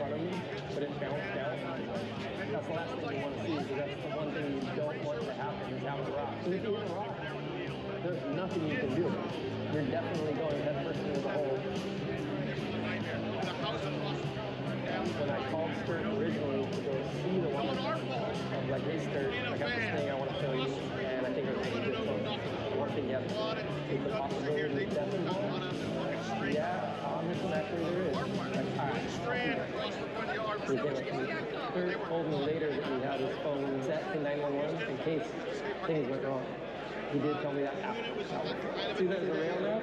front of me, but it bounced out. That's the last thing you want to see, because that's the one thing you don't want to happen, is have a rock. So if you hit a rock, there's nothing you can do. You're definitely going headfirst into the hole. When I called Sturt originally to go see the one, I was like, hey Sturt, I got this thing I want to show you, and I think it's going to be good fun. One thing you have to take the possibility of death involved. Yeah, on this one actually there is. Like, Sturt told me later that he had his phone set to 911 in case things went wrong. He did tell me that after. See, there's a rail now?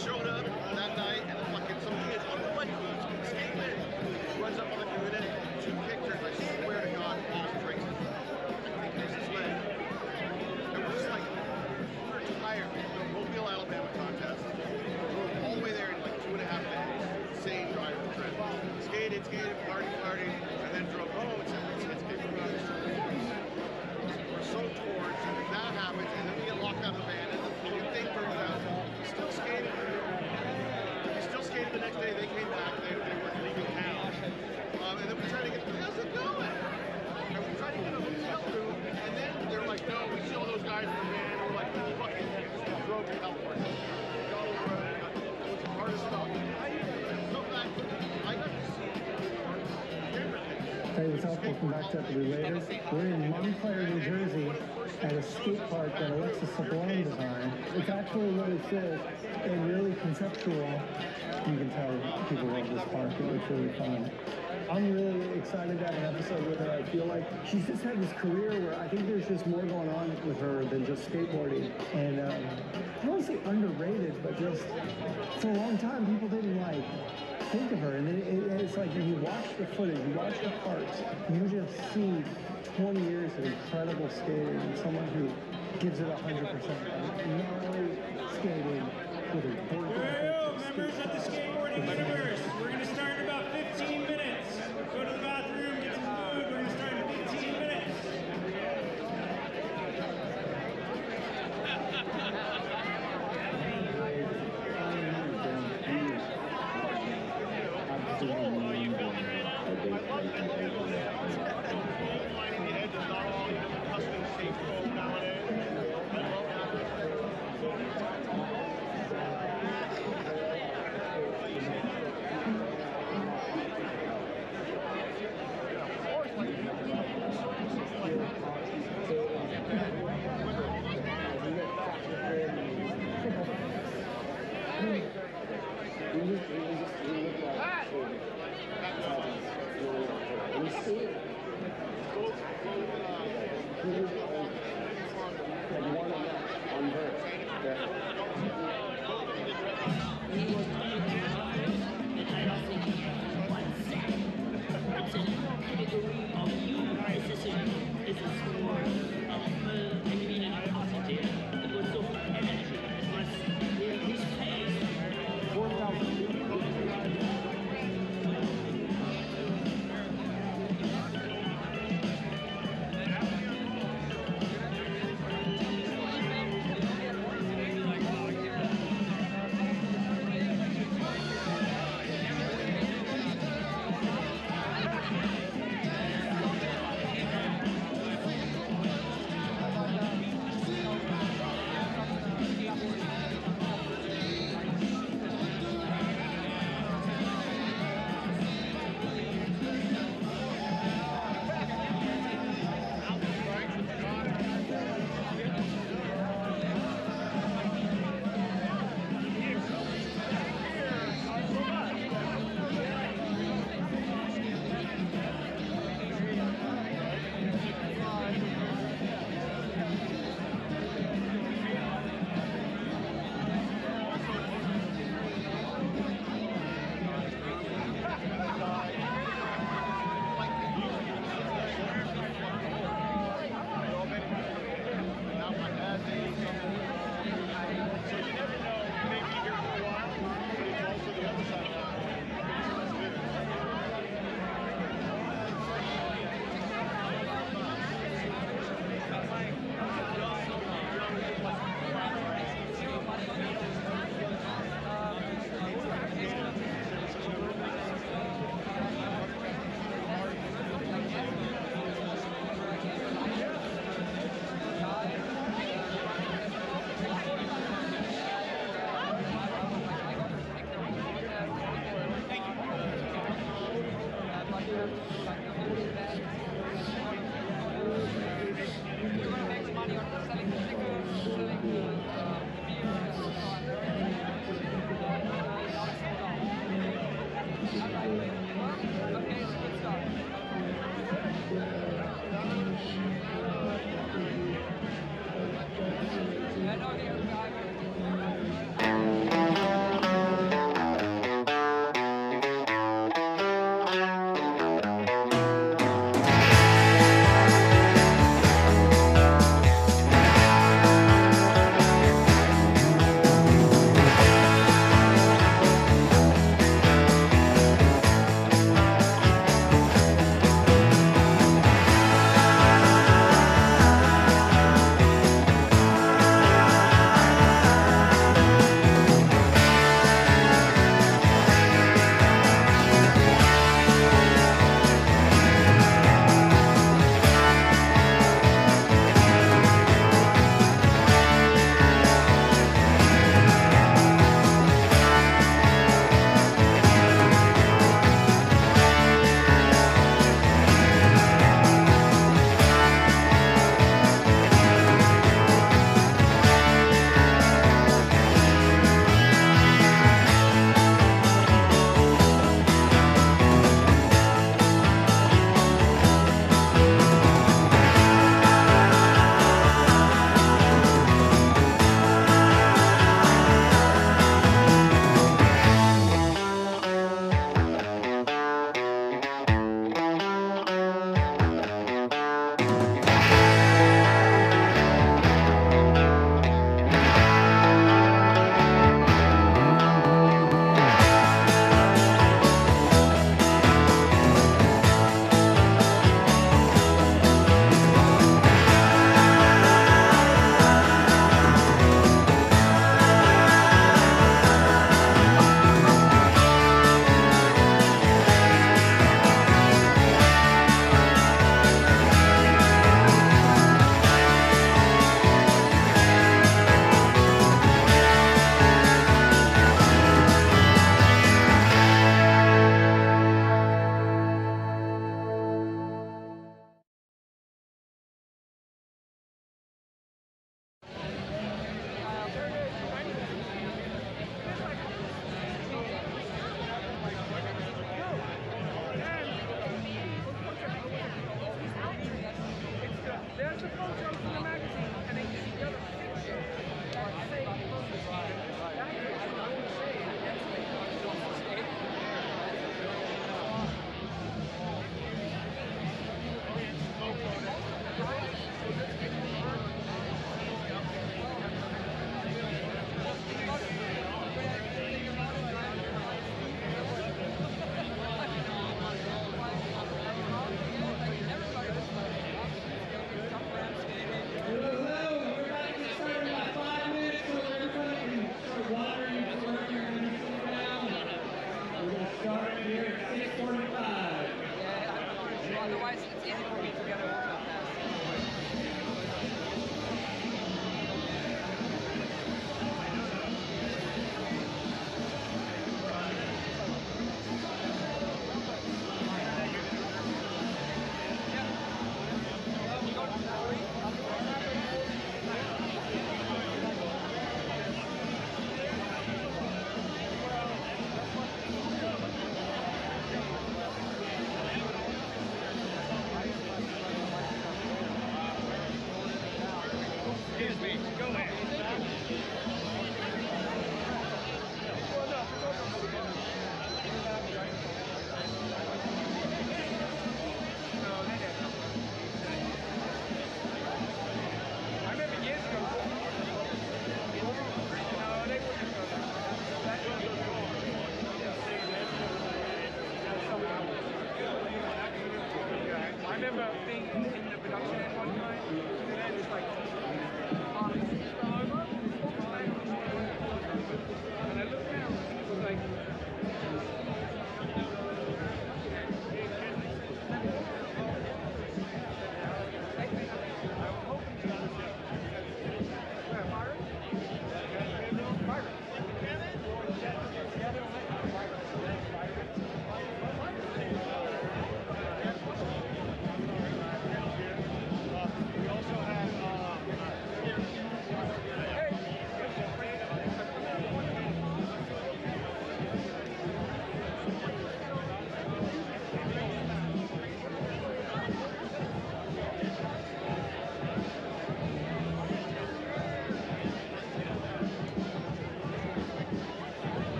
Showed up that night and fucking some kids on the bike skate in. Runs up on the community, 2 pictures, I swear to God, all drinks. I think this is lit. It was like, we were tired. The Mobile, Alabama contest. We were all the way there in like 2.5 days. Same driver trip. Skated, party, and then drove home and said, let's get from out. We're so torn. That happens, and then we get locked out of the van, and the thing turns out. Still skated the next day. They came back. They were leaving town. And then we tried to get, how's it going? And we tried to get a hotel room. And then they're like, no, we see all those guys in the van. We're like, fucking drove to California. Got on the road. It was the hardest stuff. So glad I got to see everything. Hey, what's up? Welcome back to the Relators. We're in Montclair, New Jersey at a skate park that Alexis Sablone designed. It's actually really sick and really conceptual. You can tell people love this park. It looks really fun. I'm really excited to have an episode with her. I feel like she's just had this career where I think there's just more going on with her than just skateboarding. And I don't want to say underrated, but just for a long time, people didn't like think of her. And then it's like when you watch the footage, you watch the parts, you just see 20 years of incredible skating and someone who gives it 100%. No skating with a board. Members of the Skateboarding universe, we're going to start in about 15 minutes. Go to the bathroom, get some food. We're going to start in 15 minutes. Are you filming right now? I love it. Lining the edges, not all custom shape foam nowadays. I love that.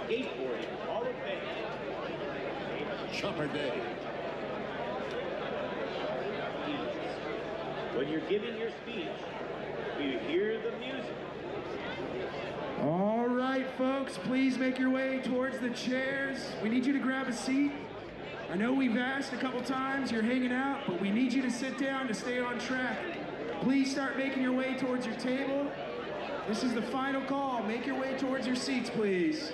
Skateboarding Hall of Fame. Chopper Day. When you're giving your speech, you hear the music. All right, folks, please make your way towards the chairs. We need you to grab a seat. I know we've asked a couple times, you're hanging out, but we need you to sit down to stay on track. Please start making your way towards your table. This is the final call. Make your way towards your seats, please.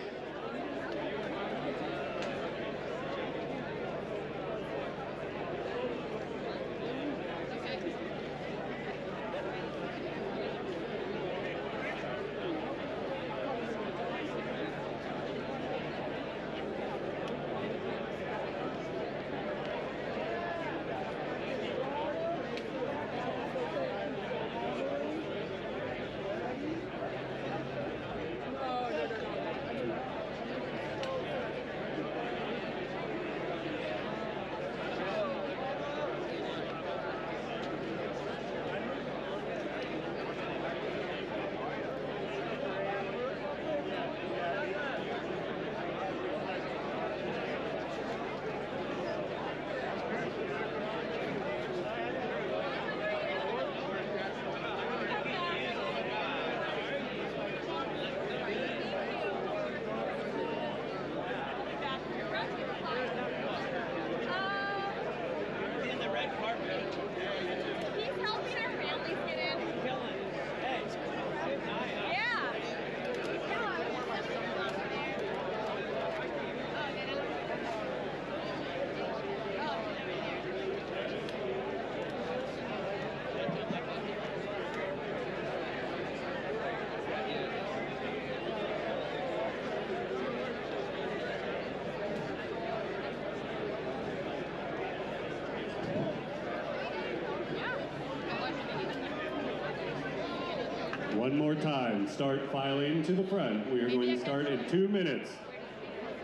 One more time, start filing to the front. We are going to start in 2 minutes.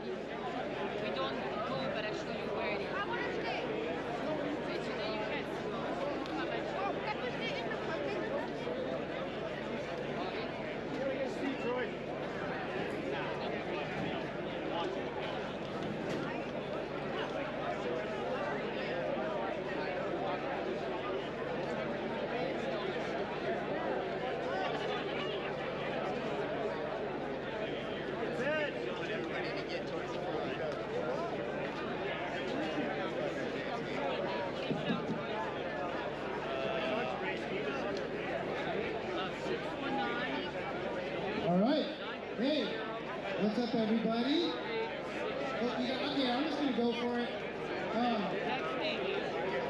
We don't go, but I show you where it is. I want to stay. All right. Hey, what's up, everybody? Okay, I'm just going to go for it.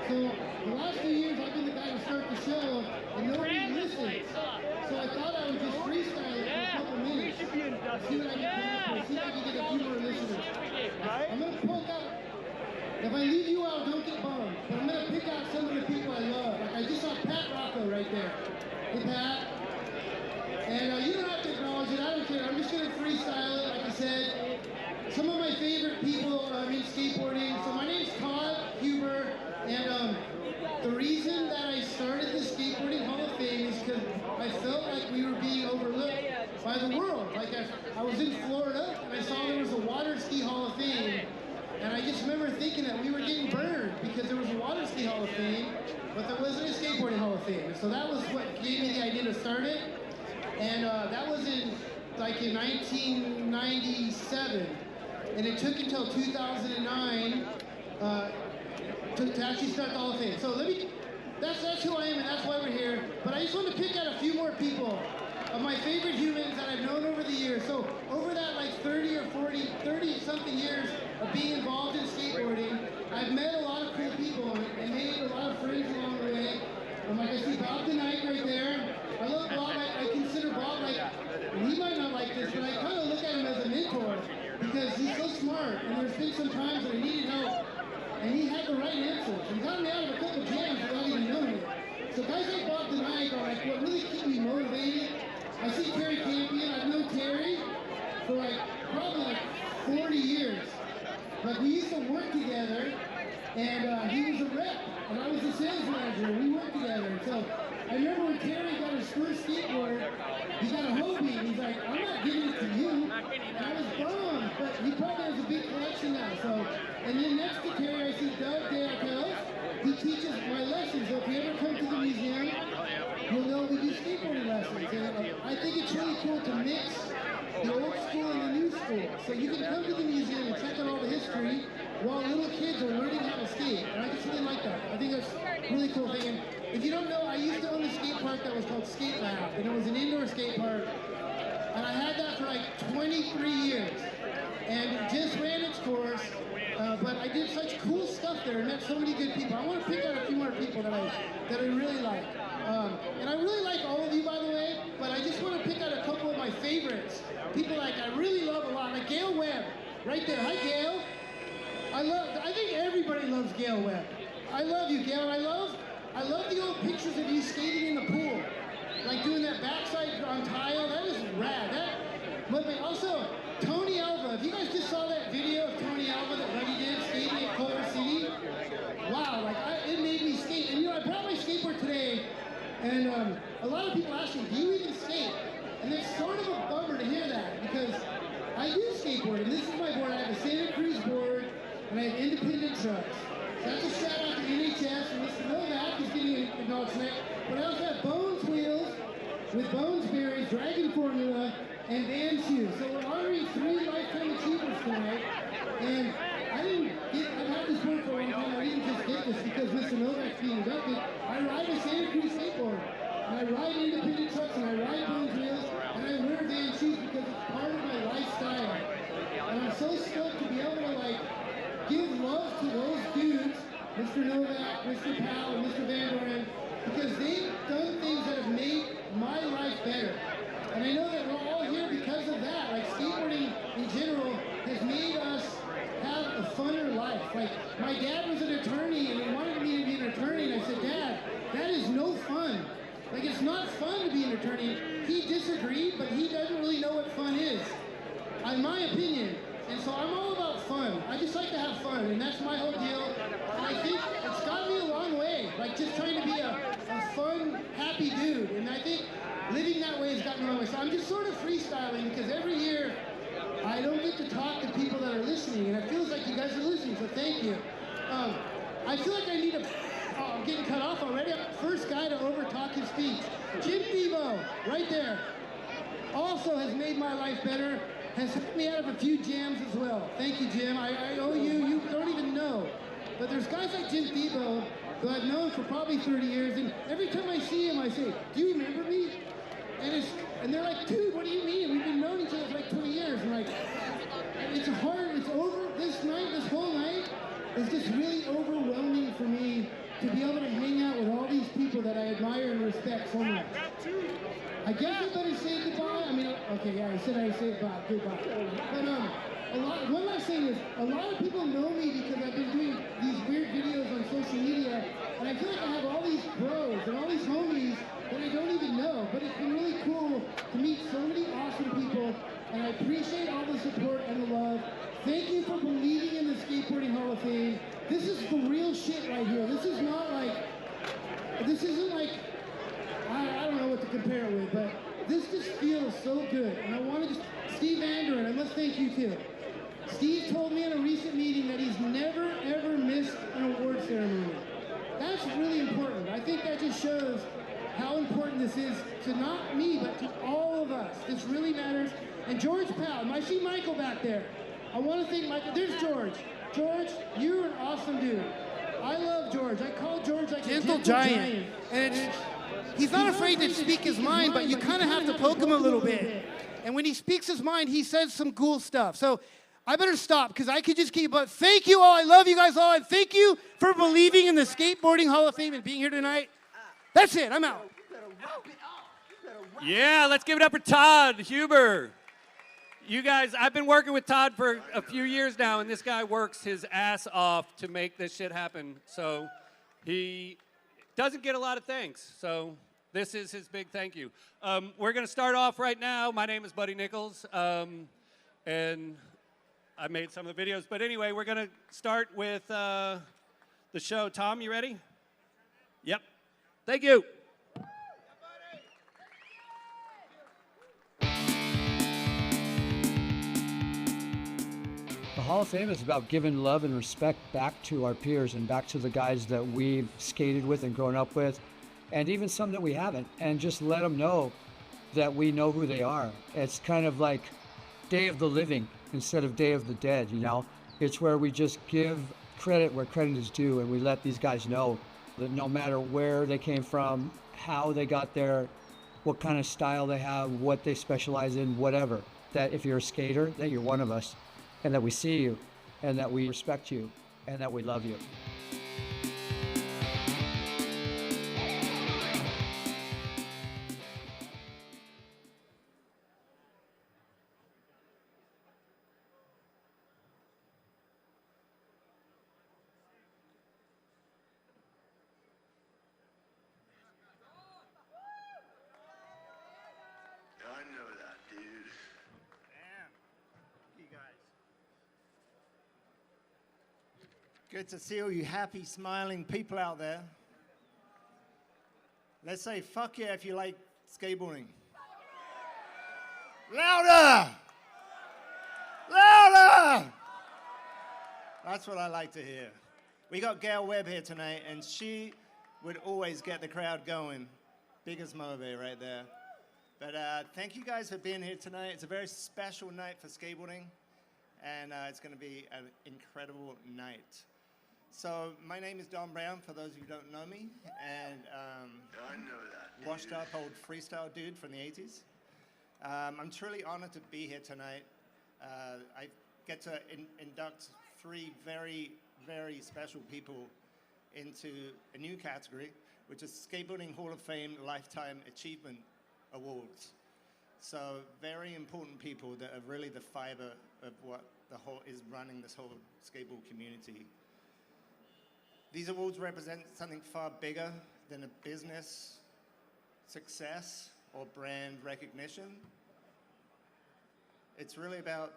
So, the last few years, I've been the guy to start the show, and nobody listens. So I thought I would just freestyle it for a couple minutes. See what I can come up with. See if I can get a few more listeners. I'm going to poke out. If I leave you out, don't get bummed. But I'm going to pick out some of the people I love. Like I just saw Pat Rocco right there. Hey, Pat. And you don't have to acknowledge it, I don't care. I'm just going to freestyle it, like I said. Some of my favorite people in skateboarding. So my name's Todd Huber, and the reason that I started the Skateboarding Hall of Fame is because I felt like we were being overlooked by the world. Like I was in Florida, and I saw there was a water ski Hall of Fame, and I just remember thinking that we were getting burned because there was a water ski Hall of Fame, but there wasn't a Skateboarding Hall of Fame. And so that was what gave me the idea to start it. And that was in 1997, and it took until 2009 to actually start the Hall of Fame. So that's who I am, and that's why we're here. But I just want to pick out a few more people of my favorite humans that I've known over the years. So over that 30 or 40, 30 something years of being involved in skateboarding, I've met a lot of cool people and made a lot of friends along the way. Like I see Bob Kanights right there. I love Bob. I consider Bob and he might not like this, but I kind of look at him as a mentor because he's so smart. And there's been some times that I needed help, and he had the right answers. And got me out of a couple of jams without even knowing it. So guys like Bob Kanights are what really keep me motivated. I see Terry Campion. I've known Terry for probably 40 years. We used to work together, and he was a rep, and I was a sales manager, and we worked together. So I remember when Terry got his first skateboard, He got a Hobie, and he's like, I'm not giving it to you. And I was bummed, but he probably has a big collection now. So, and then next to Terry, I see Doug Danforth. He teaches my lessons. So if you ever come to the museum, you'll know we do skateboarding lessons. And I think it's really cool to mix the old school and the new school. So you can come to the museum and check out all the history while little kids are learning how to skate. And I just really like that. I think that's a really cool thing. And if you don't know, I used to own a skate park that was called Skate Lab, and it was an indoor skate park. And I had that for like 23 years. And it just ran its course. But I did such cool stuff there and met so many good people. I want to pick out a few more people that I really like. And I really like all of you, by the way, but I just want to pick out a couple of my favorites. People like I really love a lot, like Gail Webb, right there. Hi, Gail. I think everybody loves Gail Webb. I love you, Gail. I love the old pictures of you skating in the pool, like doing that backside on tile. That is rad. But also, Tony Alva. If you guys just saw that video of Tony Alva that Buddy did skating at Culver City, wow, like it made me skate. And you know, I brought my skateboard today, and a lot of people ask me, do you even skate? And it's sort of a bummer to hear that, because I do skateboard, and this is my board. I have a Santa Cruz board, and I have independent trucks. So that's a shout out to NHS, and Mr. Novak is getting acknowledged tonight. But I also have Bones wheels with Bones berries, Dragon formula, and Van shoes. So we're honoring 3 lifetime achievers tonight. And I've had this board for a long time. I didn't just get this because Mr. Novak's being inducted. I ride a Santa Cruz skateboard. And I ride independent trucks, and I ride Bones wheels, and I wear Van shoes because it's part of my lifestyle. And I'm so stoked to be able to like give love to those dudes, Mr. Novak, Mr. Powell, and Mr. Van Doren, because they've done things that have made my life better. And I know that we're all here because of that. Like skateboarding in general has made us have a funner life. Like my dad was an attorney and he wanted me to be an attorney, and I said, Dad, that is no fun. Like it's not fun to be an attorney. He disagreed, but he doesn't really know what fun is, in my opinion. And so I'm all about fun. I just like to have fun, and that's my whole deal. And I think it's gotten me a long way, like just trying to be a fun, happy dude. And I think living that way has gotten me a long way. So I'm just sort of freestyling because every year I don't get to talk to people that are listening, and it feels like you guys are listening, so thank you. I feel like I need to, I'm getting cut off already. I'm the first guy to overtalk his speech. Jim Devo, right there, also has made my life better. Has helped me out of a few jams as well. Thank you, Jim. I owe you. You don't even know. But there's guys like Jim Thibault who I've known for probably 30 years, and every time I see him, I say, do you remember me? And they're like, dude, what do you mean? We've been knowing each other for like 20 years. And like, it's hard. It's over. This whole night is just really overwhelming for me to be able to hang out with all these people that I admire and respect so much. I guess I better say goodbye. I mean, okay, yeah, I said I'd say goodbye. But one last thing is, a lot of people know me because I've been doing these weird videos on social media, and I feel like I have all these bros and all these homies that I don't even know. But it's been really cool to meet so many awesome people, and I appreciate all the support and the love. Thank you for believing in the Skateboarding Hall of Fame. This is the real shit right here. This isn't like, I don't know what to compare it with, but this just feels so good. And I want to Steve Andrew, I must thank you too. Steve told me in a recent meeting that he's never ever missed an award ceremony. That's really important. I think that just shows how important this is to not me, but to all of us. This really matters. And George Powell, I see Michael back there. I want to thank Michael. There's George. George, you're an awesome dude. I love George. I call George like a gentle giant. And he's not afraid to speak his mind, but you kind of have to poke him a little bit. And when he speaks his mind, he says some cool stuff. So I better stop because I could just keep, but thank you all. I love you guys all. And thank you for believing in the Skateboarding Hall of Fame and being here tonight. That's it. I'm out. Yeah, let's give it up for Todd Huber. You guys, I've been working with Todd for a few years now, and this guy works his ass off to make this shit happen. So he doesn't get a lot of thanks. So this is his big thank you. We're going to start off right now. My name is Buddy Nichols, and I made some of the videos. But anyway, we're going to start with the show. Tom, you ready? Yep. Thank you. Hall of Fame is about giving love and respect back to our peers and back to the guys that we've skated with and grown up with, and even some that we haven't, and just let them know that we know who they are. It's kind of like Day of the Living instead of Day of the Dead, you know? It's where we just give credit where credit is due, and we let these guys know that no matter where they came from, how they got there, what kind of style they have, what they specialize in, whatever, that if you're a skater, that you're one of us, and that we see you, and that we respect you, and that we love you. I know that, dude. Damn. You guys. Good to see all you happy, smiling people out there. Let's say fuck yeah if you like skateboarding. Louder! Louder! That's what I like to hear. We got Gail Webb here tonight, and she would always get the crowd going. Biggest move right there. But thank you guys for being here tonight. It's a very special night for skateboarding, and it's going to be an incredible night. So my name is Don Brown, for those of you who don't know me, and I know that, dude. washed up old freestyle dude from the 80s. I'm truly honored to be here tonight. I get to induct three very, very special people into a new category, which is Skateboarding Hall of Fame Lifetime Achievement Awards. So very important people that are really the fiber of what the whole is running this whole skateboard community. These awards represent something far bigger than a business success or brand recognition. It's really about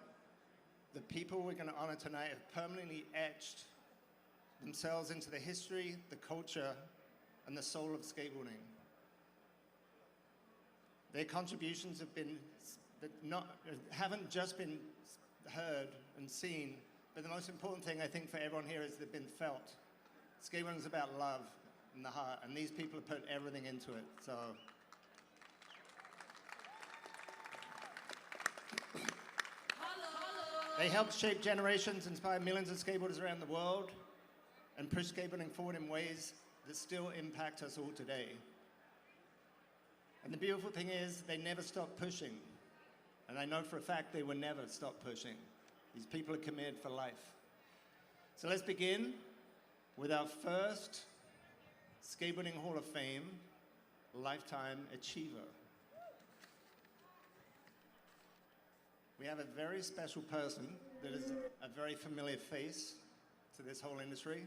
the people we're going to honor tonight have permanently etched themselves into the history, the culture, and the soul of skateboarding. Their contributions haven't just been heard and seen, but the most important thing I think for everyone here is they've been felt. Skateboarding is about love in the heart, and these people have put everything into it. So, they helped shape generations, inspire millions of skateboarders around the world, and push skateboarding forward in ways that still impact us all today. And the beautiful thing is, they never stopped pushing. And I know for a fact they will never stop pushing. These people are committed for life. So let's begin with our first Skateboarding Hall of Fame Lifetime Achiever. We have a very special person that is a very familiar face to this whole industry,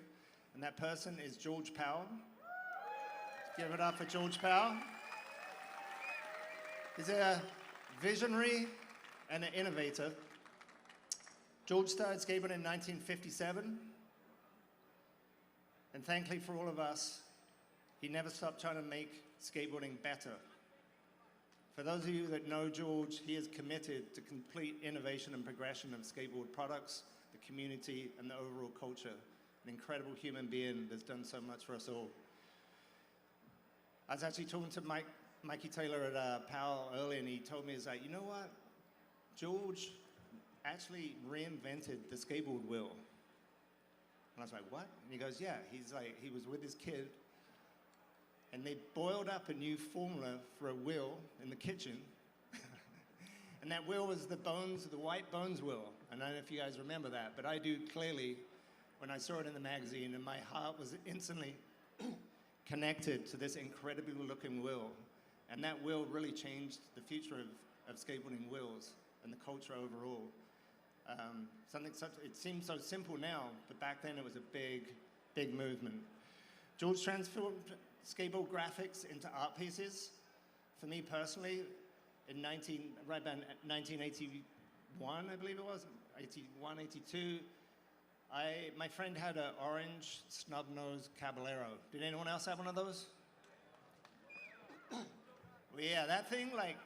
and that person is George Powell. Let's give it up for George Powell. He's a visionary and an innovator. George started skateboarding in 1957, and thankfully for all of us, he never stopped trying to make skateboarding better. For those of you that know George, he is committed to complete innovation and progression of skateboard products, the community, and the overall culture. An incredible human being that's done so much for us all. I was actually talking to Mikey Taylor at Powell earlier, and he told me, he's like, you know what? George actually reinvented the skateboard wheel. And I was like, what? And he goes, yeah. He's like, he was with his kid, and they boiled up a new formula for a wheel in the kitchen. And that wheel was the white bones wheel. And I don't know if you guys remember that, but I do clearly when I saw it in the magazine, and my heart was instantly connected to this incredible looking wheel. And that wheel really changed the future of skateboarding wheels and the culture overall. It seems so simple now, but back then it was a big, big movement. George transformed skateboard graphics into art pieces. For me personally, right about 1981, I believe it was, 81, 82, my friend had an orange snub-nosed Caballero. Did anyone else have one of those? Well, yeah, that thing, like,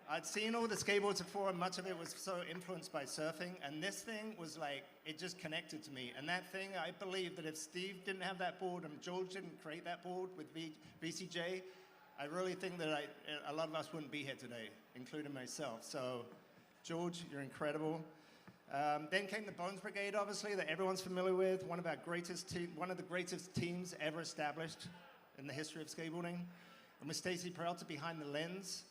I'd seen all the skateboards before, and much of it was so influenced by surfing, and this thing was like, it just connected to me. And that thing, I believe that if Steve didn't have that board and George didn't create that board with VCJ, I really think that a lot of us wouldn't be here today, including myself. So, George, you're incredible. Then came the Bones Brigade, obviously, that everyone's familiar with, one of the greatest teams ever established in the history of skateboarding. And with Stacy Peralta behind the lens,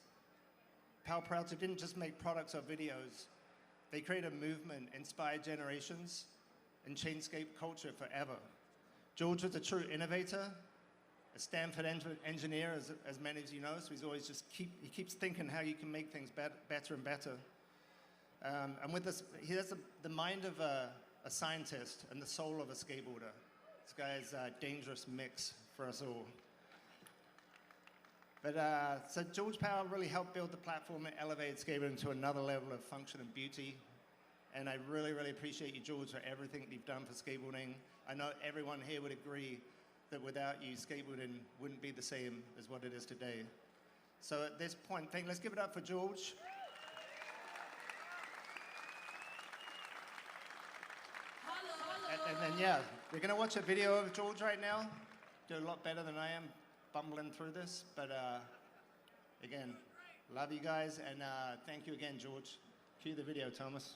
Powell Peralta didn't just make products or videos. They created a movement, inspired generations, and changed skate culture forever. George was a true innovator, a Stanford engineer, as many of you know, so he's always he keeps thinking how you can make things better and better. And with this, he has the mind of a scientist and the soul of a skateboarder. This guy is a dangerous mix for us all. But so George Powell really helped build the platform and elevated skateboarding to another level of function and beauty. And I really, really appreciate you, George, for everything that you've done for skateboarding. I know everyone here would agree that without you, skateboarding wouldn't be the same as what it is today. So at this point, let's give it up for George. And then, yeah, we're going to watch a video of George right now. Do a lot better than I am bumbling through this. But again, love you guys. And thank you again, George. Cue the video, Thomas.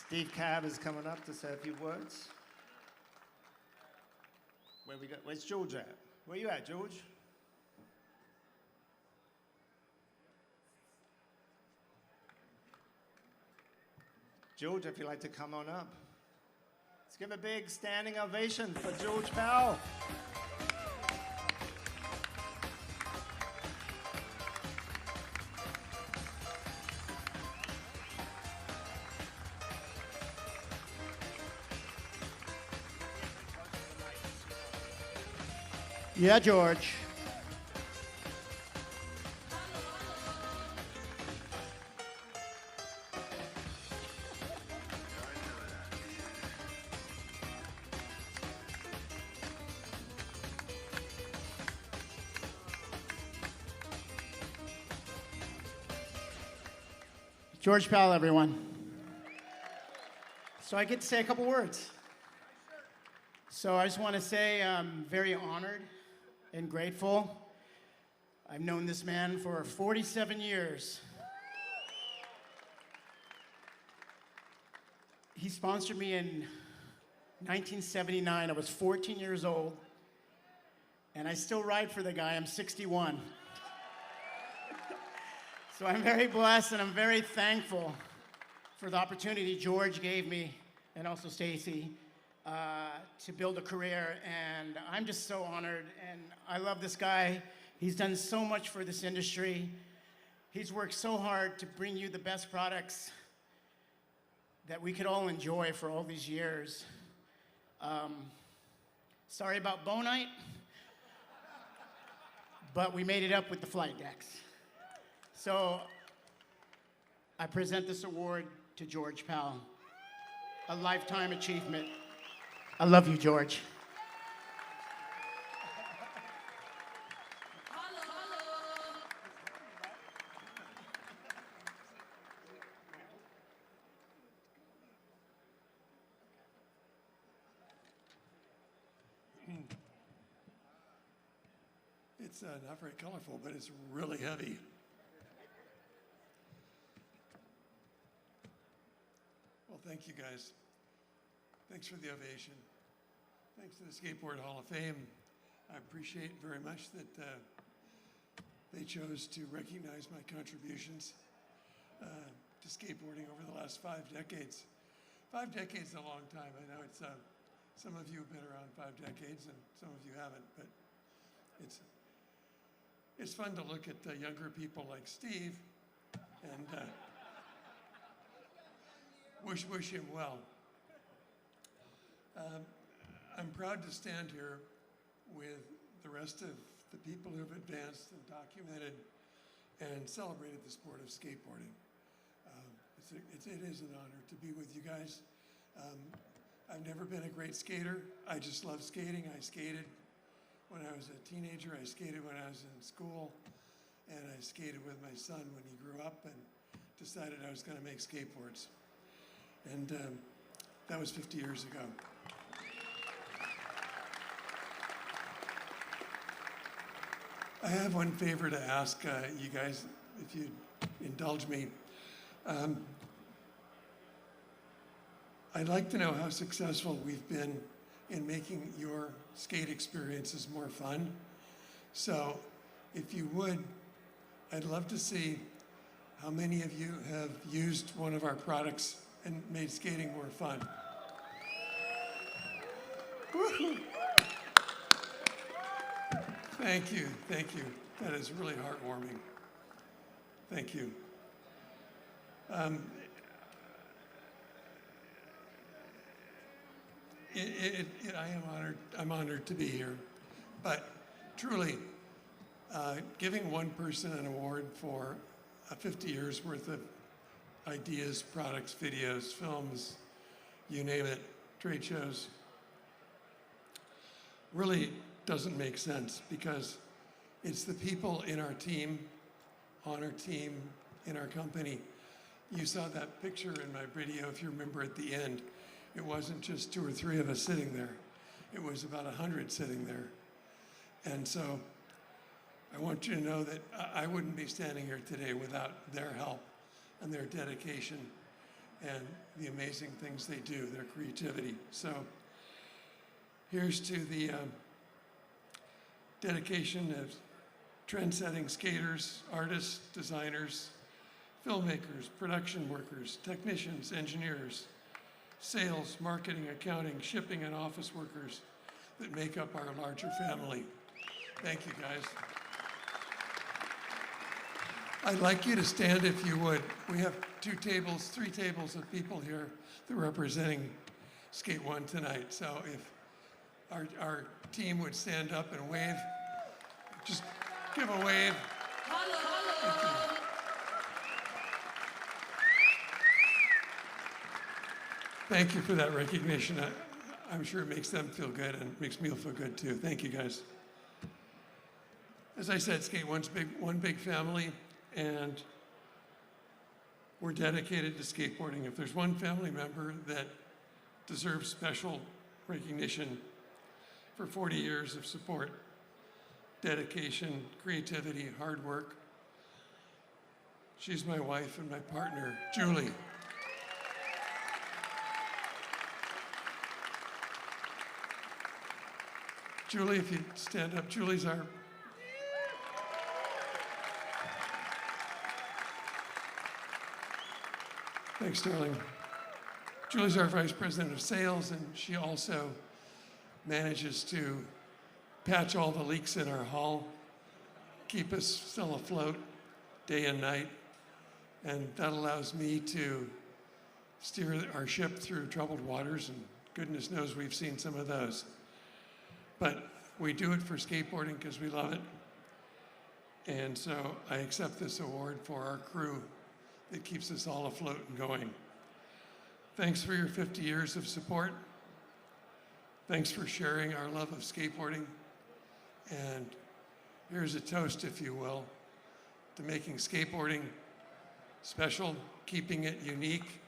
Steve Cab is coming up to say a few words. Where's George at? Where you at, George? George, if you'd like to come on up. Let's give a big standing ovation for George Powell. Yeah, George. George Powell, everyone. So I get to say a couple words. So I just want to say I'm very honored and grateful. I've known this man for 47 years. He sponsored me in 1979. I was 14 years old, and I still ride for the guy. I'm 61. So I'm very blessed, and I'm very thankful for the opportunity George gave me, and also Stacy, to build a career, and I'm just so honored, and I love this guy. He's done so much for this industry. He's worked so hard to bring you the best products that we could all enjoy for all these years. Sorry about Bonite, but we made it up with the flight decks. So I present this award to George Powell, a lifetime achievement. I love you, George. It's not very colorful, but it's really heavy. Well, thank you guys. Thanks for the ovation. Thanks to the Skateboard Hall of Fame. I appreciate very much that they chose to recognize my contributions to skateboarding over the last 5 decades. 5 decades is a long time. I know it's some of you have been around 5 decades and some of you haven't, but it's fun to look at younger people like Steve and wish him well. I'm proud to stand here with the rest of the people who have advanced and documented and celebrated the sport of skateboarding. It is an honor to be with you guys. I've never been a great skater. I just love skating. I skated when I was a teenager. I skated when I was in school. And I skated with my son when he grew up and decided I was going to make skateboards. And that was 50 years ago. I have one favor to ask you guys, if you'd indulge me. I'd like to know how successful we've been in making your skate experiences more fun. So if you would, I'd love to see how many of you have used one of our products and made skating more fun. Woo-hoo. Thank you, thank you. That is really heartwarming. Thank you. I'm honored to be here, but truly, giving one person an award for 50 years worth of ideas, products, videos, films, you name it, trade shows, really doesn't make sense because it's the people in our team, on our team, in our company. You saw that picture in my video, if you remember at the end. It wasn't just 2 or 3 of us sitting there. It was about 100 sitting there. And so I want you to know that I wouldn't be standing here today without their help and their dedication and the amazing things they do, their creativity. So here's to the dedication of trend-setting skaters, artists, designers, filmmakers, production workers, technicians, engineers, sales, marketing, accounting, shipping, and office workers that make up our larger family. Thank you, guys. I'd like you to stand if you would. We have 3 tables of people here that are representing Skate One tonight. So if our team would stand up and wave, just give a wave. Hello. Thank you for that recognition. I'm sure it makes them feel good and makes me feel good too. Thank you, guys. As I said, Skate One's one big family, and we're dedicated to skateboarding. If there's one family member that deserves special recognition for 40 years of support, dedication, creativity, hard work, she's my wife and my partner, Julie. Julie, if you stand up, Julie's our Thanks, darling. Julie's our Vice President of Sales, and she also manages to patch all the leaks in our hall, keep us still afloat day and night, and that allows me to steer our ship through troubled waters, and goodness knows we've seen some of those. But we do it for skateboarding because we love it, and so I accept this award for our crew that keeps us all afloat and going. Thanks for your 50 years of support. Thanks for sharing our love of skateboarding. And here's a toast, if you will, to making skateboarding special, keeping it unique,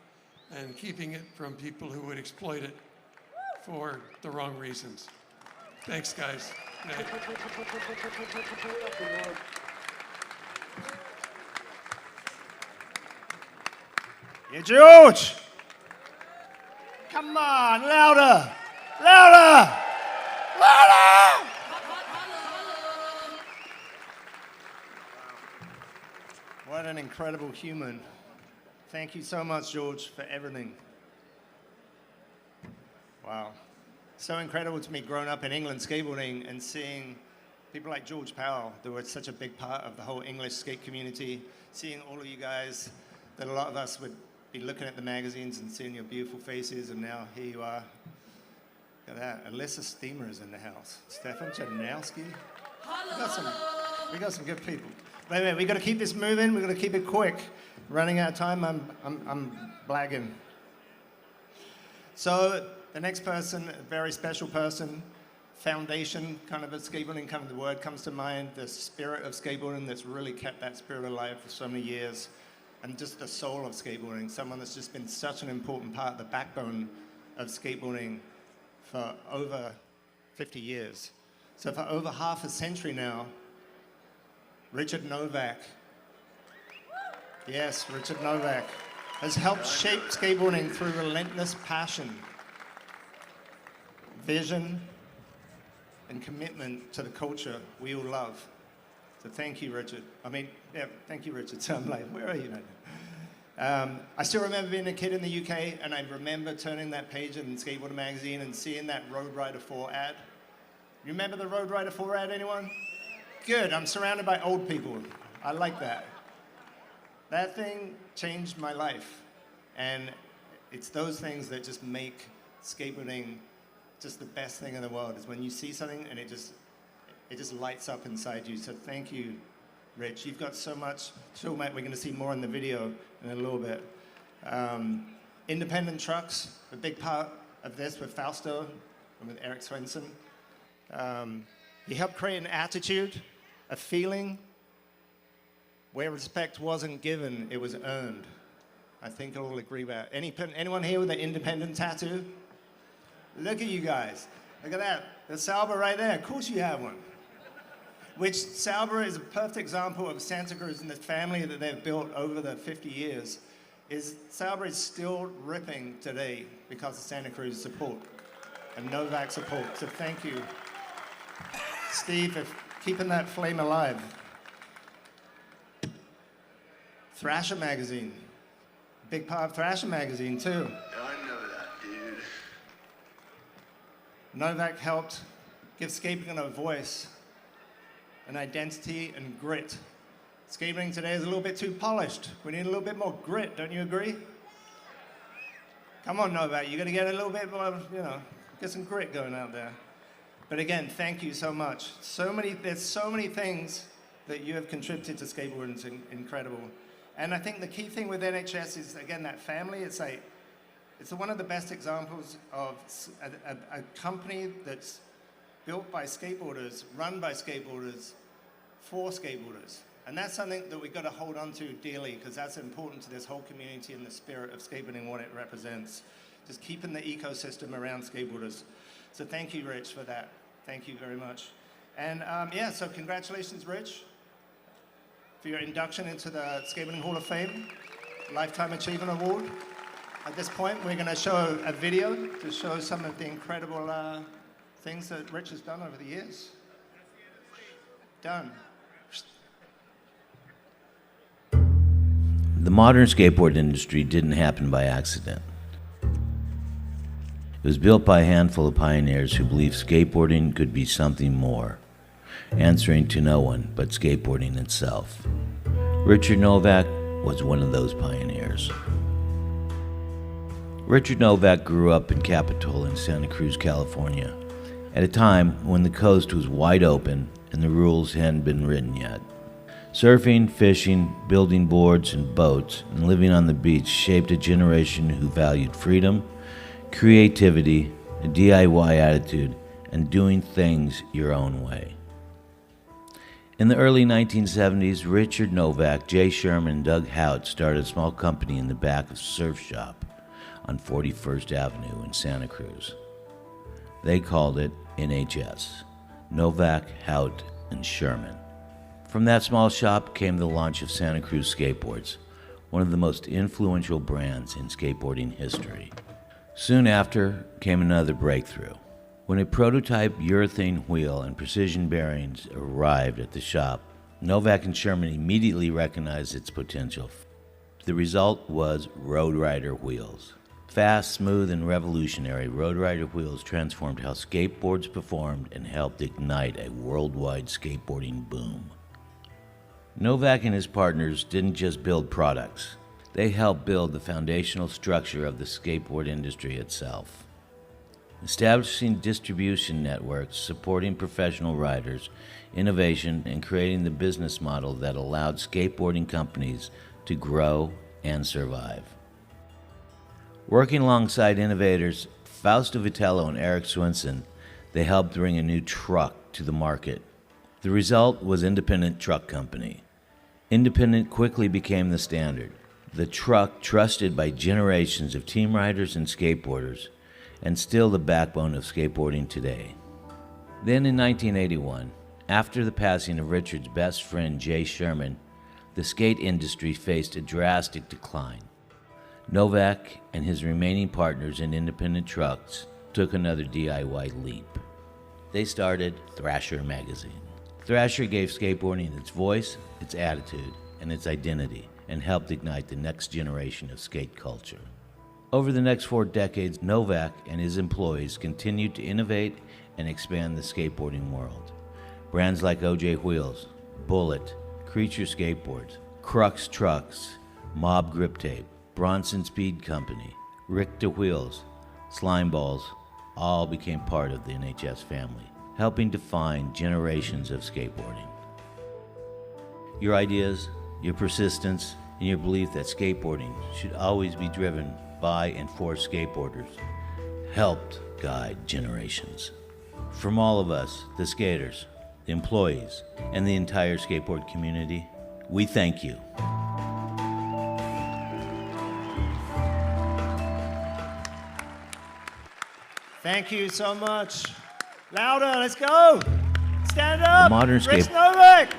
and keeping it from people who would exploit it for the wrong reasons. Thanks, guys. Good night. Yeah, George! Come on, louder! Louder! Louder! What an incredible human. Thank you so much, George, for everything. Wow. So incredible to me growing up in England skateboarding and seeing people like George Powell, that were such a big part of the whole English skate community, seeing all of you guys, that a lot of us would be looking at the magazines and seeing your beautiful faces, and now here you are. Look at that. Alyssa Steamer is in the house. Stefan Janowski. We got some good people. But anyway, we got to keep this moving. We got to keep it quick. Running out of time. I'm blagging. So the next person, a very special person, foundation kind of a skateboarding, kind of the word comes to mind, the spirit of skateboarding that's really kept that spirit alive for so many years. And just the soul of skateboarding, someone that's just been such an important part, the backbone of skateboarding for over 50 years. So for over half a century now, Richard Novak, yes, Richard Novak, has helped shape skateboarding through relentless passion, vision, and commitment to the culture we all love. So thank you, Richard. Thank you, Richard. So I'm like, where are you now? I still remember being a kid in the UK, and I remember turning that page in Skateboarding magazine and seeing that Road Rider 4 ad. You remember the Road Rider 4 ad, anyone? Good, I'm surrounded by old people. I like that. That thing changed my life. And it's those things that just make skateboarding just the best thing in the world, is when you see something and it just lights up inside you. So thank you, Rich. You've got so much to talk about. We're going to see more in the video in a little bit. Independent trucks, a big part of this with Fausto and with Eric Swenson. He helped create an attitude, a feeling, where respect wasn't given, it was earned. I think we'll agree about it. Anyone here with an independent tattoo? Look at you guys. Look at that. The Sauber right there. Of course you have one. Which Sauber is a perfect example of Santa Cruz and the family that they've built over the 50 years. Sauber is still ripping today because of Santa Cruz support and Novak support. So thank you, Steve, for keeping that flame alive. Thrasher magazine. Big part of Thrasher magazine too. I know that, dude. Novak helped give skateboarding a voice, an identity, and grit. Skateboarding today is a little bit too polished. We need a little bit more grit, don't you agree? Come on, Novak, you gotta get a little bit more, you know, get some grit going out there. But again, thank you so much. There's so many things that you have contributed to skateboarding. It's incredible. And I think the key thing with NHS is, again, that family. It's like, it's one of the best examples of a company that's built by skateboarders, run by skateboarders, for skateboarders. And that's something that we've got to hold on to dearly, because that's important to this whole community and the spirit of skateboarding, what it represents. Just keeping the ecosystem around skateboarders. So thank you, Rich, for that. Thank you very much. And yeah, so congratulations, Rich, for your induction into the Skateboarding Hall of Fame, Lifetime Achievement Award. At this point, we're going to show a video to show some of the incredible things that Rich has done over the years. Done. The modern skateboard industry didn't happen by accident. It was built by a handful of pioneers who believed skateboarding could be something more, answering to no one but skateboarding itself. Richard Novak was one of those pioneers. Richard Novak grew up in Capitola in Santa Cruz, California, at a time when the coast was wide open and the rules hadn't been written yet. Surfing, fishing, building boards and boats, and living on the beach shaped a generation who valued freedom, creativity, a DIY attitude, and doing things your own way. In the early 1970s, Richard Novak, Jay Sherman, and Doug Hout started a small company in the back of a surf shop on 41st Avenue in Santa Cruz. They called it NHS, Novak, Hout, and Sherman. From that small shop came the launch of Santa Cruz Skateboards, one of the most influential brands in skateboarding history. Soon after came another breakthrough. When a prototype urethane wheel and precision bearings arrived at the shop, Novak and Sherman immediately recognized its potential. The result was Road Rider wheels. Fast, smooth, and revolutionary, Road Rider wheels transformed how skateboards performed and helped ignite a worldwide skateboarding boom. Novak and his partners didn't just build products. They helped build the foundational structure of the skateboard industry itself. Establishing distribution networks, supporting professional riders, innovation, and creating the business model that allowed skateboarding companies to grow and survive. Working alongside innovators Fausto Vitello and Eric Swinson, they helped bring a new truck to the market. The result was Independent Truck Company. Independent quickly became the standard. The truck trusted by generations of team riders and skateboarders, and still the backbone of skateboarding today. Then in 1981, after the passing of Richard's best friend Jay Sherman, the skate industry faced a drastic decline. Novak and his remaining partners in Independent Trucks took another DIY leap. They started Thrasher magazine. Thrasher gave skateboarding its voice, its attitude, and its identity, and helped ignite the next generation of skate culture. Over the next 4 decades, Novak and his employees continued to innovate and expand the skateboarding world. Brands like OJ Wheels, Bullet, Creature Skateboards, Crux Trucks, Mob Grip Tape, Bronson Speed Company, Richter Wheels, Slime Balls, all became part of the NHS family, helping define generations of skateboarding. Your ideas, your persistence, and your belief that skateboarding should always be driven by and for skateboarders helped guide generations. From all of us, the skaters, the employees, and the entire skateboard community, we thank you. Thank you so much. Louder, let's go. Stand up. The modern Rich Novak.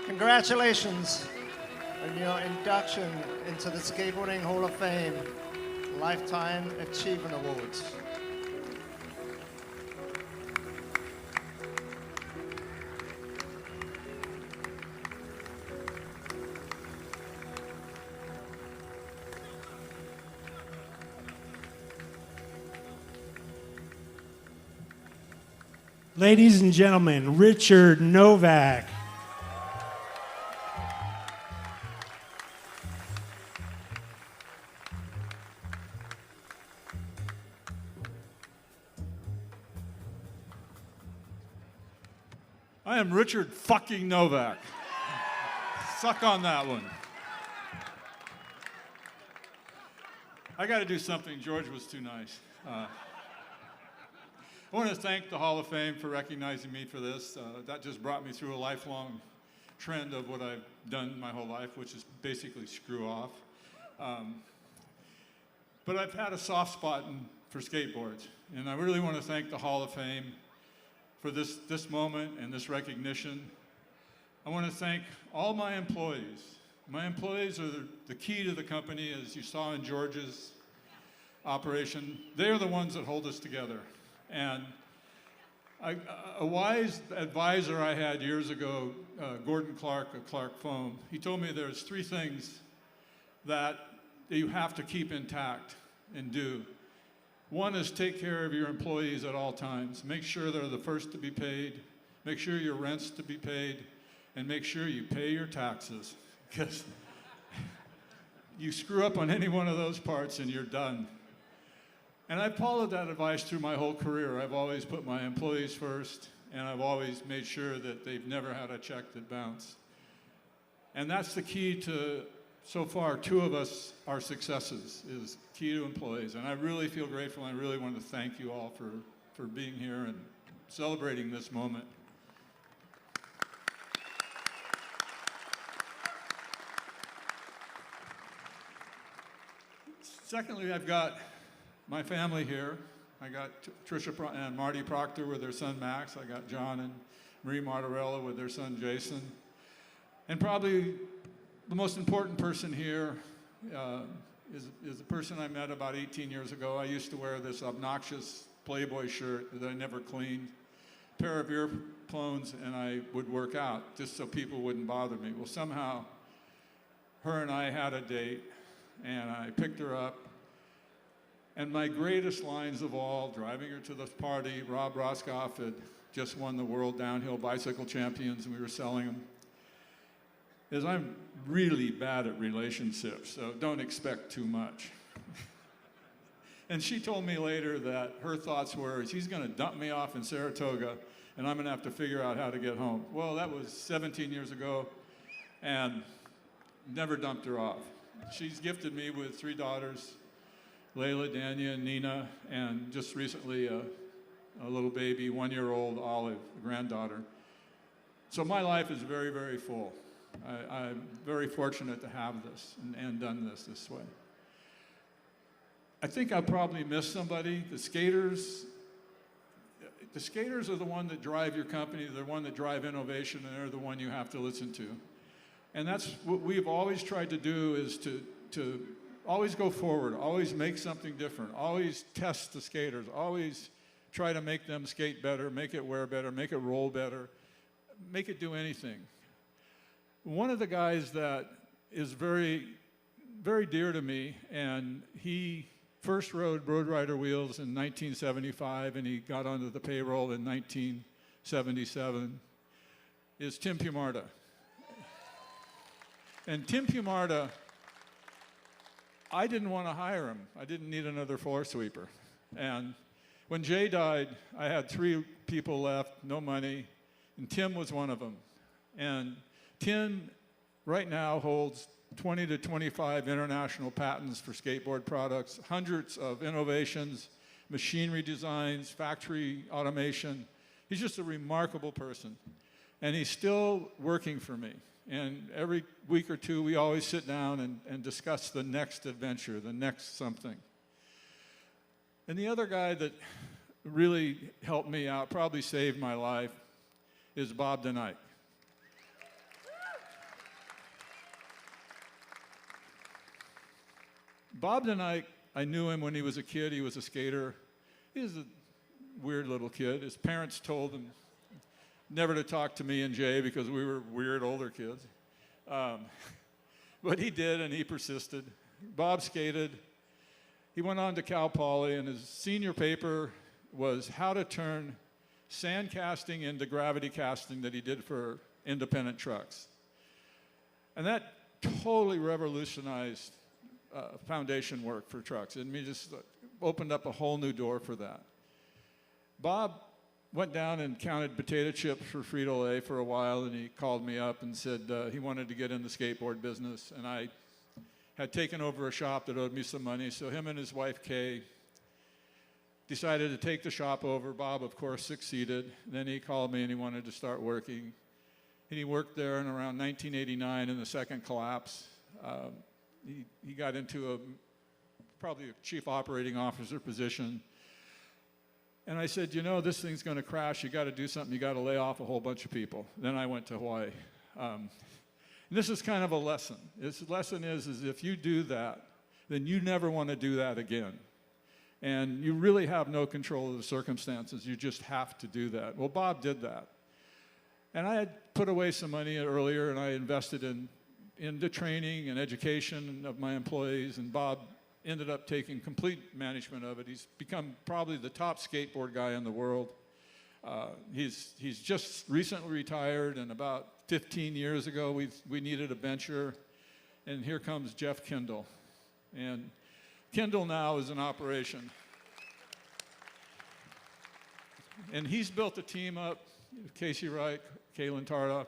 Congratulations on your induction into the Skateboarding Hall of Fame Lifetime Achievement Awards. Ladies and gentlemen, Richard Novak. I am Richard fucking Novak. Suck on that one. I got to do something. George was too nice. I want to thank the Hall of Fame for recognizing me for this. That just brought me through a lifelong trend of what I've done my whole life, which is basically screw off. But I've had a soft spot for skateboards, and I really want to thank the Hall of Fame for this moment and this recognition. I want to thank all my employees. My employees are the key to the company, as you saw in George's operation. They're the ones that hold us together. And a wise advisor I had years ago, Gordon Clark of Clark Foam, he told me there's 3 things that you have to keep intact and do. One is take care of your employees at all times. Make sure they're the first to be paid. Make sure your rent's to be paid. And make sure you pay your taxes. Because you screw up on any one of those parts and you're done. And I've followed that advice through my whole career. I've always put my employees first, and I've always made sure that they've never had a check that bounced. And that's the key to, so far, 2 of us, our successes, is key to employees. And I really feel grateful, and I really want to thank you all for being here and celebrating this moment. Secondly, I've got my family here. I got Tricia and Marty Proctor with their son Max. I got John and Marie Martorella with their son Jason. And probably the most important person here is a person I met about 18 years ago. I used to wear this obnoxious Playboy shirt that I never cleaned, a pair of earphones, and I would work out just so people wouldn't bother me. Well, somehow her and I had a date, and I picked her up. And my greatest lines of all, driving her to the party, Rob Roscoff had just won the World Downhill Bicycle Champions, and we were selling them, is I'm really bad at relationships, so don't expect too much. And she told me later that her thoughts were, he's going to dump me off in Saratoga, and I'm going to have to figure out how to get home. Well, that was 17 years ago, and never dumped her off. She's gifted me with 3 daughters, Layla, Dania, and Nina, and just recently a little baby, 1-year-old Olive, a granddaughter. So my life is very, very full. I'm very fortunate to have this and done this way. I think I'll probably miss somebody. The skaters are the one that drive your company. They're the one that drive innovation, and they're the one you have to listen to. And that's what we've always tried to do, is to always go forward, always make something different, always test the skaters, always try to make them skate better, make it wear better, make it roll better, make it do anything. One of the guys that is very, very dear to me, and he first rode Road Rider wheels in 1975, and he got onto the payroll in 1977, is Tim Pumarda. And Tim Pumarda, I didn't want to hire him. I didn't need another floor sweeper. And when Jay died, I had 3 people left, no money, and Tim was one of them. And Tim right now holds 20 to 25 international patents for skateboard products, hundreds of innovations, machinery designs, factory automation. He's just a remarkable person. And he's still working for me. And every week or 2, we always sit down and discuss the next adventure, the next something. And the other guy that really helped me out, probably saved my life, is Bob DeKnight. Bob DeKnight, I knew him when he was a kid. He was a skater. He was a weird little kid. His parents told him never to talk to me and Jay because we were weird older kids. But he did, and he persisted. Bob skated. He went on to Cal Poly, and his senior paper was how to turn sand casting into gravity casting that he did for independent trucks. And that totally revolutionized foundation work for trucks. And we just opened up a whole new door for that. Bob went down and counted potato chips for Frito-Lay for a while, and he called me up and said he wanted to get in the skateboard business. And I had taken over a shop that owed me some money, so him and his wife, Kay, decided to take the shop over. Bob, of course, succeeded. Then he called me and he wanted to start working. And he worked there in around 1989 in the second collapse. He got into probably a chief operating officer position. And I said, you know, this thing's going to crash. You got to do something. You got to lay off a whole bunch of people. Then I went to Hawaii. And this is kind of a lesson. This lesson is if you do that, then you never want to do that again. And you really have no control of the circumstances. You just have to do that. Well, Bob did that. And I had put away some money earlier, and I invested in the training and education of my employees, and Bob ended up taking complete management of it. He's become probably the top skateboard guy in the world. He's just recently retired, and about 15 years ago, we needed a bencher, and here comes Jeff Kendall. And Kendall now is in operation. And he's built a team up, Casey Wright, Kalen Tarda,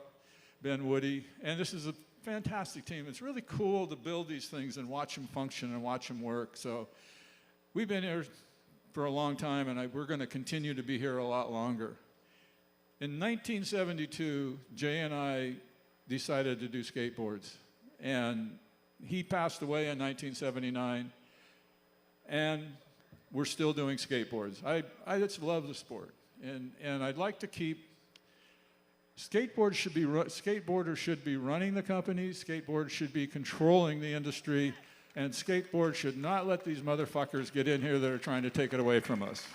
Ben Woody, and this is a fantastic team. It's really cool to build these things and watch them function and watch them work. So we've been here for a long time, and we're going to continue to be here a lot longer. In 1972, Jay and I decided to do skateboards, and he passed away in 1979, and we're still doing skateboards. I just love the sport, and I'd like to keep skateboarders should be running the company, skateboarders should be controlling the industry, and skateboards should not let these motherfuckers get in here that are trying to take it away from us.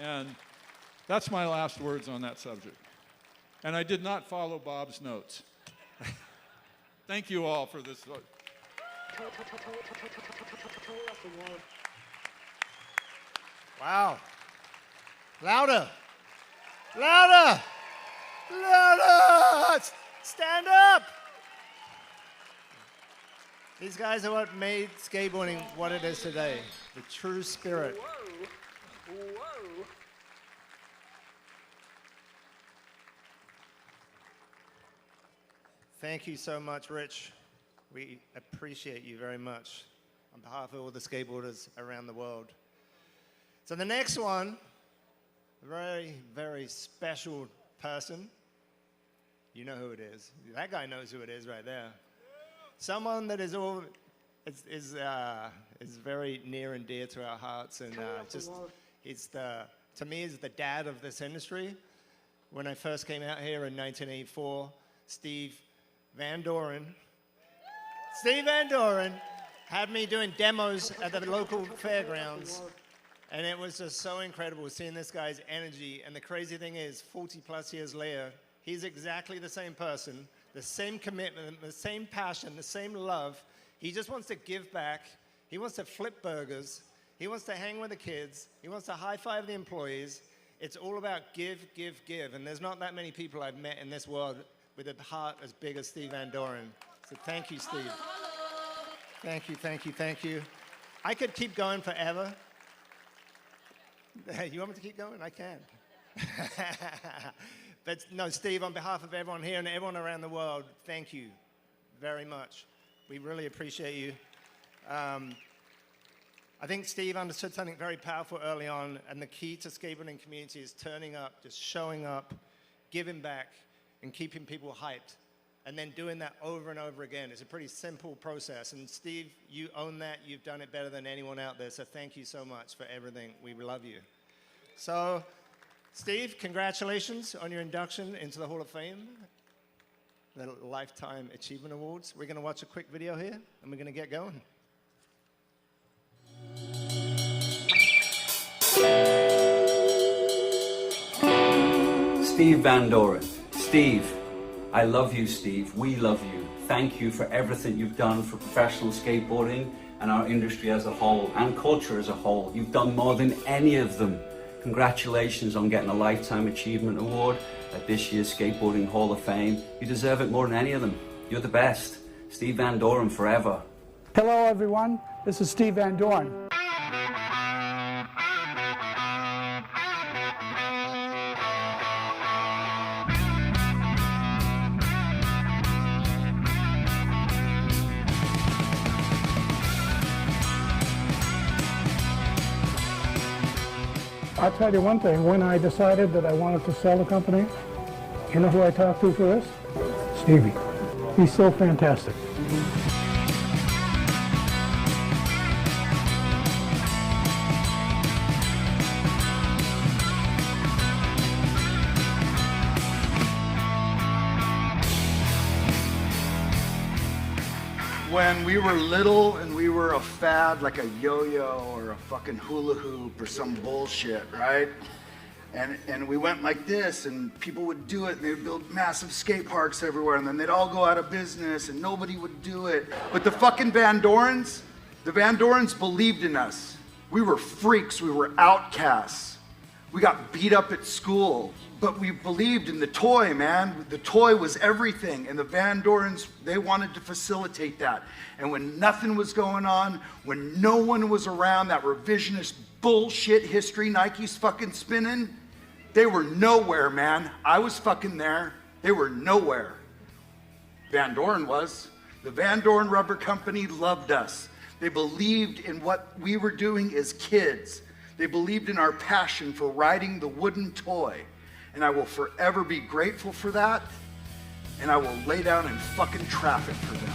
And that's my last words on that subject. And I did not follow Bob's notes. Thank you all for this. Wow. Louder. Louder! Louder! Stand up! These guys are what made skateboarding what it is today. The true spirit. Whoa. Whoa. Thank you so much, Rich. We appreciate you very much on behalf of all the skateboarders around the world. So the next one, a very, very special person. You know who it is. That guy knows who it is right there. Someone that is very near and dear to our hearts, and to me, is the dad of this industry. When I first came out here in 1984, Steve Van Doren had me doing demos at the local fairgrounds. And it was just so incredible seeing this guy's energy. And the crazy thing is, 40 plus years later, he's exactly the same person, the same commitment, the same passion, the same love. He just wants to give back. He wants to flip burgers. He wants to hang with the kids. He wants to high-five the employees. It's all about give, give, give. And there's not that many people I've met in this world with a heart as big as Steve Van Doren. So thank you, Steve. Thank you, thank you, thank you. I could keep going forever. You want me to keep going? I can. But no, Steve, on behalf of everyone here and everyone around the world, thank you very much. We really appreciate you. I think Steve understood something very powerful early on, and the key to skateboarding community is turning up, just showing up, giving back, and keeping people hyped, and then doing that over and over again. It's a pretty simple process, and Steve, you own that. You've done it better than anyone out there, so thank you so much for everything. We love you. So, Steve, congratulations on your induction into the Hall of Fame, the Lifetime Achievement Awards. We're going to watch a quick video here, and we're going to get going. Steve Van Doren. Steve, I love you, Steve. We love you. Thank you for everything you've done for professional skateboarding and our industry as a whole, and culture as a whole. You've done more than any of them. Congratulations on getting a Lifetime Achievement Award at this year's Skateboarding Hall of Fame. You deserve it more than any of them. You're the best. Steve Van Doren forever. Hello, everyone. This is Steve Van Doren. I'll tell you one thing, when I decided that I wanted to sell the company, you know who I talked to for this? Stevie. He's so fantastic. When we were little and we were a fad like a yo-yo or a fucking hula hoop or some bullshit, right? And we went like this and people would do it and they'd build massive skate parks everywhere and then they'd all go out of business and nobody would do it. But the fucking Van Dorens believed in us. We were freaks, we were outcasts. We got beat up at school, but we believed in the toy, man. The toy was everything, and the Van Dorens, they wanted to facilitate that. And when nothing was going on, when no one was around, that revisionist bullshit history Nike's fucking spinning, they were nowhere, man. I was fucking there. They were nowhere. Van Doren was. The Van Doren Rubber Company loved us. They believed in what we were doing as kids. They believed in our passion for riding the wooden toy. And I will forever be grateful for that. And I will lay down in fucking traffic for them.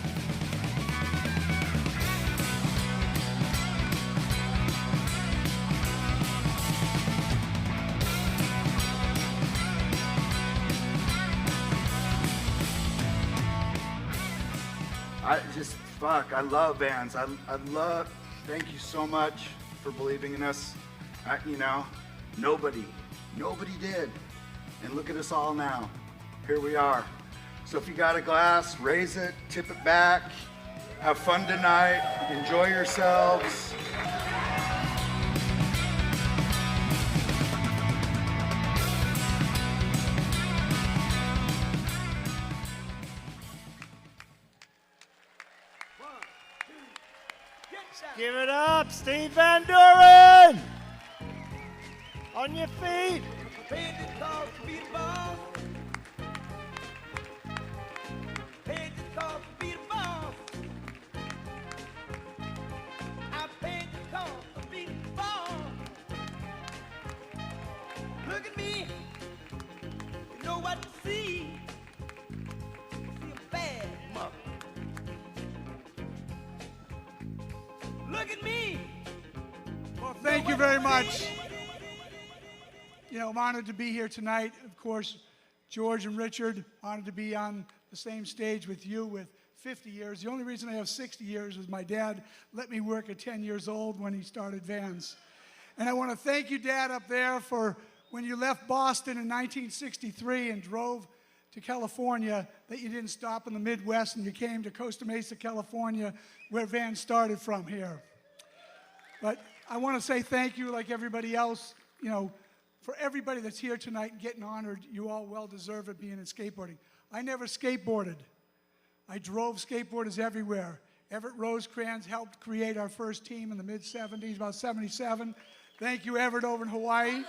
I love Vans. Thank you so much for believing in us. Nobody did. And look at us all now. Here we are. So if you got a glass, raise it, tip it back, have fun tonight, enjoy yourselves. Give it up, Steve Van Doren! On your feet! Paid the cost to be the boss. Paid the cost to be the boss. I paid the cost to be the boss. Look at me. You know what to see. See a bad mother. Look at me. Well, thank you very much. I'm honored to be here tonight. Of course, George and Richard, honored to be on the same stage with you with 50 years. The only reason I have 60 years is my dad let me work at 10 years old when he started Vans. And I want to thank you, Dad, up there for when you left Boston in 1963 and drove to California, that you didn't stop in the Midwest and you came to Costa Mesa, California, where Vans started from here. But I want to say thank you, like everybody else, for everybody that's here tonight and getting honored. You all well deserve it being in skateboarding. I never skateboarded. I drove skateboarders everywhere. Everett Rosecrans helped create our first team in the mid-'70s, about 77. Thank you, Everett, over in Hawaii.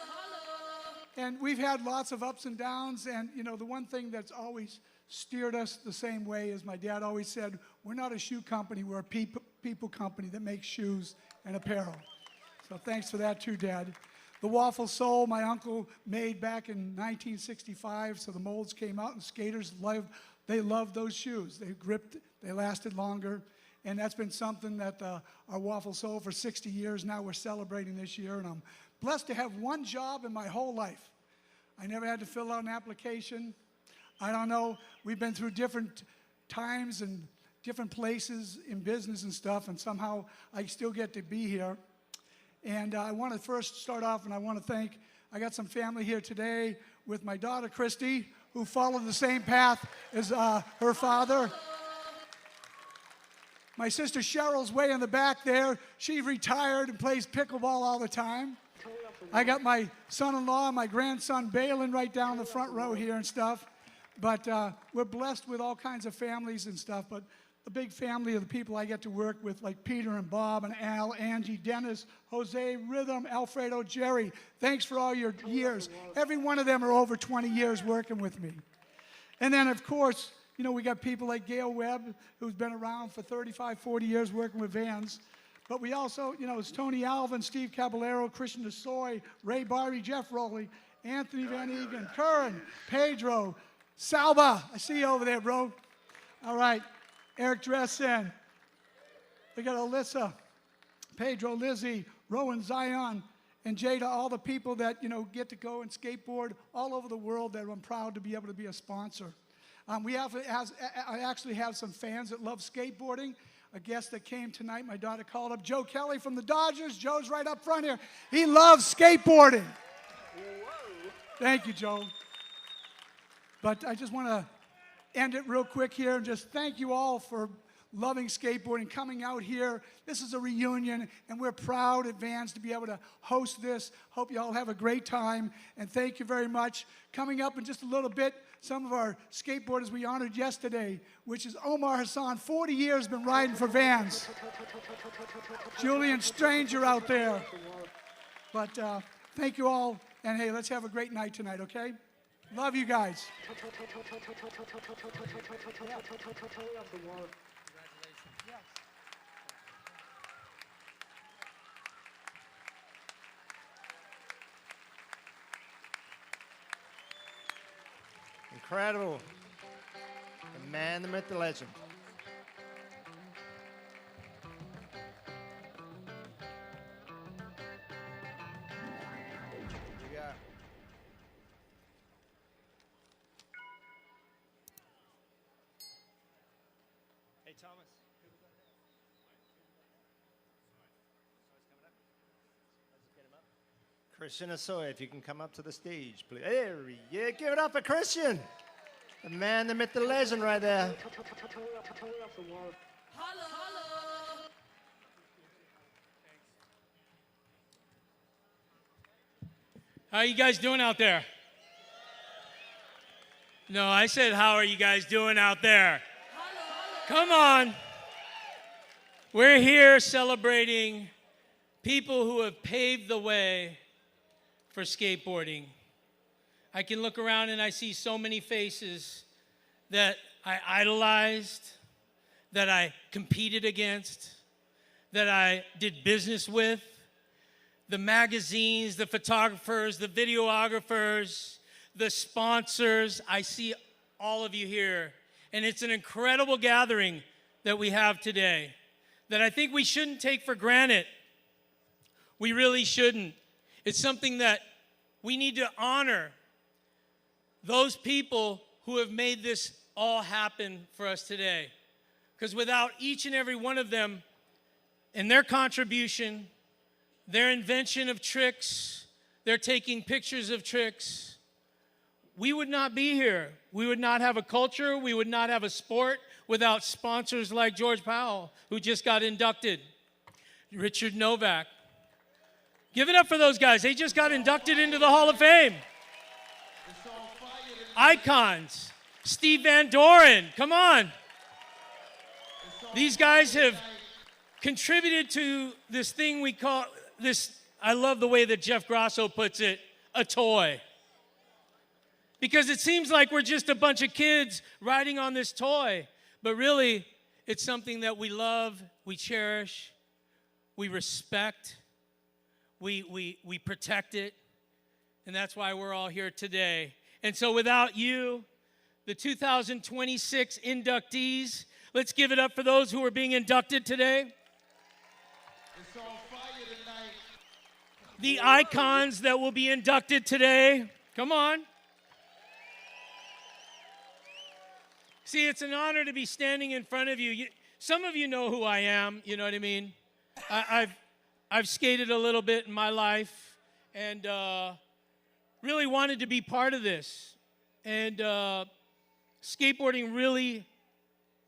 And we've had lots of ups and downs, and the one thing that's always steered us the same way is my dad always said, we're not a shoe company, we're a people company that makes shoes and apparel. So thanks for that too, Dad. The waffle sole my uncle made back in 1965, so the molds came out and skaters loved those shoes. They gripped, they lasted longer, and that's been something that our waffle sole for 60 years now we're celebrating this year, and I'm blessed to have one job in my whole life. I never had to fill out an application. I don't know, we've been through different times and different places in business and stuff, and somehow I still get to be here. And I want to first start off, and I want to thank, I got some family here today with my daughter, Christy, who followed the same path as her father. My sister Cheryl's way in the back there. She retired and plays pickleball all the time. I got my son-in-law and my grandson Balin right down the front row here and stuff. But we're blessed with all kinds of families and stuff. But the big family of the people I get to work with, like Peter and Bob and Al, Angie, Dennis, Jose, Rhythm, Alfredo, Jerry. Thanks for all your years. Every one of them are over 20 years working with me. And then, of course, you know, we got people like Gail Webb, who's been around for 35, 40 years working with vans. But we also, you know, it's Tony Alvin, Steve Caballero, Christian DeSoy, Ray Barbie, Jeff Rowley, Anthony Van Egan, Curran, Pedro, Salva. I see you over there, bro. All right. Eric Dressen. We got Alyssa, Pedro, Lizzie, Rowan, Zion, and Jada, all the people that, you know, get to go and skateboard all over the world that I'm proud to be able to be a sponsor. I actually have some fans that love skateboarding. A guest that came tonight, my daughter called up, Joe Kelly from the Dodgers. Joe's right up front here. He loves skateboarding. Thank you, Joe. But I just want to end it real quick here and just thank you all for loving skateboarding, coming out here. This is a reunion, and we're proud at Vans to be able to host this. Hope you all have a great time, and thank you very much. Coming up in just a little bit, some of our skateboarders we honored yesterday, which is Omar Hassan, 40 years been riding for Vans. Julien Stranger out there. But thank you all, and hey, let's have a great night tonight, okay? Love you guys. Incredible. The man, the myth, the legend. You got. Hey, Thomas. Christian Asoy, if you can come up to the stage, please. There he is. Give it up for Christian. The man, the myth, the legend right there. How are you guys doing out there? No, I said, how are you guys doing out there? Come on. We're here celebrating people who have paved the way for skateboarding. I can look around and I see so many faces that I idolized, that I competed against, that I did business with. The magazines, the photographers, the videographers, the sponsors. I see all of you here. And it's an incredible gathering that we have today that I think we shouldn't take for granted. We really shouldn't. It's something that we need to honor those people who have made this all happen for us today. Because without each and every one of them and their contribution, their invention of tricks, their taking pictures of tricks, we would not be here. We would not have a culture. We would not have a sport without sponsors like George Powell, who just got inducted, Richard Novak. Give it up for those guys. They just got inducted into the Hall of Fame. Icons. Steve Van Doren, come on. These guys have contributed to this thing we call this, I love the way that Jeff Grosso puts it, a toy. Because it seems like we're just a bunch of kids riding on this toy. But really, it's something that we love, we cherish, we respect, we protect it. And that's why we're all here today. And so without you, the 2026 inductees, let's give it up for those who are being inducted today. It's on fire tonight. The icons that will be inducted today. Come on. See, it's an honor to be standing in front of you. Some of you know who I am, you know what I mean? I've skated a little bit in my life and really wanted to be part of this. And skateboarding really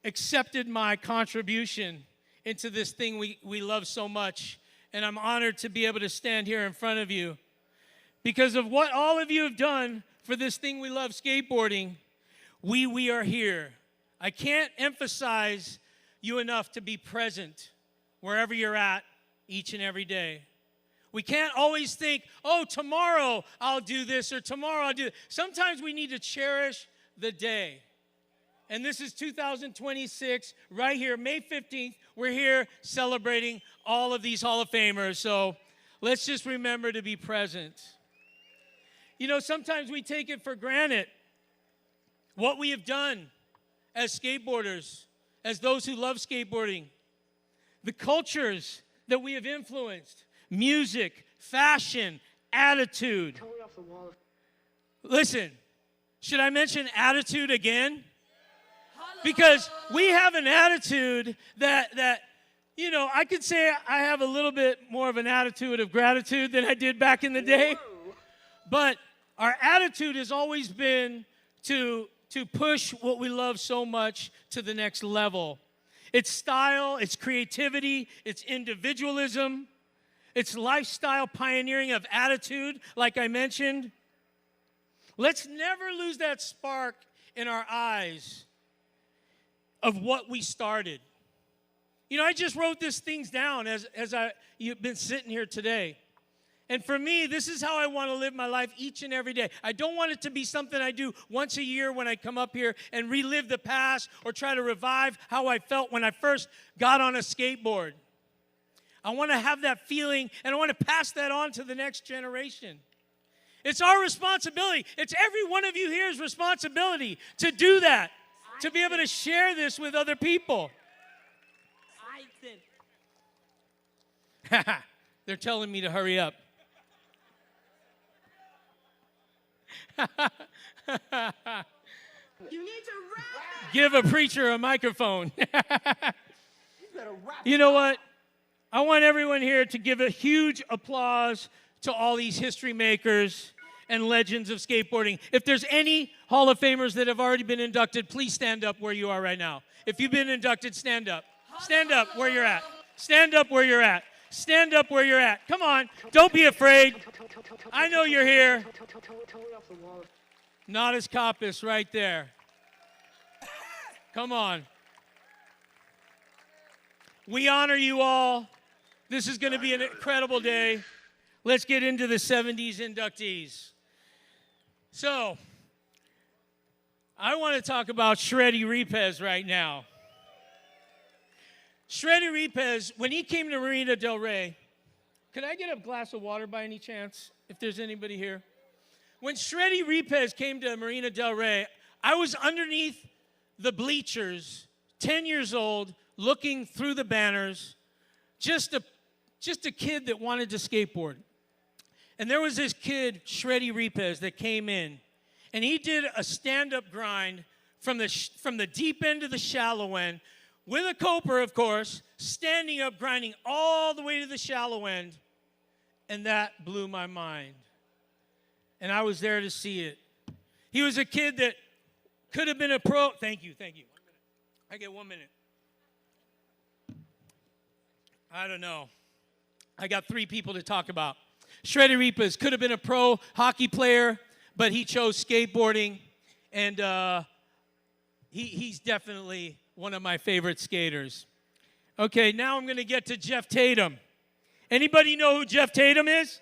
accepted my contribution. into this thing we love so much. And I'm honored to be able to stand here in front of you because of what all of you have done for this thing we love, skateboarding. We are here. I can't emphasize you enough to be present wherever you're at each and every day. We can't always think, oh, tomorrow I'll do this or tomorrow I'll do that. Sometimes we need to cherish the day. And this is 2026, right here, May 15th. We're here celebrating all of these Hall of Famers. So let's just remember to be present. You know, sometimes we take it for granted what we have done as skateboarders, as those who love skateboarding, the cultures that we have influenced, music, fashion, attitude. Listen, should I mention attitude again? Because we have an attitude that, you know, I could say I have a little bit more of an attitude of gratitude than I did back in the day. But our attitude has always been to push what we love so much to the next level. It's style, it's creativity, it's individualism, it's lifestyle pioneering of attitude, like I mentioned. Let's never lose that spark in our eyes of what we started. You know, I just wrote these things down as you've been sitting here today. And for me, this is how I want to live my life each and every day. I don't want it to be something I do once a year when I come up here and relive the past or try to revive how I felt when I first got on a skateboard. I want to have that feeling, and I want to pass that on to the next generation. It's our responsibility. It's every one of you here's responsibility to do that, to be able to share this with other people. They're telling me to hurry up. You need to rap. Give a preacher a microphone. You know what? I want everyone here to give a huge applause to all these history makers and legends of skateboarding. If there's any Hall of Famers that have already been inducted, please stand up where you are right now. If you've been inducted, stand up. Stand up where you're at. Stand up where you're at. Stand up where you're at. Come on. Don't be afraid. I know you're here. Nadas Kapis right there. Come on. We honor you all. This is going to be an incredible day. Let's get into the 70s inductees. So, I want to talk about Shreddi Repas right now. Shreddi Repas, when he came to Marina del Rey, could I get a glass of water by any chance, if there's anybody here? When Shreddi Repas came to Marina del Rey, I was underneath the bleachers, 10 years old, looking through the banners, just a kid that wanted to skateboard. And there was this kid, Shreddi Repas, that came in, and he did a stand-up grind from the deep end to the shallow end, with a coper, of course, standing up, grinding all the way to the shallow end, and that blew my mind. And I was there to see it. He was a kid that could have been a pro. Thank you. I get 1 minute. I don't know. I got 3 people to talk about. Shreddi Repas could have been a pro hockey player, but he chose skateboarding, and he's definitely one of my favorite skaters. Okay, now I'm going to get to Jeff Tatum. Anybody know who Jeff Tatum is?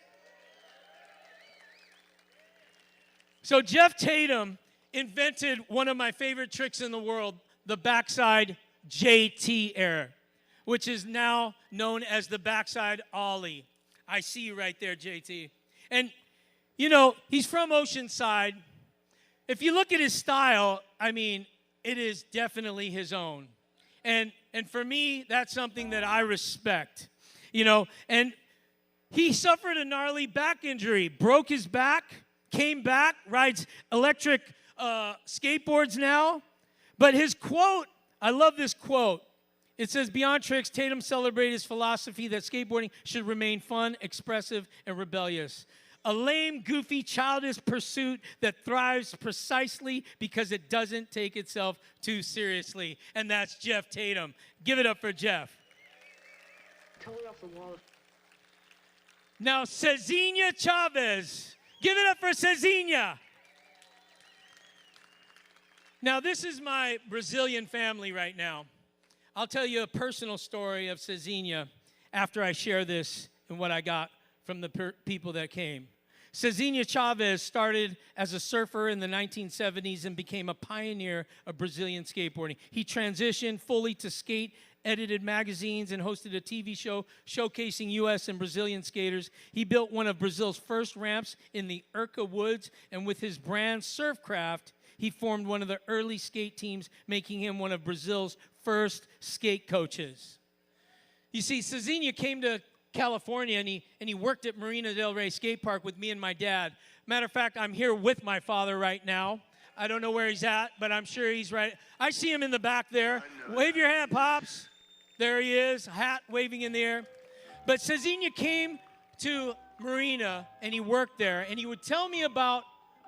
So Jeff Tatum invented one of my favorite tricks in the world, the backside JT error, which is now known as the backside ollie. I see you right there, JT. And, you know, he's from Oceanside. If you look at his style, I mean, it is definitely his own. And for me, that's something that I respect. You know, and he suffered a gnarly back injury, broke his back, came back, rides electric skateboards now. But his quote, I love this quote. It says, beyond tricks, Tatum celebrated his philosophy that skateboarding should remain fun, expressive, and rebellious. A lame, goofy, childish pursuit that thrives precisely because it doesn't take itself too seriously. And that's Jeff Tatum. Give it up for Jeff. totally off the wall. Now, Cesinha Chaves. Give it up for Cesinha. Now, this is my Brazilian family right now. I'll tell you a personal story of Cesinha after I share this and what I got from the people that came. Cesinha Chaves started as a surfer in the 1970s and became a pioneer of Brazilian skateboarding. He transitioned fully to skate, edited magazines, and hosted a TV show showcasing U.S. and Brazilian skaters. He built one of Brazil's first ramps in the Urca Woods, and with his brand Surfcraft, he formed one of the early skate teams, making him one of Brazil's first skate coaches. You see, Cesinha came to California, and he worked at Marina del Rey Skate Park with me and my dad. Matter of fact, I'm here with my father right now. I don't know where he's at, but I'm sure he's right. I see him in the back there. Wave your hand, Pops. There he is, hat waving in the air. But Cesinha came to Marina, and he worked there, and he would tell me about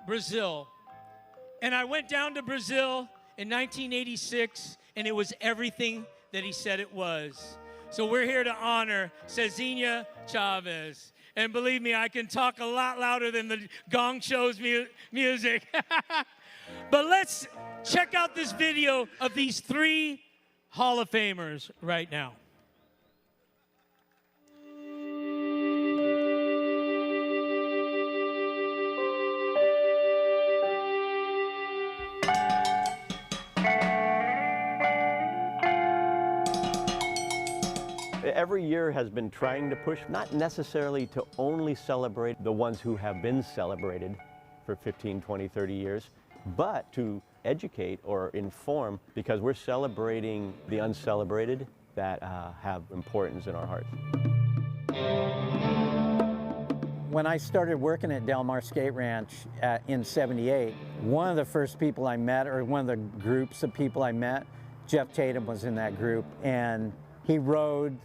Brazil. And I went down to Brazil in 1986, and it was everything that he said it was. So we're here to honor Cesinha Chaves. And believe me, I can talk a lot louder than the Gong Show's music. But let's check out this video of these 3 Hall of Famers right now. Every year has been trying to push, not necessarily to only celebrate the ones who have been celebrated for 15, 20, 30 years, but to educate or inform, because we're celebrating the uncelebrated that have importance in our hearts. When I started working at Del Mar Skate Ranch in '78, one of the first people I met, or one of the groups of people I met, Jeff Tatum was in that group, and he rode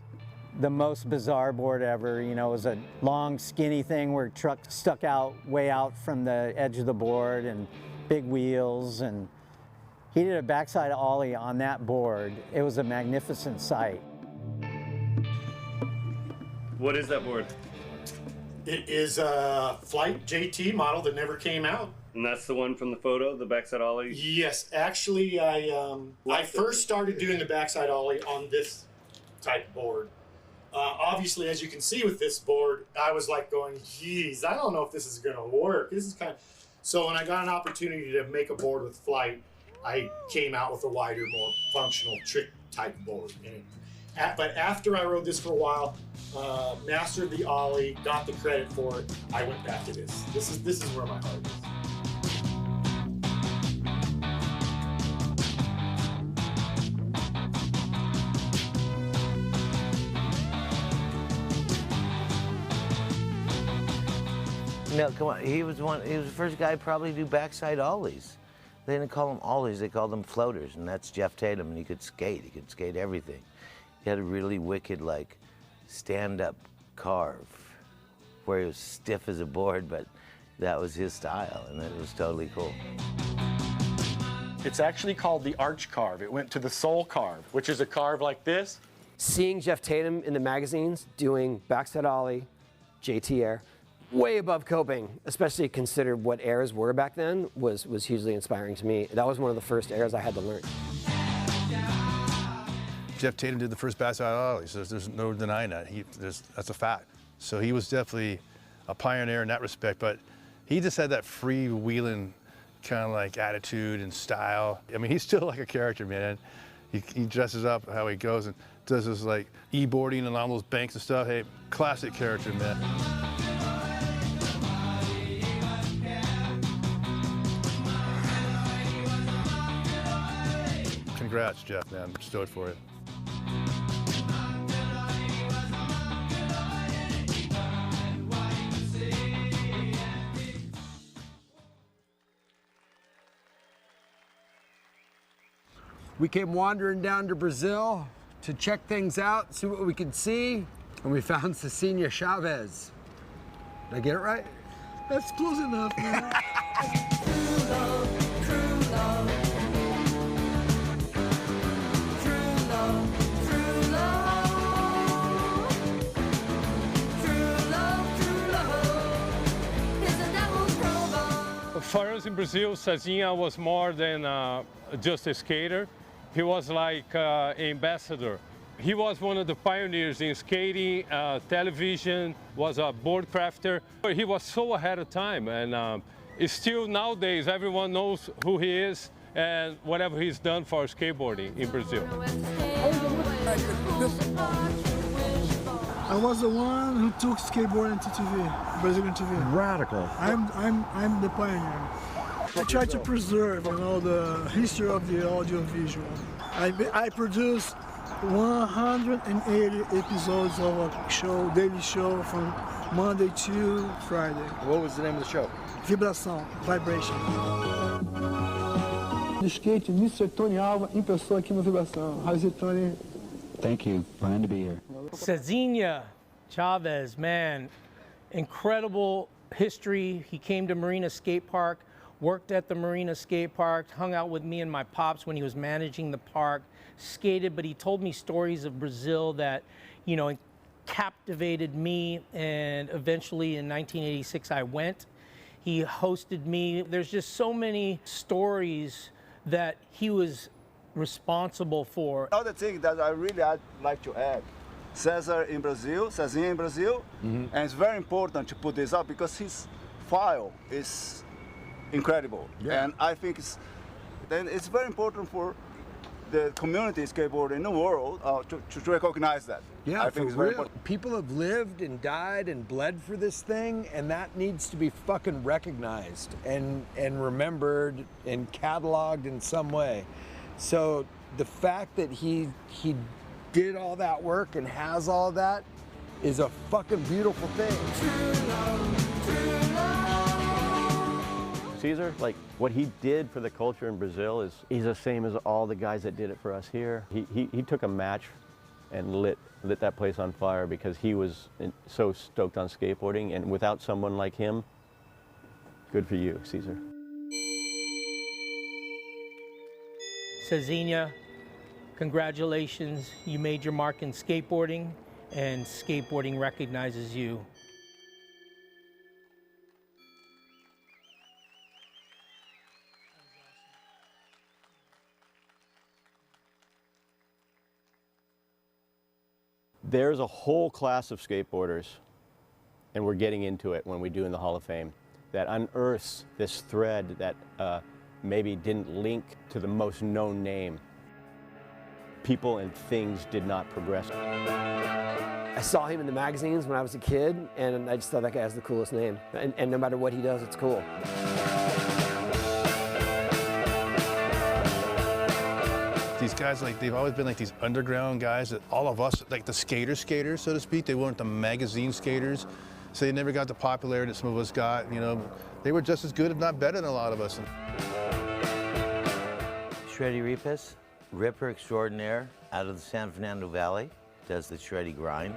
the most bizarre board ever. You know, it was a long, skinny thing where truck stuck out way out from the edge of the board, and big wheels, and he did a backside ollie on that board. It was a magnificent sight. What is that board? It is a Flight JT model that never came out. And that's the one from the photo, the backside ollie? Yes, actually, I first started doing the backside ollie on this type of board. Obviously, as you can see with this board, I was like going, geez, I don't know if this is going to work. This is kind of... So when I got an opportunity to make a board with Flight, I came out with a wider, more functional trick type board. But after I rode this for a while, mastered the ollie, got the credit for it, I went back to this. This is where my heart is. No, come on. He was the first guy to probably do backside ollies. They didn't call them ollies, they called them floaters, and that's Jeff Tatum, and he could skate. He could skate everything. He had a really wicked, like, stand-up carve, where he was stiff as a board, but that was his style, and it was totally cool. It's actually called the arch carve. It went to the soul carve, which is a carve like this. Seeing Jeff Tatum in the magazines doing backside ollie, JT air, way above coping, especially considered what airs were back then, was hugely inspiring to me. That was one of the first airs I had to learn. Jeff Tatum did the first backside ollie, so there's no denying that. That's a fact. So he was definitely a pioneer in that respect, but he just had that freewheeling kind of like attitude and style. I mean, he's still like a character, man. He dresses up how he goes and does his like e-boarding and on those banks and stuff. Hey, classic character, man. Congrats, Jeff, man. I'm stoked for you. We came wandering down to Brazil to check things out, see what we could see, and we found Cesinha Chaves. Did I get it right? That's close enough, man. For us in Brazil, Cesinha was more than just a skater. He was like an ambassador. He was one of the pioneers in skating, television, was a board crafter. He was so ahead of time, and still nowadays everyone knows who he is and whatever he's done for skateboarding in Brazil. I was the one who took skateboarding to TV, Brazilian TV. Radical. I'm the pioneer. I try to preserve, the history of the audiovisual. I produced 180 episodes of a show, daily show, from Monday to Friday. What was the name of the show? Vibração, Vibration. De skate, Mr. Tony Alva, em pessoa aqui no Vibração. How's it, Tony? Thank you. Glad to be here. Cesinha, Chaves, man, incredible history. He came to Marina Skate Park, worked at the Marina Skate Park, hung out with me and my pops when he was managing the park, skated, but he told me stories of Brazil that, captivated me, and eventually in 1986 I went. He hosted me. There's just so many stories that he was responsible for. Another thing that I'd like to add, Cesar in Brazil, Cesinha in Brazil, and it's very important to put this up because his file is incredible. Yeah. And I think it's very important for the community skateboarder in the world to recognize that. Yeah, I think it's very important. People have lived and died and bled for this thing, and that needs to be fucking recognized and remembered and cataloged in some way. So the fact that he did all that work and has all that is a fucking beautiful thing. Cesar, like what he did for the culture in Brazil he's the same as all the guys that did it for us here. He took a match and lit that place on fire because he was so stoked on skateboarding, and without someone like him, good for you, Cesar. Cesinha, congratulations. You made your mark in skateboarding, and skateboarding recognizes you. There's a whole class of skateboarders, and we're getting into it when we do in the Hall of Fame, that unearths this thread that maybe didn't link to the most known name. People and things did not progress. I saw him in the magazines when I was a kid, and I just thought that guy has the coolest name. And no matter what he does, it's cool. These guys, they've always been these underground guys that all of us, the skaters, so to speak, they weren't the magazine skaters. So they never got the popularity that some of us got, They were just as good, if not better than a lot of us. Shreddi Repas, ripper extraordinaire out of the San Fernando Valley, does the Shreddi grind.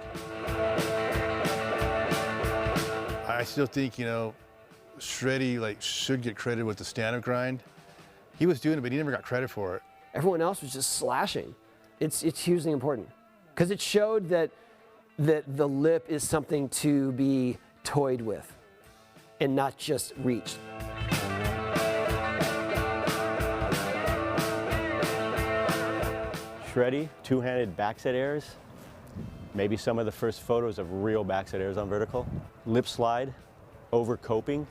I still think, Shreddi, should get credit with the stand-up grind. He was doing it, but he never got credit for it. Everyone else was just slashing. It's hugely important because it showed that the lip is something to be toyed with and not just reached. Shreddi, two-handed backside airs, maybe some of the first photos of real backside airs on vertical. Lip slide, over coping,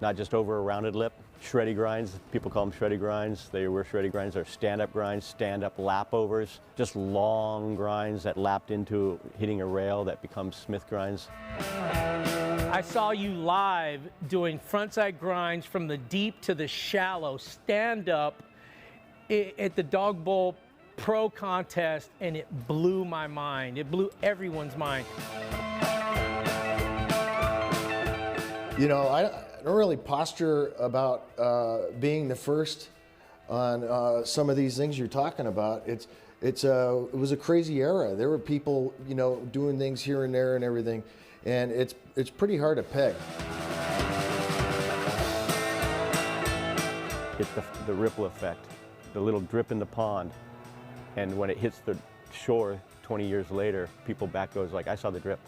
not just over a rounded lip. Shreddi grinds, people call them Shreddi grinds. They were Shreddi grinds. They're stand-up grinds, stand-up lapovers, just long grinds that lapped into hitting a rail that becomes Smith grinds. I saw you live doing frontside grinds from the deep to the shallow, stand-up at the Dog Bowl Pro Contest, and it blew my mind. It blew everyone's mind. I don't really posture about being the first on some of these things you're talking about. It was a crazy era. There were people, doing things here and there and everything, and it's pretty hard to peg. It's the ripple effect, the little drip in the pond, and when it hits the shore 20 years later, people back goes like, I saw the drip.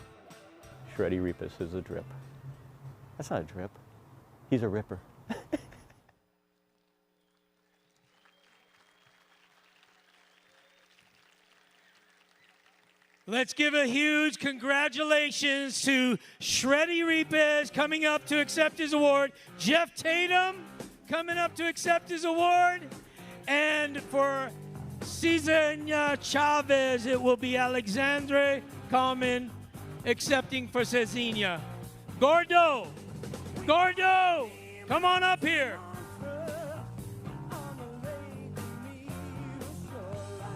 Shreddi Repas is a drip. That's not a drip. He's a ripper. Let's give a huge congratulations to Shreddi Repas coming up to accept his award, Jeff Tatum coming up to accept his award, and for Cesinha Chaves, it will be Alexandre Calmon accepting for Cesinha. Gordo, come on up here.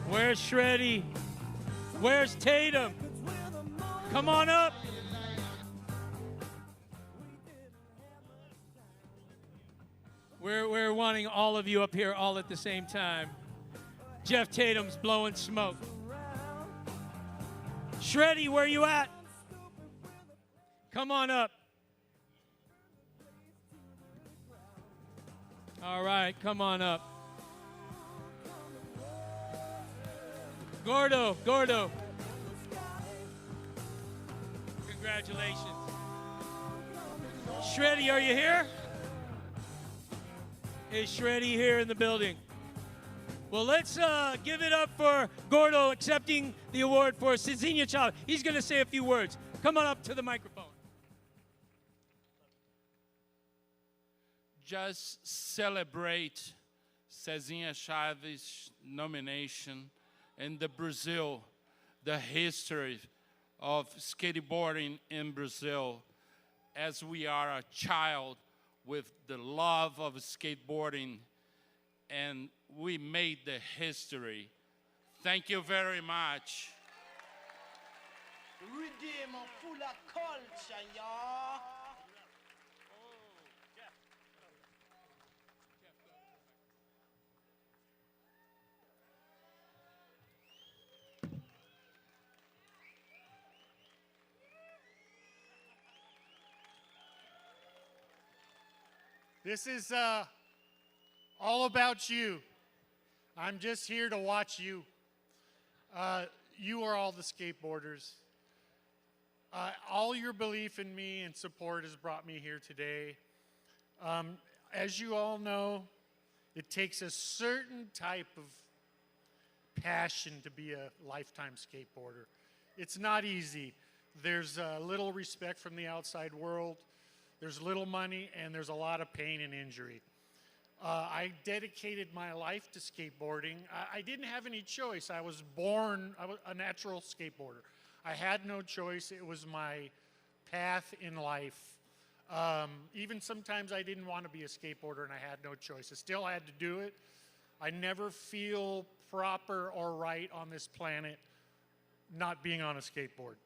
Where's Shreddi? Where's Tatum? Come on up. We're wanting all of you up here all at the same time. Jeff Tatum's blowing smoke. Shreddi, where you at? Come on up. All right, come on up. Gordo. Congratulations. Shreddi, are you here? Is Shreddi here in the building? Well, let's give it up for Gordo accepting the award for Cesinha Chaves. He's going to say a few words. Come on up to the microphone. Just celebrate Cesinha Chaves' nomination in the Brazil, the history of skateboarding in Brazil, as we are a child with the love of skateboarding, and we made the history. Thank you very much. Redeem full of culture, y'all. This is all about you. I'm just here to watch you. You are all the skateboarders. All your belief in me and support has brought me here today. As you all know, it takes a certain type of passion to be a lifetime skateboarder. It's not easy. There's little respect from the outside world. There's little money, and there's a lot of pain and injury. I dedicated my life to skateboarding. I didn't have any choice. I was born a natural skateboarder. I had no choice. It was my path in life. Even sometimes I didn't want to be a skateboarder, and I had no choice. I still had to do it. I never feel proper or right on this planet not being on a skateboard.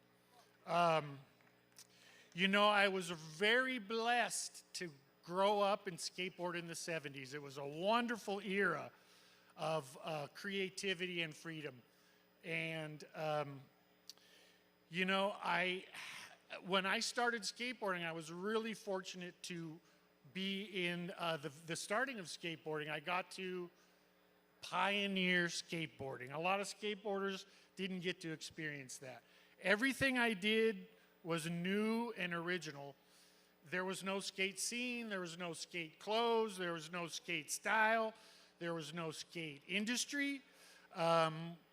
You know, I was very blessed to grow up and skateboard in the 70s. It was a wonderful era of creativity and freedom. And, you know, when I started skateboarding, I was really fortunate to be in the starting of skateboarding. I got to pioneer skateboarding. A lot of skateboarders didn't get to experience that. Everything I did was new and original. There was no skate scene, there was no skate clothes, there was no skate style, there was no skate industry.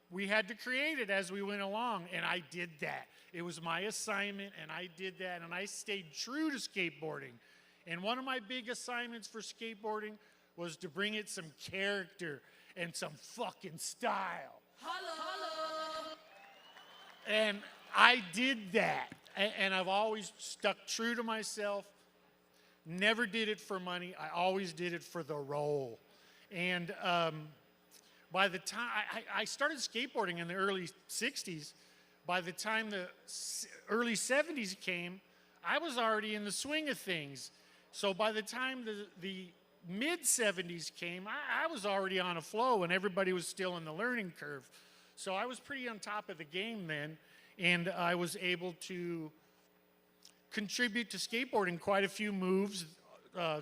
We had to create it as we went along, and I did that. It was my assignment, and I did that, and I stayed true to skateboarding. And one of my big assignments for skateboarding was to bring it some character and some fucking style. Hello. And I did that. And I've always stuck true to myself, never did it for money. I always did it for the role. And by the time I started skateboarding in the early 60s, by the time the early 70s came, I was already in the swing of things. So by the time the mid 70s came, I was already on a flow and everybody was still in the learning curve. So I was pretty on top of the game then. And I was able to contribute to skateboarding quite a few moves,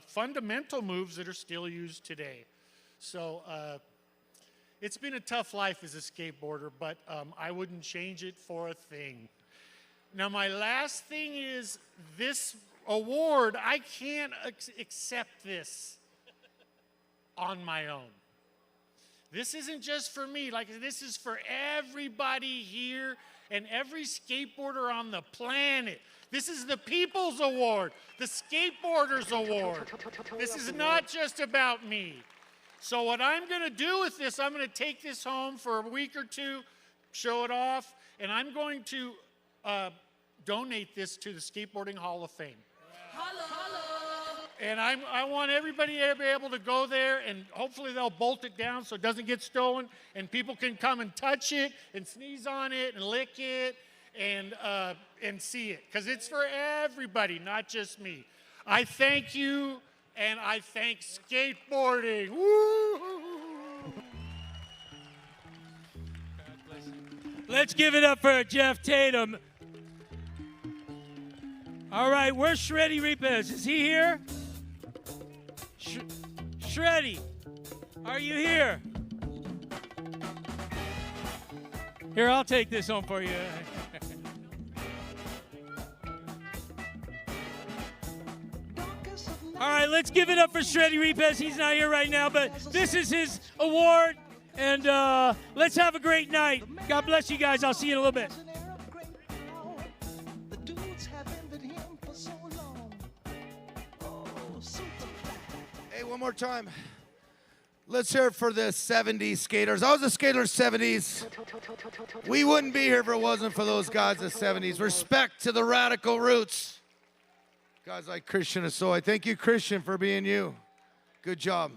fundamental moves that are still used today. So it's been a tough life as a skateboarder, but I wouldn't change it for a thing. Now, my last thing is this award. I can't accept this on my own. This isn't just for me. Like, this is for everybody here and every skateboarder on the planet. This is the People's Award, the Skateboarders Award. This is not just about me. So what I'm going to do with this, I'm going to take this home for a week or two, show it off, and I'm going to donate this to the Skateboarding Hall of Fame. And I want everybody to be able to go there, and hopefully they'll bolt it down so it doesn't get stolen, and people can come and touch it and sneeze on it and lick it and see it, because it's for everybody, not just me. I thank you, and I thank skateboarding. Woo! Let's give it up for Jeff Tatum. All right, where's Shreddi Repas? Is he here? Shreddi, are you here? Here, I'll take this home for you. All right, let's give it up for Shreddi Repas. He's not here right now, but this is his award. And let's have a great night. God bless you guys. I'll see you in a little bit. Hey, one more time. Let's hear it for the 70s skaters. I was a skater in the 70s. We wouldn't be here if it wasn't for those guys in the 70s. Respect to the radical roots. Guys like Christian Asoy. Thank you, Christian, for being you. Good job.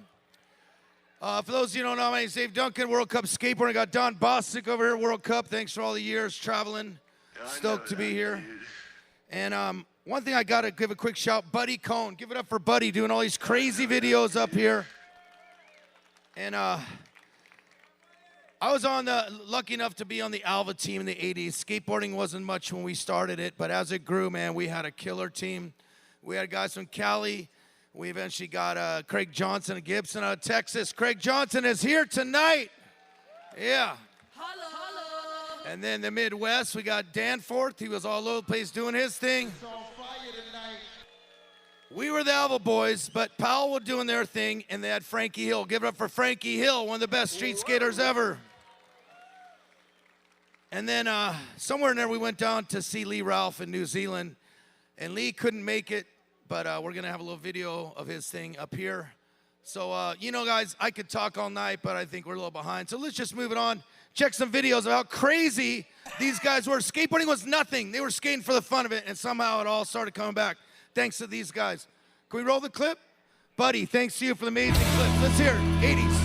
For those of you who don't know, my name's Dave Duncan, World Cup skateboarding. I got Don Bostic over here, World Cup. Thanks for all the years traveling. Stoked to be here. And one thing I got to give a quick shout, Buddy Cohn. Give it up for Buddy doing all these crazy videos up here. And I was lucky enough to be on the Alva team in the 80s. Skateboarding wasn't much when we started it, but as it grew, man, we had a killer team. We had guys from Cali. We eventually got Craig Johnson and Gibson out of Texas. Craig Johnson is here tonight. Yeah. And then the Midwest, we got Danforth. He was all over the place doing his thing. We were the Alva boys, but Powell was doing their thing, and they had Frankie Hill. Give it up for Frankie Hill, one of the best street skaters ever. And then somewhere in there, we went down to see Lee Ralph in New Zealand, and Lee couldn't make it, but we're going to have a little video of his thing up here. So, you know, guys, I could talk all night, but I think we're a little behind. So let's just move it on. Check some videos of how crazy these guys were. Skateboarding was nothing. They were skating for the fun of it, and somehow it all started coming back thanks to these guys. Can we roll the clip? Buddy, thanks to you for the amazing clip. Let's hear it. 80s.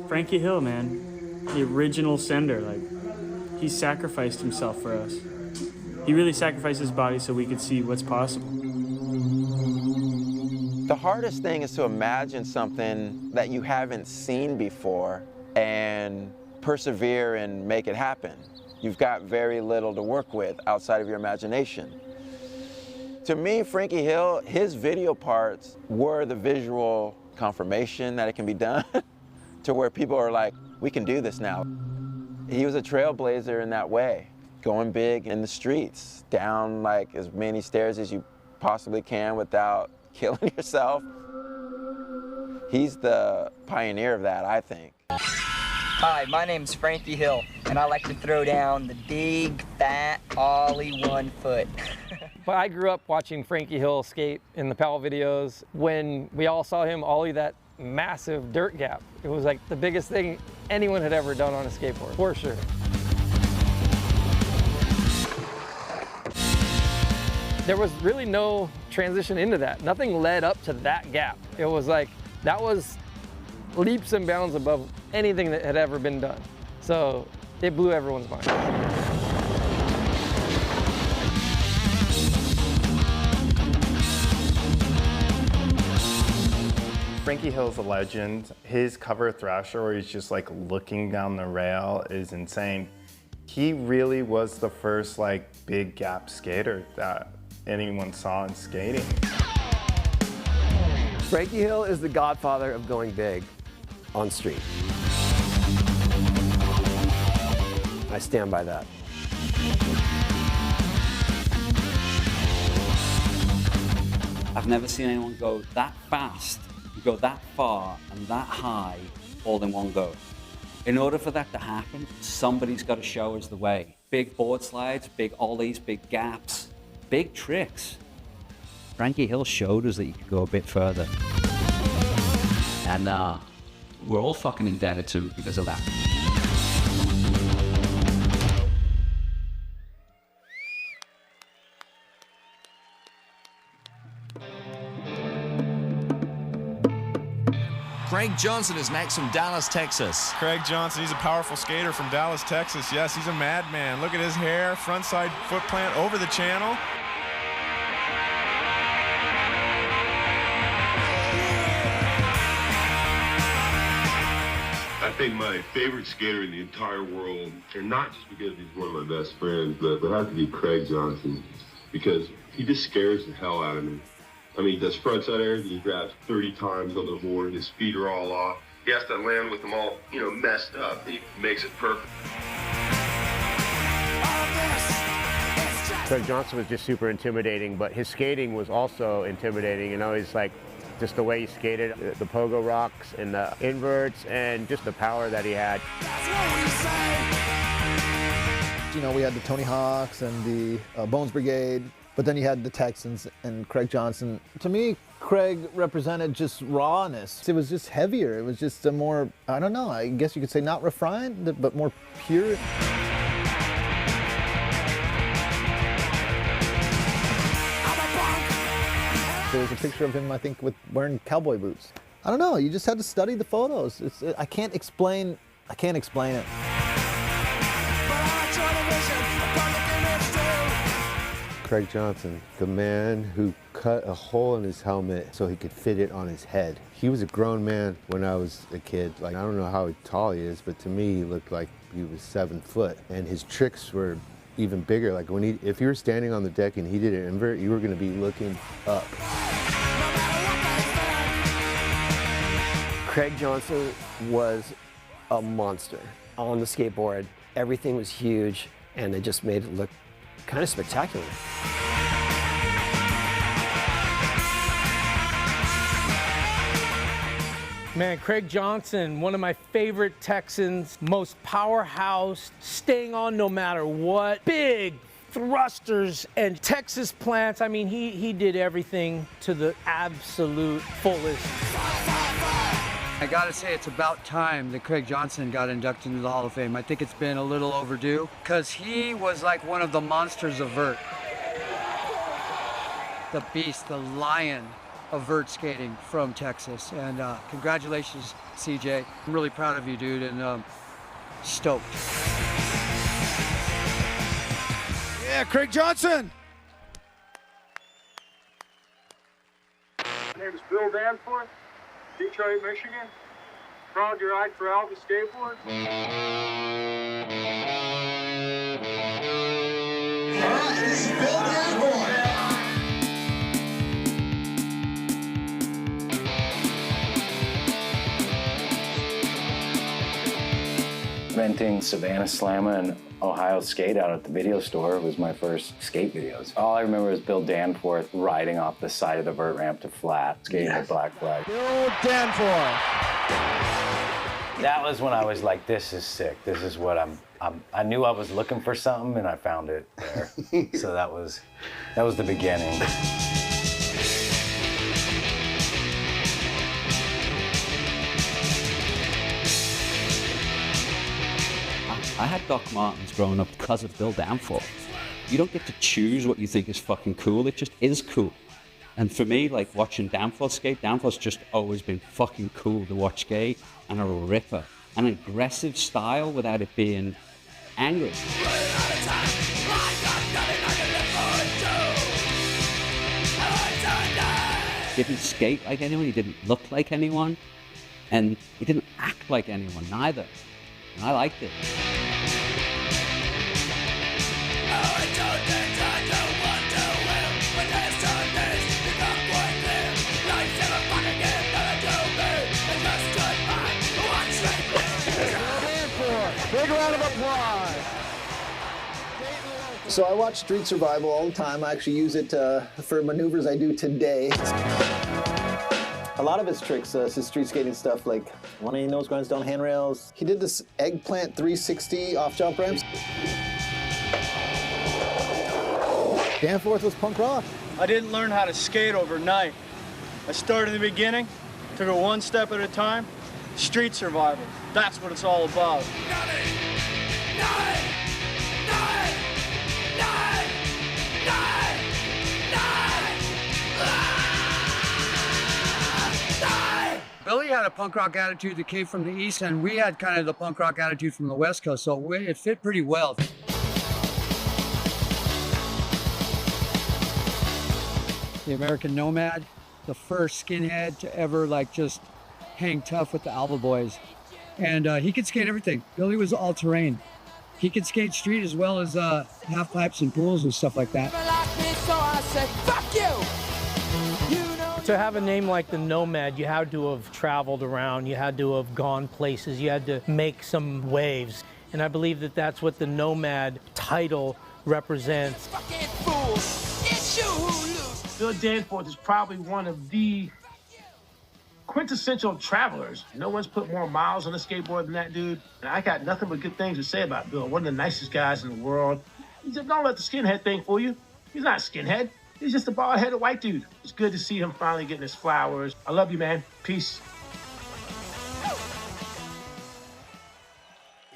Frankie Hill, man. The original sender. Like, he sacrificed himself for us. He really sacrificed his body so we could see what's possible. The hardest thing is to imagine something that you haven't seen before and persevere and make it happen. You've got very little to work with outside of your imagination. To me, Frankie Hill, his video parts were the visual confirmation that it can be done to where people are like, we can do this now. He was a trailblazer in that way, going big in the streets, down like as many stairs as you possibly can without killing yourself. He's the pioneer of that, I think. Hi, my name's Frankie Hill, and I like to throw down the big, fat, ollie 1 foot. But I grew up watching Frankie Hill skate in the Powell videos. When we all saw him ollie that massive dirt gap, it was like the biggest thing anyone had ever done on a skateboard, for sure. There was really no transition into that. Nothing led up to that gap. It was like, that was leaps and bounds above anything that had ever been done. So it blew everyone's mind. Frankie Hill's a legend. His cover Thrasher, where he's just like looking down the rail, is insane. He really was the first like big gap skater that anyone saw in skating. Frankie Hill is the godfather of going big on street. I stand by that. I've never seen anyone go that fast You go that far and that high all in one go. In order for that to happen, somebody's got to show us the way. Big board slides, big ollies, big gaps, big tricks. Frankie Hill showed us that you could go a bit further. And we're all fucking indebted to him because of that. Craig Johnson is next from Dallas, Texas. Craig Johnson, he's a powerful skater from Dallas, Texas. Yes, he's a madman. Look at his hair, front side foot plant over the channel. I think my favorite skater in the entire world, and not just because he's one of my best friends, but it has to be Craig Johnson, because he just scares the hell out of me. I mean, he does frontside airs and he grabs 30 times on the board, his feet are all off. He has to land with them all, messed up. He makes it perfect. Craig Johnson was just super intimidating, but his skating was also intimidating. He's like, just the way he skated, the pogo rocks and the inverts and just the power that he had. We had the Tony Hawks and the Bones Brigade, but then you had the Texans and Craig Johnson. To me, Craig represented just rawness. It was just heavier. It was just a more, I don't know, I guess you could say not refined, but more pure. There was a picture of him, I think, with wearing cowboy boots. I don't know, you just had to study the photos. I can't explain it. Craig Johnson, the man who cut a hole in his helmet so he could fit it on his head. He was a grown man when I was a kid. I don't know how tall he is, but to me he looked like he was 7 foot. And his tricks were even bigger. If you were standing on the deck and he did an invert, you were gonna be looking up. Craig Johnson was a monster on the skateboard. Everything was huge, and they just made it look kind of spectacular. Man, Craig Johnson, one of my favorite Texans, most powerhouse, staying on no matter what, big thrusters and Texas plants. I mean, he did everything to the absolute fullest. I gotta say, it's about time that Craig Johnson got inducted into the Hall of Fame. I think it's been a little overdue, because he was like one of the monsters of vert. The beast, the lion of vert skating from Texas. And congratulations, CJ. I'm really proud of you, dude, and stoked. Yeah, Craig Johnson. My name is Bill Danforth, Detroit, Michigan. Proud to ride for Alba Skateboard. This is Bill Danforth. Renting Savannah Slamma and Ohio Skate out at the video store was my first skate videos. All I remember is Bill Danforth riding off the side of the vert ramp to flat, skating with Black Flag. Bill Danforth. That was when I was like, this is sick. This is what I knew I was looking for something and I found it there. So that was the beginning. I had Doc Martens growing up because of Bill Danforth. You don't get to choose what you think is fucking cool, it just is cool. And for me, like watching Danforth skate, Danforth's just always been fucking cool to watch skate, and a ripper. An aggressive style without it being angry. He didn't skate like anyone, he didn't look like anyone, and he didn't act like anyone neither. And I liked it. Big round of applause. So I watch Street Survival all the time. I actually use it for maneuvers I do today. A lot of his tricks, his street skating stuff, like 180 nose grinds down handrails. He did this eggplant 360 off jump ramps. Danforth was punk rock. I didn't learn how to skate overnight. I started in the beginning, took it one step at a time. Street survival, that's what it's all about. Billy had a punk rock attitude that came from the East, and we had kind of the punk rock attitude from the West Coast, so it fit pretty well. The American Nomad, the first skinhead to ever like just hang tough with the Alva Boys. And he could skate everything. Billy was all terrain. He could skate street as well as half pipes and pools and stuff like that. To have a name like the Nomad, you had to have traveled around, you had to have gone places, you had to make some waves. And I believe that that's what the Nomad title represents. Bill Danforth is probably one of the quintessential travelers. No one's put more miles on a skateboard than that dude. And I got nothing but good things to say about Bill. One of the nicest guys in the world. He said, don't let the skinhead thing fool you. He's not a skinhead. He's just a bald-headed white dude. It's good to see him finally getting his flowers. I love you, man. Peace.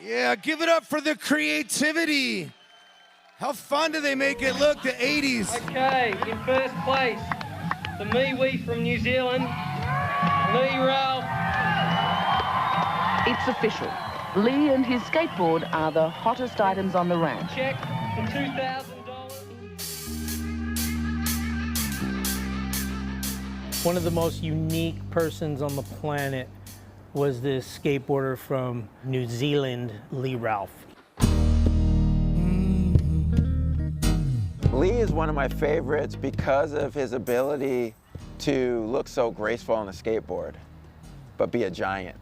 Yeah, give it up for the creativity. How fun do they make it look, the 80s? Okay, in first place, the MeWe from New Zealand, Lee Ralph. It's official. Lee and his skateboard are the hottest items on the ranch. Check for $2,000. One of the most unique persons on the planet was this skateboarder from New Zealand, Lee Ralph. Lee is one of my favorites because of his ability to look so graceful on a skateboard, but be a giant.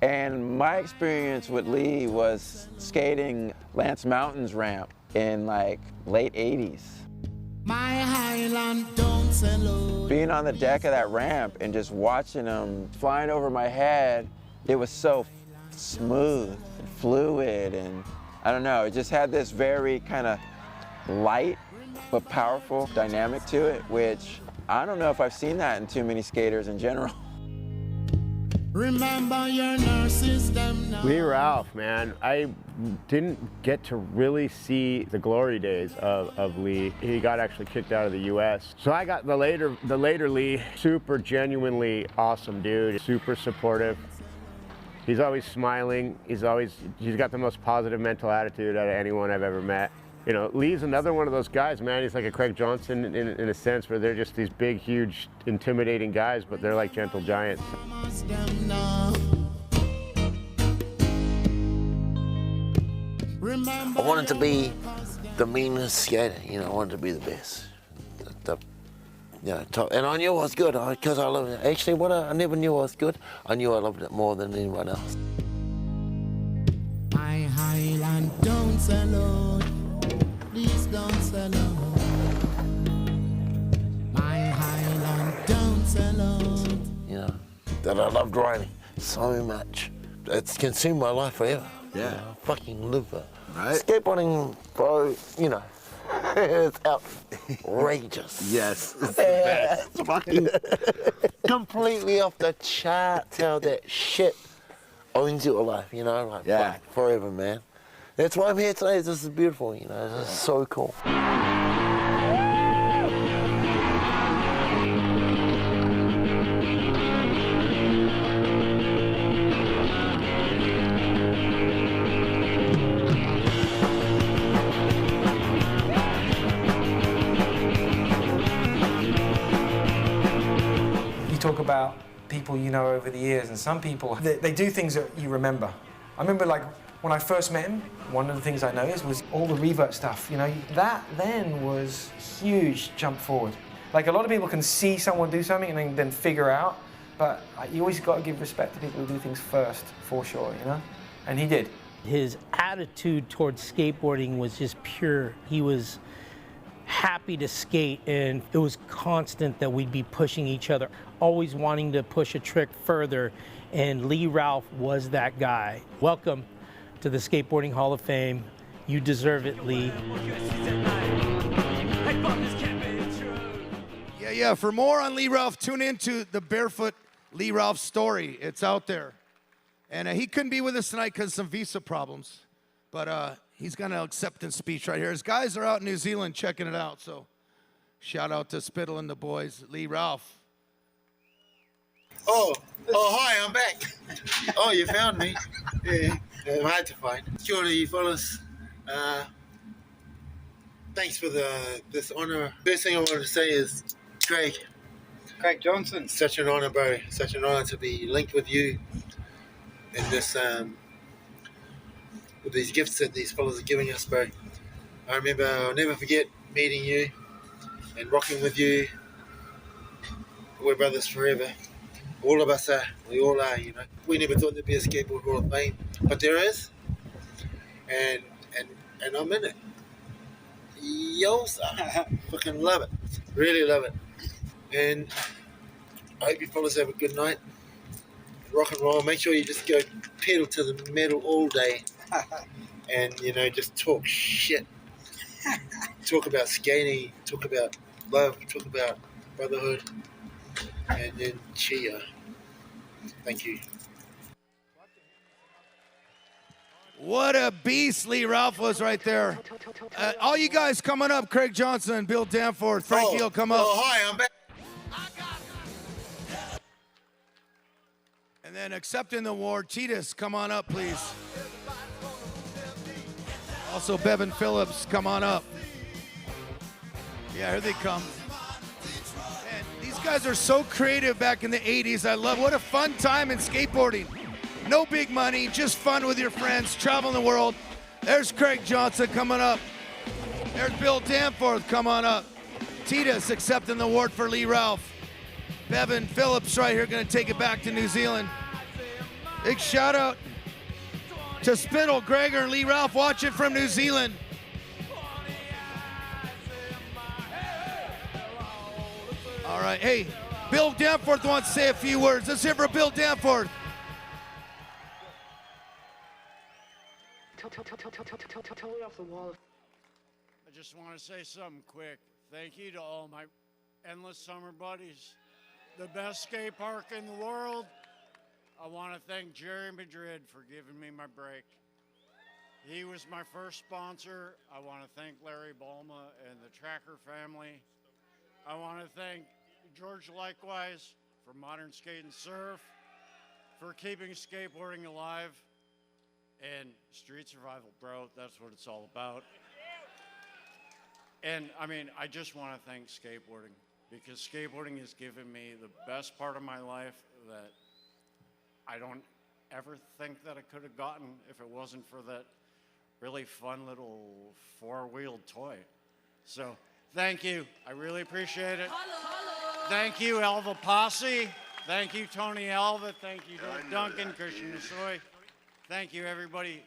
And my experience with Lee was skating Lance Mountain's ramp in like late 80s. My Highland don't sell. Being on the deck of that ramp and just watching him flying over my head, it was so smooth and fluid, and I don't know, it just had this very kind of light but powerful dynamic to it, which I don't know if I've seen that in too many skaters in general. Remember your nerve system now. Lee Ralph, man, I didn't get to really see the glory days of Lee. He got actually kicked out of the US. So I got the later Lee, super genuinely awesome dude, super supportive. He's always smiling. He's got the most positive mental attitude out of anyone I've ever met. You know, Lee's another one of those guys, man. He's like a Craig Johnson in a sense, where they're just these big, huge, intimidating guys, but they're like gentle giants. I wanted to be the meanest skater, you know, I wanted to be the best. Top. And I knew I was good because I loved it. Actually, I never knew I was good. I knew I loved it more than anyone else. My Highland don't sell out. Please don't sell out. My Highland don't sell out. You know, that I loved riding so much. It's consumed my life forever. Yeah. You know, I fucking live it. Right. Skateboarding, bro, you know, it's outrageous. Yes. It's fucking completely off the charts how that shit owns your life, you know, like fuck, forever, man. That's why I'm here today. This is beautiful, you know, this is so cool. Talk about people you know over the years, and some people, they do things that you remember. I remember, like, when I first met him, one of the things I noticed was all the revert stuff, you know. That then was a huge jump forward. Like, a lot of people can see someone do something and then figure out, but you always got to give respect to people who do things first, for sure, you know? And he did. His attitude towards skateboarding was just pure. He was happy to skate, and it was constant that we'd be pushing each other, always wanting to push a trick further, and Lee Ralph was that guy. Welcome to the Skateboarding Hall of Fame. You deserve it, Lee. Yeah. For more on Lee Ralph, tune into the Barefoot Lee Ralph story. It's out there. And he couldn't be with us tonight because of some visa problems. But he's got an acceptance speech right here. His guys are out in New Zealand checking it out. So shout out to Spittle and the boys. Lee Ralph. Oh, hi, I'm back. Oh, you found me. Yeah, hard to find. Kia ora, you fellas. Thanks for this honor. First thing I want to say is, Craig Johnson. Such an honor, bro. Such an honor to be linked with you in this, with these gifts that these fellas are giving us, bro. I remember, I'll never forget meeting you and rocking with you. We're brothers forever. All of us are. We all are, you know. We never thought there'd be a skateboard Hall of Fame, but there is, and I'm in it. Yo, fucking love it. Really love it. And I hope you fellas have a good night. Rock and roll. Make sure you just go pedal to the metal all day, and you know, just talk shit. Talk about skating. Talk about love. Talk about brotherhood. And then cheer. Thank you. What a beast Lee Ralph was right there. All you guys coming up, Craig Johnson, Bill Danforth, Frankie Hill, come up. Oh, hi, I'm back. And then accepting the award, Titus, come on up, please. Also, Bevan Phillips, come on up. Yeah, here they come. Man, these guys are so creative back in the 80s. I love, what a fun time in skateboarding. No big money, just fun with your friends, traveling the world. There's Craig Johnson coming up. There's Bill Danforth, come on up. Titus accepting the award for Lee Ralph. Bevan Phillips right here, gonna take it back to New Zealand. Big shout out to Spittle, Gregor, and Lee Ralph watching from New Zealand. All right, hey, Bill Danforth wants to say a few words. Let's hear for Bill Danforth. Totally off the wall. I just want to say something quick. Thank you to all my endless summer buddies. The best skate park in the world. I want to thank Jerry Madrid for giving me my break. He was my first sponsor. I want to thank Larry Balma and the Tracker family. I want to thank George likewise for Modern Skate and Surf, for keeping skateboarding alive. And street survival, bro, that's what it's all about. And I mean, I just want to thank skateboarding, because skateboarding has given me the best part of my life that I don't ever think that I could have gotten if it wasn't for that really fun little four-wheeled toy. So thank you, I really appreciate it. Thank you, Alva Posse. Thank you, Tony Alva. Thank you, Duncan, Christian Nasoy. Thank you, everybody.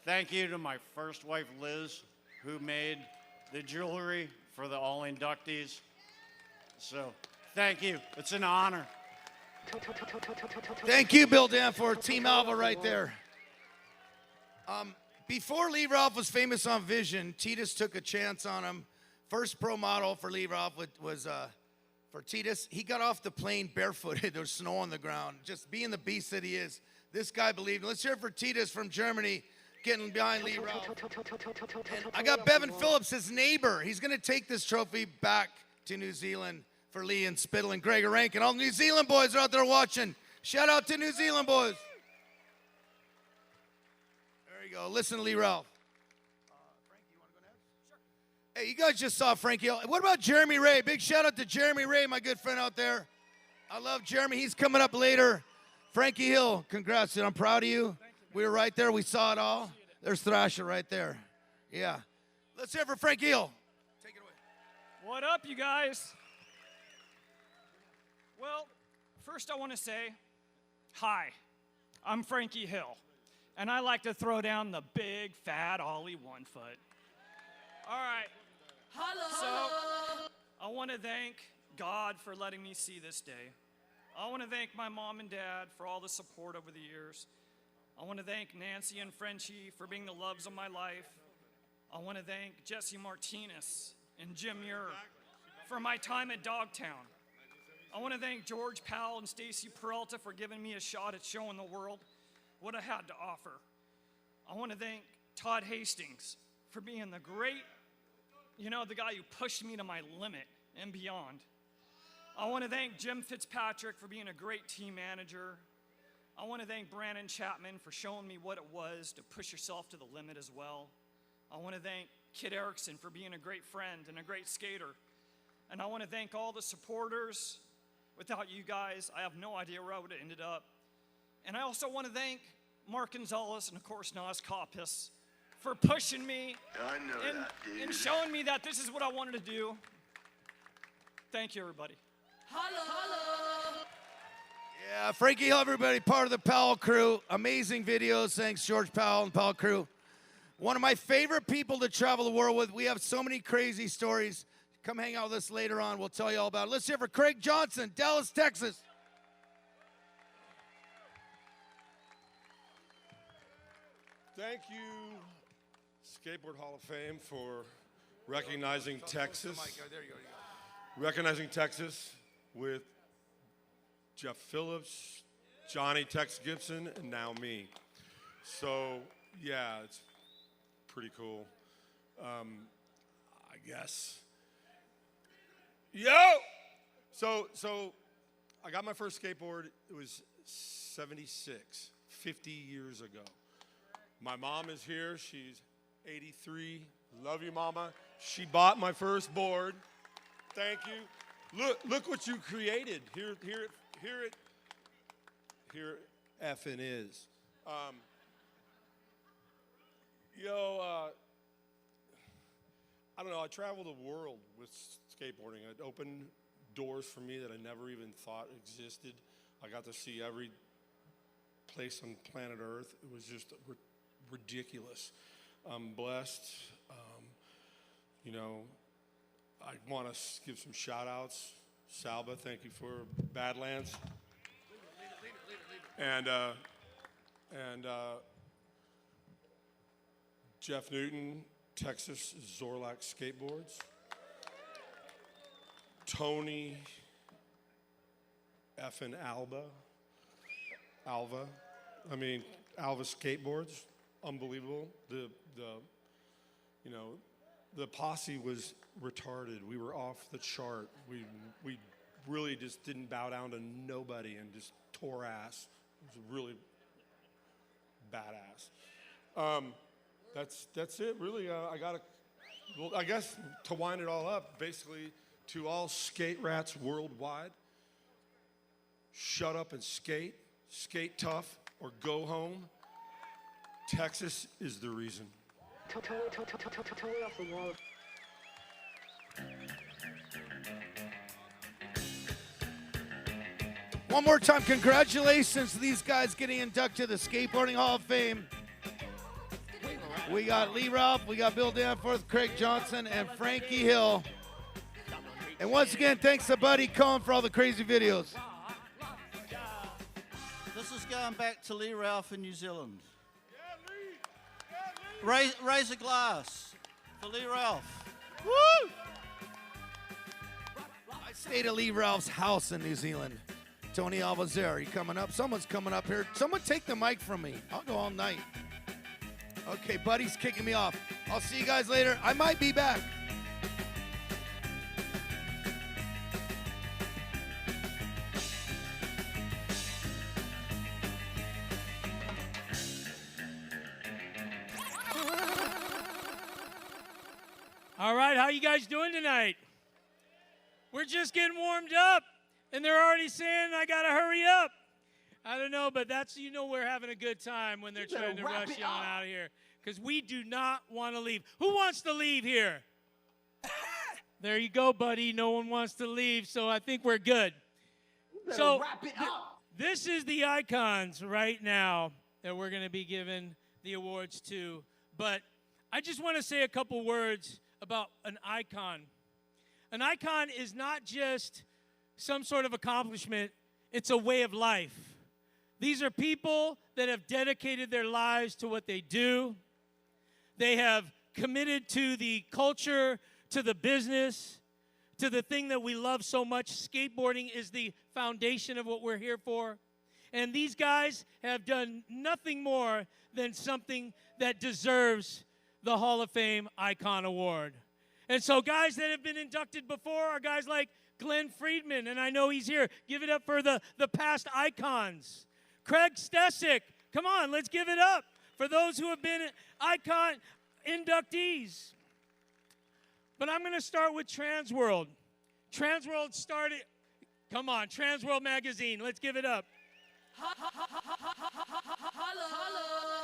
Thank you to my first wife, Liz, who made the jewelry for the all inductees. So, thank you. It's an honor. Thank you, Bill Danforth. Team Alva right there. Before Lee Ralph was famous on Vision, Titus took a chance on him. First pro model for Lee Ralph was for Titus. He got off the plane barefooted. There was snow on the ground. Just being the beast that he is. This guy believed. Let's hear it for Titus from Germany, getting behind Lee Ralph. And I got Bevan Phillips, his neighbor. He's going to take this trophy back to New Zealand for Lee and Spittle and Gregor Rankin. All New Zealand boys are out there watching. Shout out to New Zealand boys. There you go. Listen to Lee Ralph. Frankie, you want to go next? Sure. Hey, you guys just saw Frankie Hill. What about Jeremy Ray? Big shout out to Jeremy Ray, my good friend out there. I love Jeremy. He's coming up later. Frankie Hill, congrats, dude. I'm proud of you. We were right there. We saw it all. There's Thrasher right there. Yeah. Let's hear it for Frankie Hill. Take it away. What up, you guys? Well, first I want to say, hi, I'm Frankie Hill, and I like to throw down the big, fat ollie 1 foot. All right, So, I want to thank God for letting me see this day. I want to thank my mom and dad for all the support over the years. I want to thank Nancy and Frenchie for being the loves of my life. I want to thank Jesse Martinez and Jim Muir for my time at Dogtown. I want to thank George Powell and Stacy Peralta for giving me a shot at showing the world what I had to offer. I want to thank Todd Hastings for being the great, the guy who pushed me to my limit and beyond. I want to thank Jim Fitzpatrick for being a great team manager. I want to thank Brandon Chapman for showing me what it was to push yourself to the limit as well. I want to thank Kid Erickson for being a great friend and a great skater. And I want to thank all the supporters. Without you guys, I have no idea where I would have ended up. And I also want to thank Mark Gonzalez and, of course, Nas Kopis for pushing me and showing me that this is what I wanted to do. Thank you, everybody. Yeah, Frankie Hill, everybody, part of the Powell crew. Amazing videos. Thanks, George Powell and Powell crew. One of my favorite people to travel the world with. We have so many crazy stories. Come hang out with us later on. We'll tell you all about it. Let's hear for Craig Johnson, Dallas, Texas. Thank you, Skateboard Hall of Fame, for recognizing Texas. Recognizing Texas with Jeff Phillips, Johnny Tex Gibson, and now me. So, yeah, it's pretty cool. I guess. Yo! So I got my first skateboard. It was 76, 50 years ago. My mom is here. She's 83. Love you, Mama. She bought my first board. Thank you. Look what you created. Here it effing is. I don't know. I traveled the world with skateboarding. It opened doors for me that I never even thought existed. I got to see every place on planet Earth. It was just ridiculous. I'm blessed. I want to give some shout outs. Salba, thank you for Badlands. And Jeff Newton, Texas Zorlak Skateboards. Tony effing Alva. Alva Skateboards, unbelievable. The posse was retarded. We were off the chart. We really just didn't bow down to nobody and just tore ass. It was really badass. That's it, really. I guess to wind it all up, basically, to all skate rats worldwide, shut up and skate tough, or go home. Texas is the reason. Totally off the wall. One more time, congratulations to these guys getting inducted to the Skateboarding Hall of Fame. We got Lee Ralph, we got Bill Danforth, Craig Johnson, and Frankie Hill. And once again, thanks to Buddy Cohen for all the crazy videos. This is going back to Lee Ralph in New Zealand. Raise a glass for Lee Ralph. Woo! I stayed at Lee Ralph's house in New Zealand. Tony Alvazer, you coming up? Someone's coming up here. Someone take the mic from me. I'll go all night. Okay, Buddy's kicking me off. I'll see you guys later. I might be back. All right, how you guys doing tonight? We're just getting warmed up, and they're already saying I gotta hurry up. I don't know, but that's, we're having a good time when they're trying to rush you on out of here, because we do not want to leave. Who wants to leave here? There you go, buddy. No one wants to leave, so I think we're good. So wrap it up. This is the icons right now that we're going to be giving the awards to, but I just want to say a couple words about an icon. An icon is not just some sort of accomplishment, it's a way of life. These are people that have dedicated their lives to what they do. They have committed to the culture, to the business, to the thing that we love so much. Skateboarding is the foundation of what we're here for. And these guys have done nothing more than something that deserves the Hall of Fame Icon Award. And so guys that have been inducted before are guys like Glenn Friedman, and I know he's here. Give it up for the past icons. Craig Stesick, come on, let's give it up for those who have been icon inductees. But I'm going to start with Transworld. Transworld started, come on, Transworld magazine, let's give it up.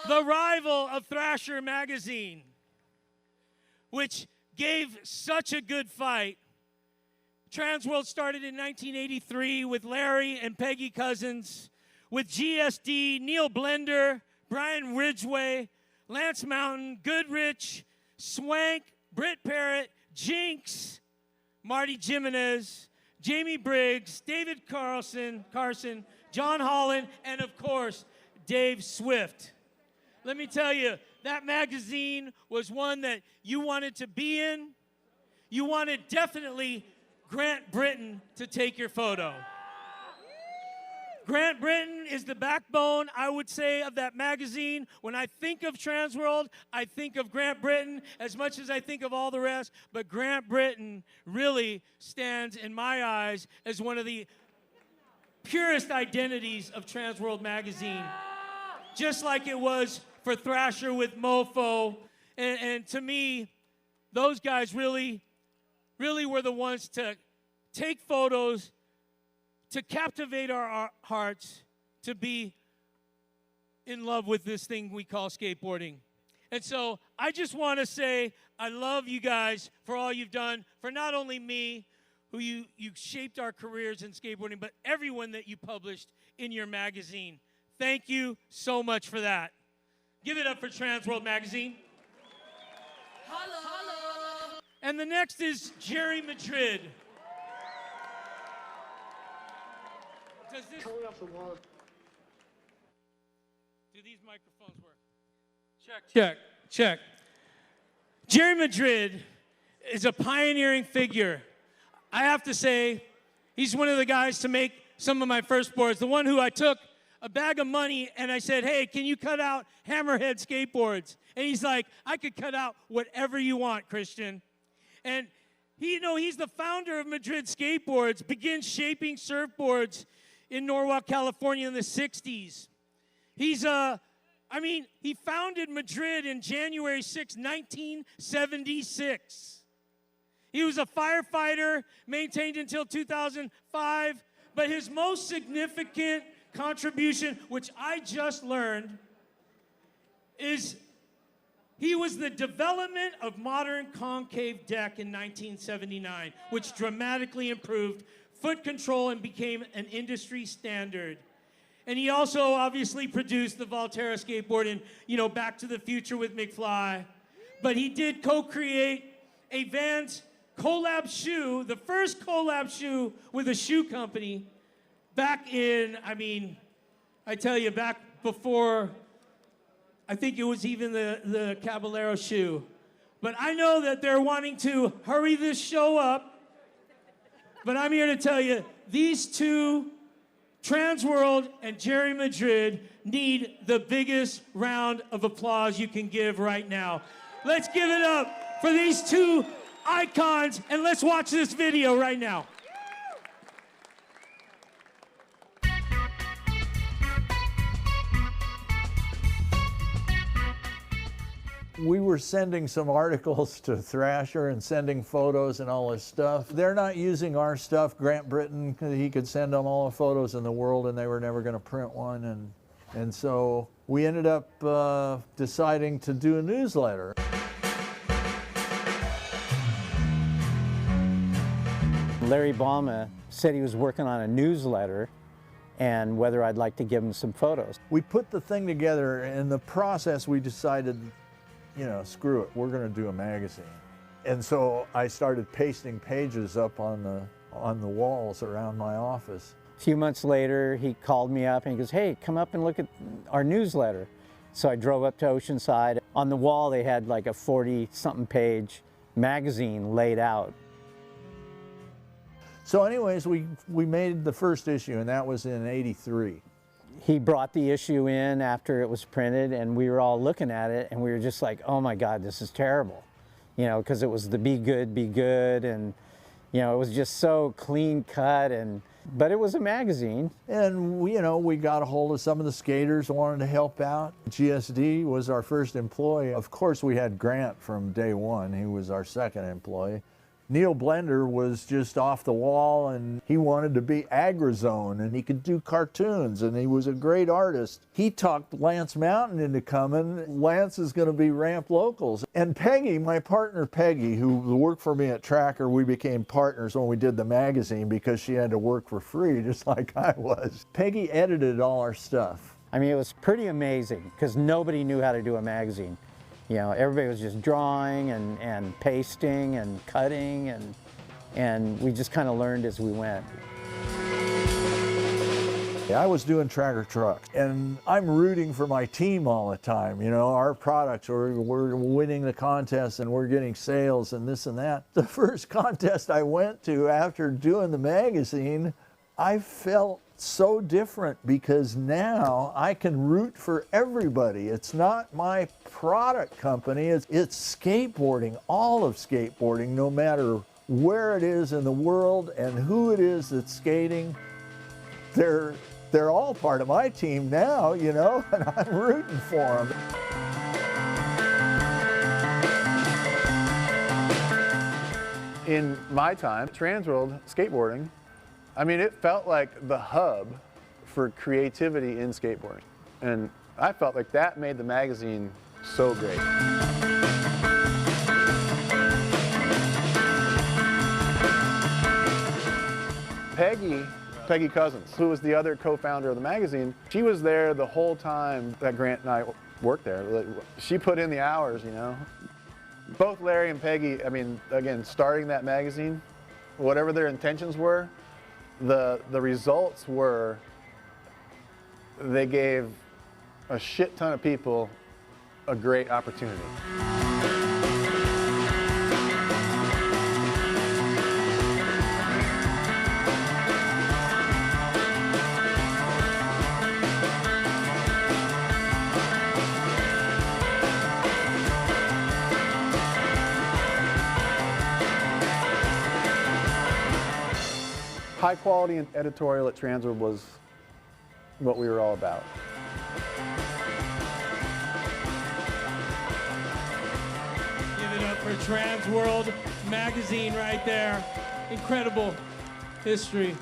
The rival of Thrasher magazine, which gave such a good fight. Transworld started in 1983 with Larry and Peggy Cousins, with GSD, Neil Blender, Brian Ridgway, Lance Mountain, Goodrich, Swank, Britt Parrott, Jinx, Marty Jimenez, Jamie Briggs, David Carson, John Holland, and of course, Dave Swift. Let me tell you, that magazine was one that you wanted to be in. You wanted definitely Grant Britton to take your photo. Grant Britton is the backbone, I would say, of that magazine. When I think of Transworld, I think of Grant Britton as much as I think of all the rest. But Grant Britton really stands, in my eyes, as one of the purest identities of Transworld magazine. Just like it was for Thrasher with Mofo. And to me, those guys really were the ones to take photos, to captivate our hearts, to be in love with this thing we call skateboarding. And so I just want to say I love you guys for all you've done, for not only me, who you shaped our careers in skateboarding, but everyone that you published in your magazine. Thank you so much for that. Give it up for Transworld magazine. Hello. And the next is Jerry Madrid. Does this... Do these microphones work? Check. Jerry Madrid is a pioneering figure. I have to say, he's one of the guys to make some of my first boards. The one who I took a bag of money and I said, hey, can you cut out Hammerhead skateboards? And he's like, I could cut out whatever you want, Christian. And he's the founder of Madrid Skateboards, began shaping surfboards in Norwalk, California in the 60s. He founded Madrid in January 6, 1976. He was a firefighter, maintained until 2005, but his most significant contribution, which I just learned, is he was the development of modern concave deck in 1979, which dramatically improved foot control and became an industry standard. And he also obviously produced the Volterra skateboard and, Back to the Future with McFly. But he did co-create a Vans collab shoe, the first collab shoe with a shoe company back in, back before, I think it was even the Caballero shoe. But I know that they're wanting to hurry this show up. But I'm here to tell you, these two, Transworld and Jerry Madrid, need the biggest round of applause you can give right now. Let's give it up for these two icons, and let's watch this video right now. We were sending some articles to Thrasher and sending photos and all this stuff. They're not using our stuff. Grant Britton, he could send them all the photos in the world and they were never going to print one. And so we ended up deciding to do a newsletter. Larry Baume said he was working on a newsletter and whether I'd like to give him some photos. We put the thing together. In the process, we decided, screw it, we're going to do a magazine. And so I started pasting pages up on the walls around my office. A few months later, he called me up and he goes, hey, come up and look at our newsletter. So I drove up to Oceanside. On the wall, they had like a 40-something page magazine laid out. So anyways, we made the first issue, and that was in '83. He brought the issue in after it was printed, and we were all looking at it, and we were just like, oh my God, this is terrible. You know, because it was the be good, and you know, it was just so clean cut, but it was a magazine. And we got a hold of some of the skaters who wanted to help out. GSD was our first employee. Of course, we had Grant from day one. He was our second employee. Neil Blender was just off the wall, and he wanted to be AgriZone, and he could do cartoons, and he was a great artist. He talked Lance Mountain into coming. Lance is going to be Ramp Locals. And Peggy, my partner Peggy, who worked for me at Tracker, we became partners when we did the magazine because she had to work for free, just like I was. Peggy edited all our stuff. I mean, it was pretty amazing because nobody knew how to do a magazine. You know, everybody was just drawing and pasting and cutting, and we just kind of learned as we went. I was doing Tracker trucks, and I'm rooting for my team all the time. You know, our products, we're winning the contest, and we're getting sales and this and that. The first contest I went to after doing the magazine, I felt so different because now I can root for everybody. It's not my product company, it's skateboarding, all of skateboarding, no matter where it is in the world and who it is that's skating. They're all part of my team now, you know, and I'm rooting for them. In my time, Transworld skateboarding, I mean, it felt like the hub for creativity in skateboarding. And I felt like that made the magazine so great. Peggy Cousins, who was the other co-founder of the magazine, she was there the whole time that Grant and I worked there. She put in the hours, you know. Both Larry and Peggy, I mean, again, starting that magazine, whatever their intentions were, the results were they gave a shit ton of people a great opportunity. High quality editorial at Transworld was what we were all about. Give it up for Transworld magazine right there. Incredible history.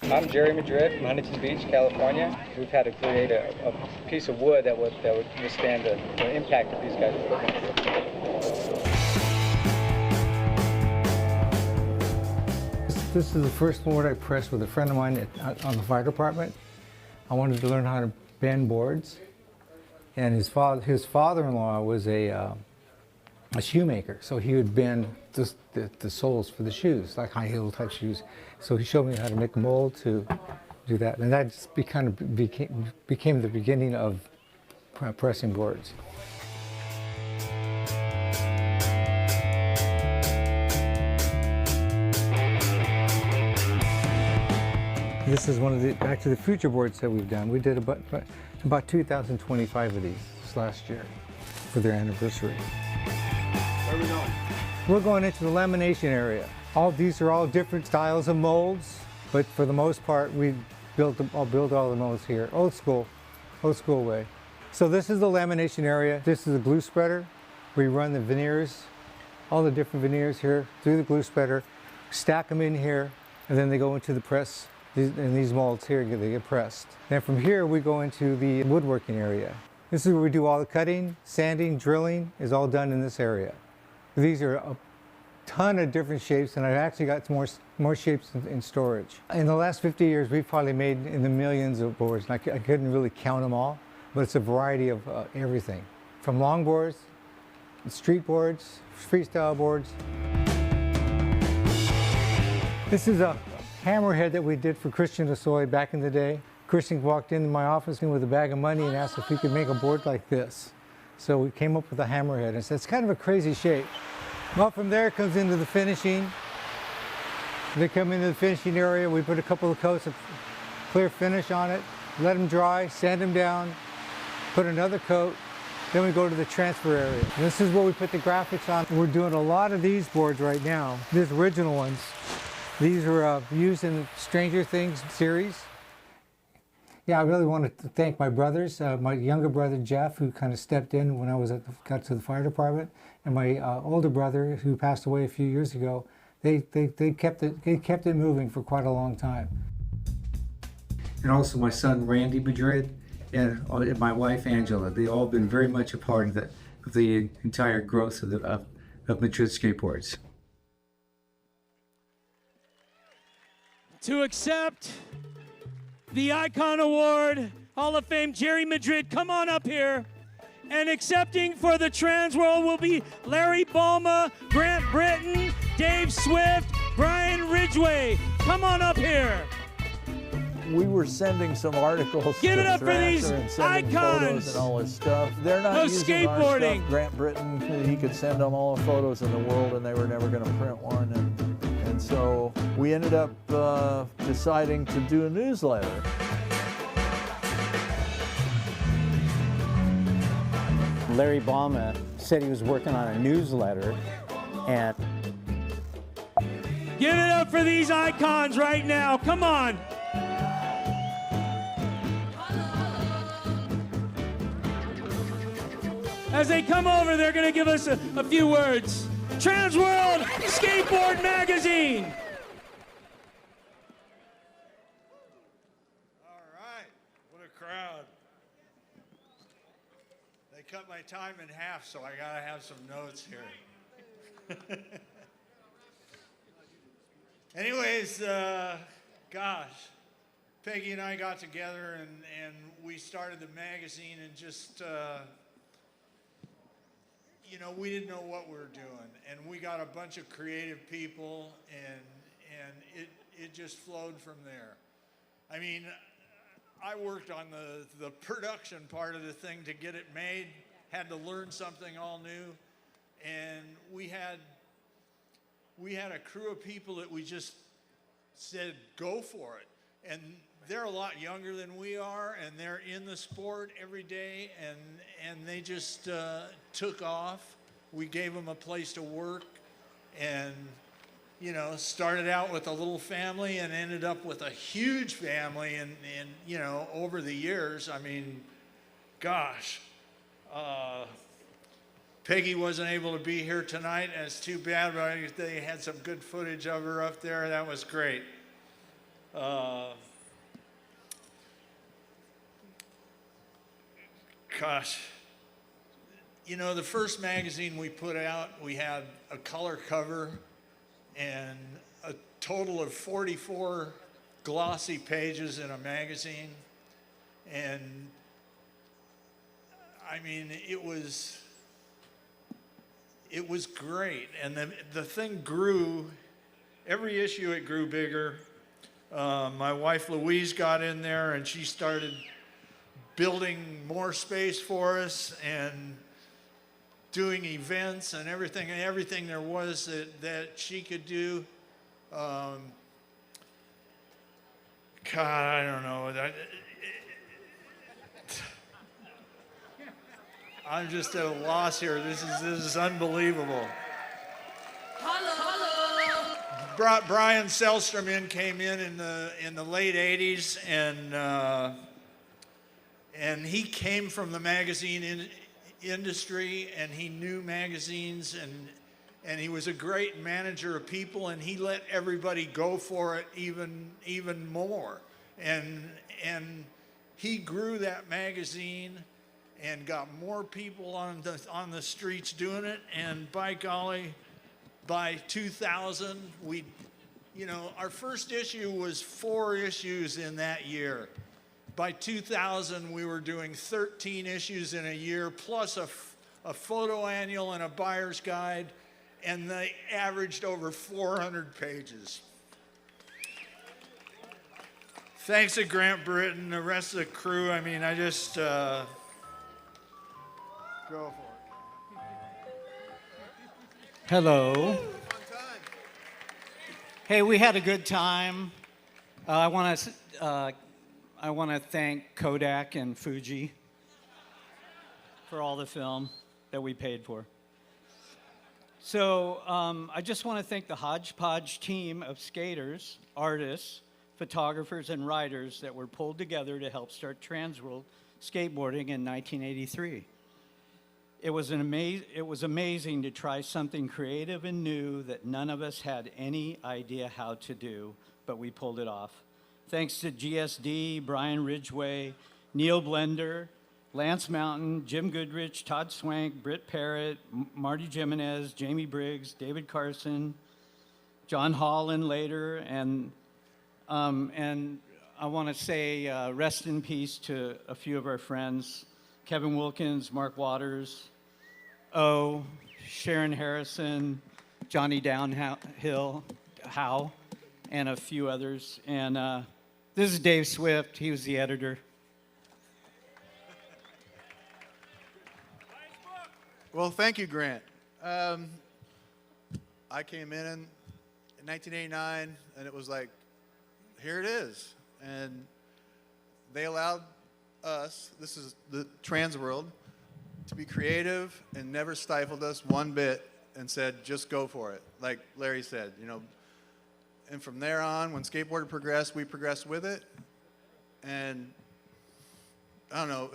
I'm Jerry Madrid from Huntington Beach, California. We've had to create a piece of wood that would withstand the impact of these guys' equipment. This is the first board I pressed with a friend of mine on the fire department. I wanted to learn how to bend boards, and his father-in-law was a shoemaker, so he would bend the soles for the shoes, like high heel type shoes. So he showed me how to make a mold to do that, and that just became the beginning of pressing boards. This is one of the Back to the Future boards that we've done. We did about 2,025 of these last year for their anniversary. Where are we going? We're going into the lamination area. These are all different styles of molds, but for the most part, I'll build all the molds here. Old school way. So this is the lamination area. This is the glue spreader. We run the veneers, all the different veneers here through the glue spreader, stack them in here, and then they go into the press. And these molds here, they get pressed. Then from here, we go into the woodworking area. This is where we do all the cutting, sanding, drilling is all done in this area. These are ton of different shapes, and I've actually got more shapes in storage. In the last 50 years, we've probably made in the millions of boards, and I couldn't really count them all, but it's a variety of everything. From longboards, street boards, freestyle boards. This is a hammerhead that we did for Christian Assoy back in the day. Christian walked into my office with a bag of money and asked if we could make a board like this. So we came up with a hammerhead, and said, it's kind of a crazy shape. Well, from there it comes into the finishing. They come into the finishing area, we put a couple of coats of clear finish on it, let them dry, sand them down, put another coat, then we go to the transfer area. And this is where we put the graphics on. We're doing a lot of these boards right now, these original ones. These are used in the Stranger Things series. Yeah, I really want to thank my brothers, my younger brother Jeff, who kind of stepped in when I got to the fire department, and my older brother, who passed away a few years ago. They kept it moving for quite a long time. And also my son Randy Madrid and my wife Angela. They've all been very much a part of the entire growth of Madrid skateboards. To accept the Icon Award, Hall of Fame, Jerry Madrid, come on up here. And accepting for the Transworld will be Larry Balma, Grant Britton, Dave Swift, Brian Ridgway. Come on up here. We were sending some articles Give to it up for these and sending icons photos and all this stuff. They're not of using our skateboarding. stuff. Grant Britton, he could send them all the photos in the world, and they were never going to print one. And so we ended up deciding to do a newsletter. Larry Balma said he was working on a newsletter, and Give it up for these icons right now. Come on. As they come over, they're going to give us a few words. Transworld Skateboard Magazine. All right, what a crowd. They cut my time in half, so I gotta have some notes here. Anyways, gosh, Peggy and I got together and we started the magazine, and just, you know, we didn't know what we were doing, and we got a bunch of creative people, and it just flowed from there. I mean, I worked on the production part of the thing to get it made, had to learn something all new, and we had a crew of people that we just said, go for it. And they're a lot younger than we are, and they're in the sport every day, and they just took off. We gave them a place to work, and you know, started out with a little family and ended up with a huge family, and you know, over the years, I mean, gosh, Peggy wasn't able to be here tonight, and it's too bad, but they had some good footage of her up there. That was great. Gosh, you know, the first magazine we put out, we had a color cover and a total of 44 glossy pages in a magazine. And I mean, it was great. And the thing grew, every issue it grew bigger. My wife Louise got in there and she started building more space for us and doing events and everything there was that she could do. God, I don't know. I'm just at a loss here. This is unbelievable. Brian Selstrom came in the late '80s, and he came from the magazine industry, and he knew magazines, and he was a great manager of people, and he let everybody go for it even more, and he grew that magazine and got more people on the streets doing it, and by golly, by 2000, our first issue was 4 issues in that year. By 2000, we were doing 13 issues in a year, plus a photo annual and a buyer's guide, and they averaged over 400 pages. Thanks to Grant Britton, the rest of the crew. I mean, I just go for it. Hello. Hey, we had a good time. I want to thank Kodak and Fuji for all the film that we paid for. So I just want to thank the hodgepodge team of skaters, artists, photographers, and writers that were pulled together to help start Transworld skateboarding in 1983. It was amazing to try something creative and new that none of us had any idea how to do, but we pulled it off. Thanks to GSD, Brian Ridgway, Neil Blender, Lance Mountain, Jim Goodrich, Todd Swank, Britt Parrott, Marty Jimenez, Jamie Briggs, David Carson, John Holland later, and I want to say rest in peace to a few of our friends, Kevin Wilkins, Mark Waters, Sharon Harrison, Johnny Downhill, Howe, and a few others. And this is Dave Swift. He was the editor. Well, thank you, Grant. I came in 1989, and it was like, here it is. And they allowed us, this is the Transworld, to be creative and never stifled us one bit and said, just go for it. Like Larry said, and from there on, when skateboarding progressed, we progressed with it. And I don't know,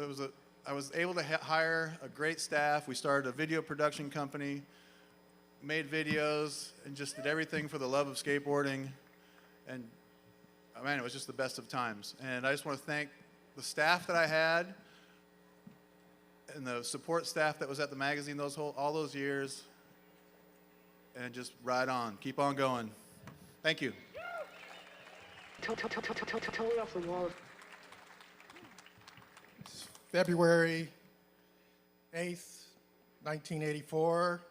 I was able to hire a great staff. We started a video production company, made videos, and just did everything for the love of skateboarding. And man, it was just the best of times. And I just want to thank the staff that I had and the support staff that was at the magazine all those years. And just ride on, keep on going. Thank you. Totally off the wall. February 8th, 1984,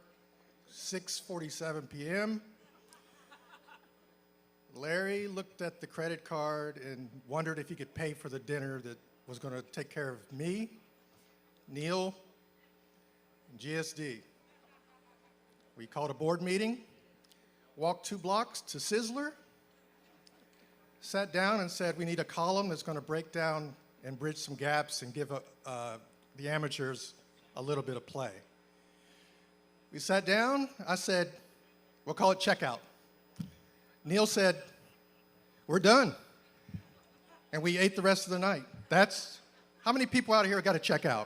6:47 p.m. Larry looked at the credit card and wondered if he could pay for the dinner that was going to take care of me, Neil, and GSD. We called a board meeting, walked 2 blocks to Sizzler, sat down and said, we need a column that's going to break down and bridge some gaps and give the amateurs a little bit of play. We sat down. I said, we'll call it checkout. Neil said, we're done. And we ate the rest of the night. That's, how many people out here got a checkout?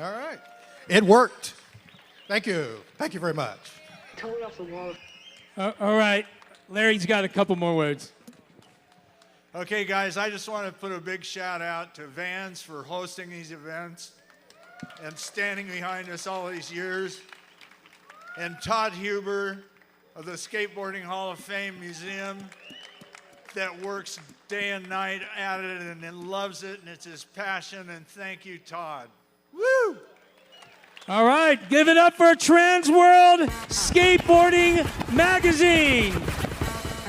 All right. It worked. Thank you. Thank you very much. Totally off the wall. All right. Larry's got a couple more words. Okay, guys, I just want to put a big shout out to Vans for hosting these events and standing behind us all these years, and Todd Huber of the Skateboarding Hall of Fame Museum that works day and night at it and loves it, and it's his passion, and thank you, Todd. Woo! All right, give it up for Transworld Skateboarding Magazine.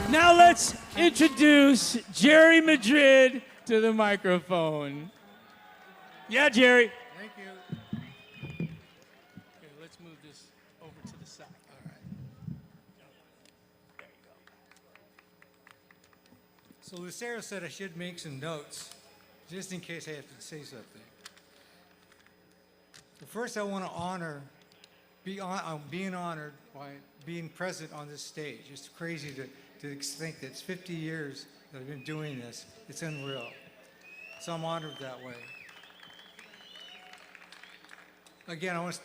Now let's introduce Jerry Madrid to the microphone. Yeah, Jerry. Thank you. Okay, let's move this over to the side. All right. There you go. So Lucero said I should make some notes, just in case I have to say something. But first, I want to I'm being honored by being present on this stage. It's crazy to think that it's 50 years that I've been doing this. It's unreal. So I'm honored that way. Again, I want to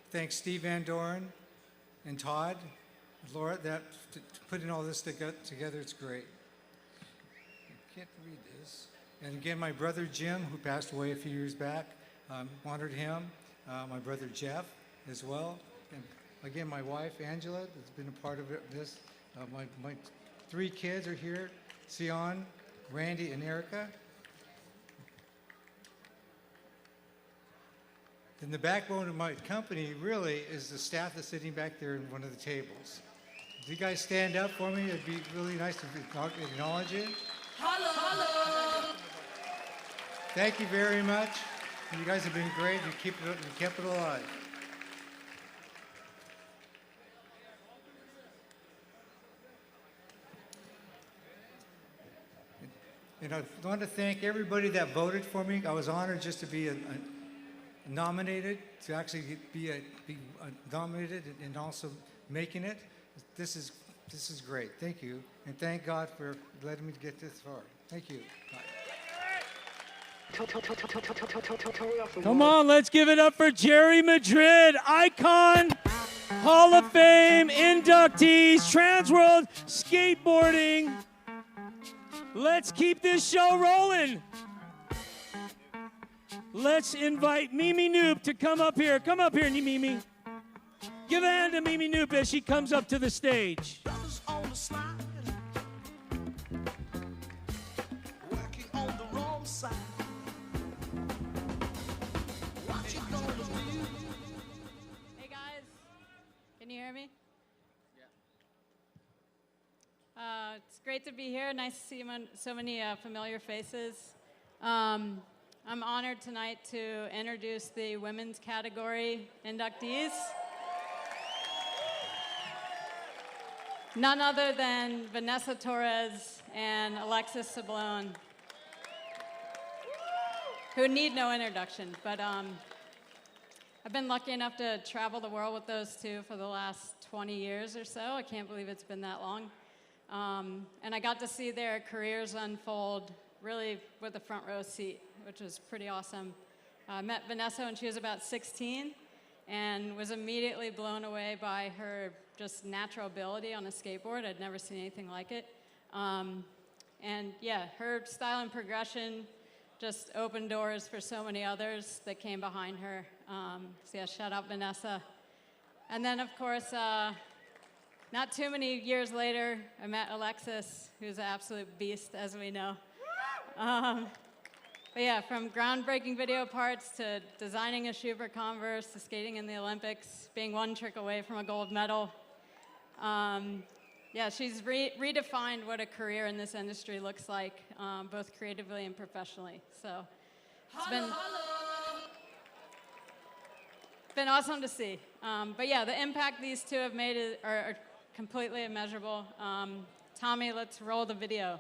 thank Steve Van Doren and Todd, Laura, that putting all this together. It's great. I can't read this. And again, my brother Jim, who passed away a few years back, honored him. My brother Jeff as well. And Again, my wife, Angela, has been a part of this. My 3 kids are here, Sion, Randy, and Erica. And the backbone of my company really is the staff that's sitting back there in one of the tables. If you guys stand up for me, it'd be really nice to acknowledge you. Hello, hello. Thank you very much. You guys have been great. You kept it alive. And I want to thank everybody that voted for me. I was honored just to be nominated, to actually be nominated and also making it. This is great. Thank you. And thank God for letting me get this far. Thank you. Bye. Come on, let's give it up for Jerry Madrid, icon, Hall of Fame, inductees, Transworld, skateboarding. Let's keep this show rolling. Let's invite Mimi Knoop to come up here. Come up here, Mimi. Give a hand to Mimi Knoop as she comes up to the stage. Hey guys, can you hear me? It's great to be here. Nice to see so many familiar faces. I'm honored tonight to introduce the women's category inductees. None other than Vanessa Torres and Alexis Sablone, who need no introduction, but I've been lucky enough to travel the world with those two for the last 20 years or so. I can't believe it's been that long. And I got to see their careers unfold really with a front row seat, which was pretty awesome. I met Vanessa when she was about 16 and was immediately blown away by her just natural ability on a skateboard. I'd never seen anything like it. And yeah, her style and progression just opened doors for so many others that came behind her. So yeah, shout out Vanessa. And then of course, not too many years later, I met Alexis, who's an absolute beast, as we know. But yeah, from groundbreaking video parts to designing a shoe for Converse to skating in the Olympics, being one trick away from a gold medal. Yeah, she's redefined what a career in this industry looks like, both creatively and professionally. So it's been awesome to see. But yeah, the impact these two have made are completely immeasurable. Tommy, let's roll the video.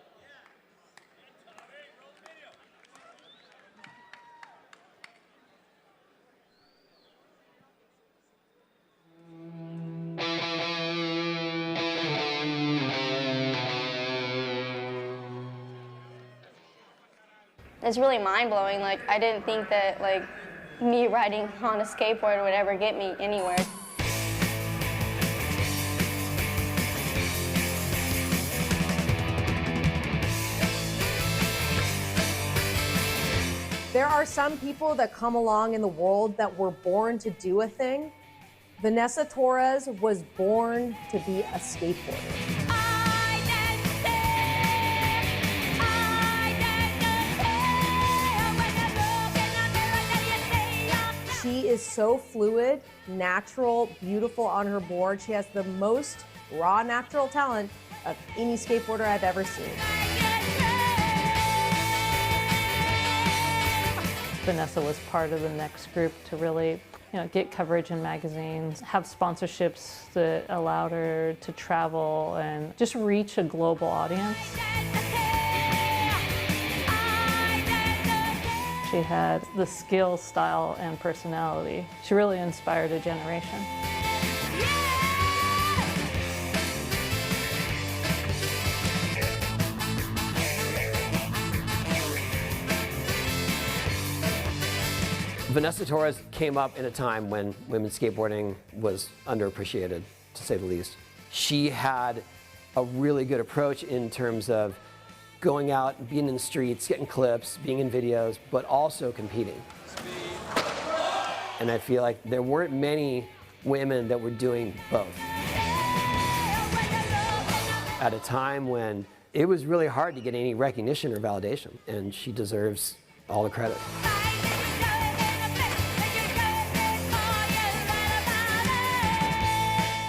It's really mind-blowing. Like, I didn't think that, like, me riding on a skateboard would ever get me anywhere. There are some people that come along in the world that were born to do a thing. Vanessa Torres was born to be a skateboarder. She is so fluid, natural, beautiful on her board. She has the most raw natural talent of any skateboarder I've ever seen. Vanessa was part of the next group to really, get coverage in magazines, have sponsorships that allowed her to travel and just reach a global audience. She had the skill, style, and personality. She really inspired a generation. Vanessa Torres came up in a time when women's skateboarding was underappreciated, to say the least. She had a really good approach in terms of going out, being in the streets, getting clips, being in videos, but also competing. And I feel like there weren't many women that were doing both. At a time when it was really hard to get any recognition or validation, and she deserves all the credit.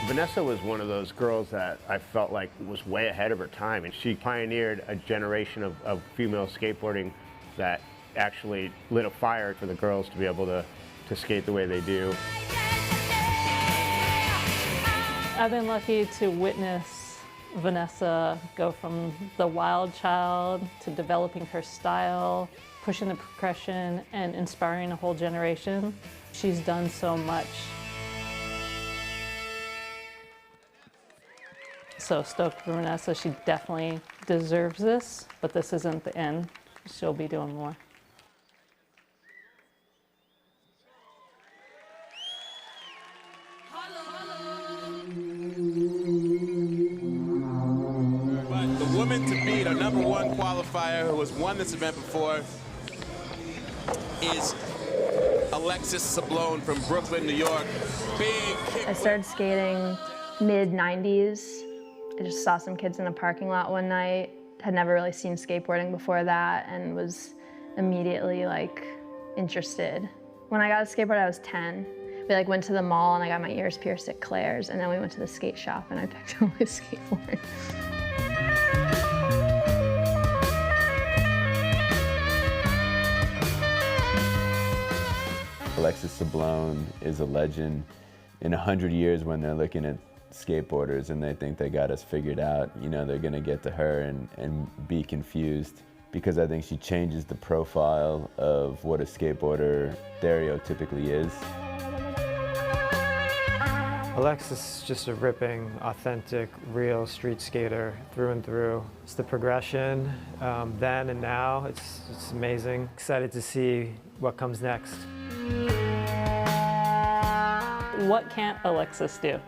Vanessa was one of those girls that I felt like was way ahead of her time, and she pioneered a generation of female skateboarding that actually lit a fire for the girls to be able to skate the way they do. I've been lucky to witness Vanessa go from the wild child to developing her style, pushing the progression, and inspiring a whole generation. She's done so much. So stoked for Vanessa. She definitely deserves this, but this isn't the end. She'll be doing more. But the woman to beat, our #1 qualifier who has won this event before, is Alexis Sablone from Brooklyn, New York. Big kick. I started skating mid-90s. I just saw some kids in a parking lot one night. Had never really seen skateboarding before that and was immediately like interested. When I got a skateboard, I was 10. We like went to the mall and I got my ears pierced at Claire's, and then we went to the skate shop and I picked up my skateboard. Alexis Sablone is a legend. In 100 years, when they're looking at skateboarders and they think they got us figured out, you know, they're gonna get to her and be confused, because I think she changes the profile of what a skateboarder stereotypically is. Alexis is just a ripping, authentic, real street skater through and through. It's the progression then and now, it's amazing. Excited to see what comes next. What can't Alexis do?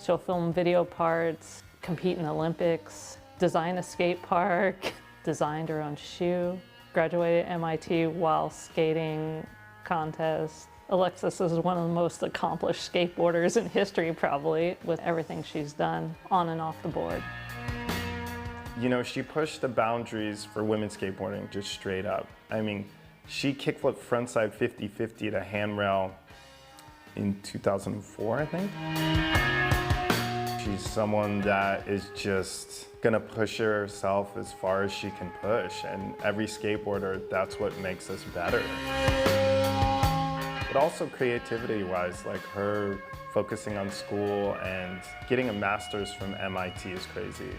She'll film video parts, compete in the Olympics, design a skate park, designed her own shoe, graduated MIT while skating contests. Alexis is one of the most accomplished skateboarders in history, probably, with everything she's done on and off the board. You know, she pushed the boundaries for women's skateboarding just straight up. I mean, she kickflipped frontside 50-50 to handrail in 2004, I think. She's someone that is just gonna push herself as far as she can push, and every skateboarder, that's what makes us better. But also creativity-wise, like her focusing on school and getting a master's from MIT is crazy.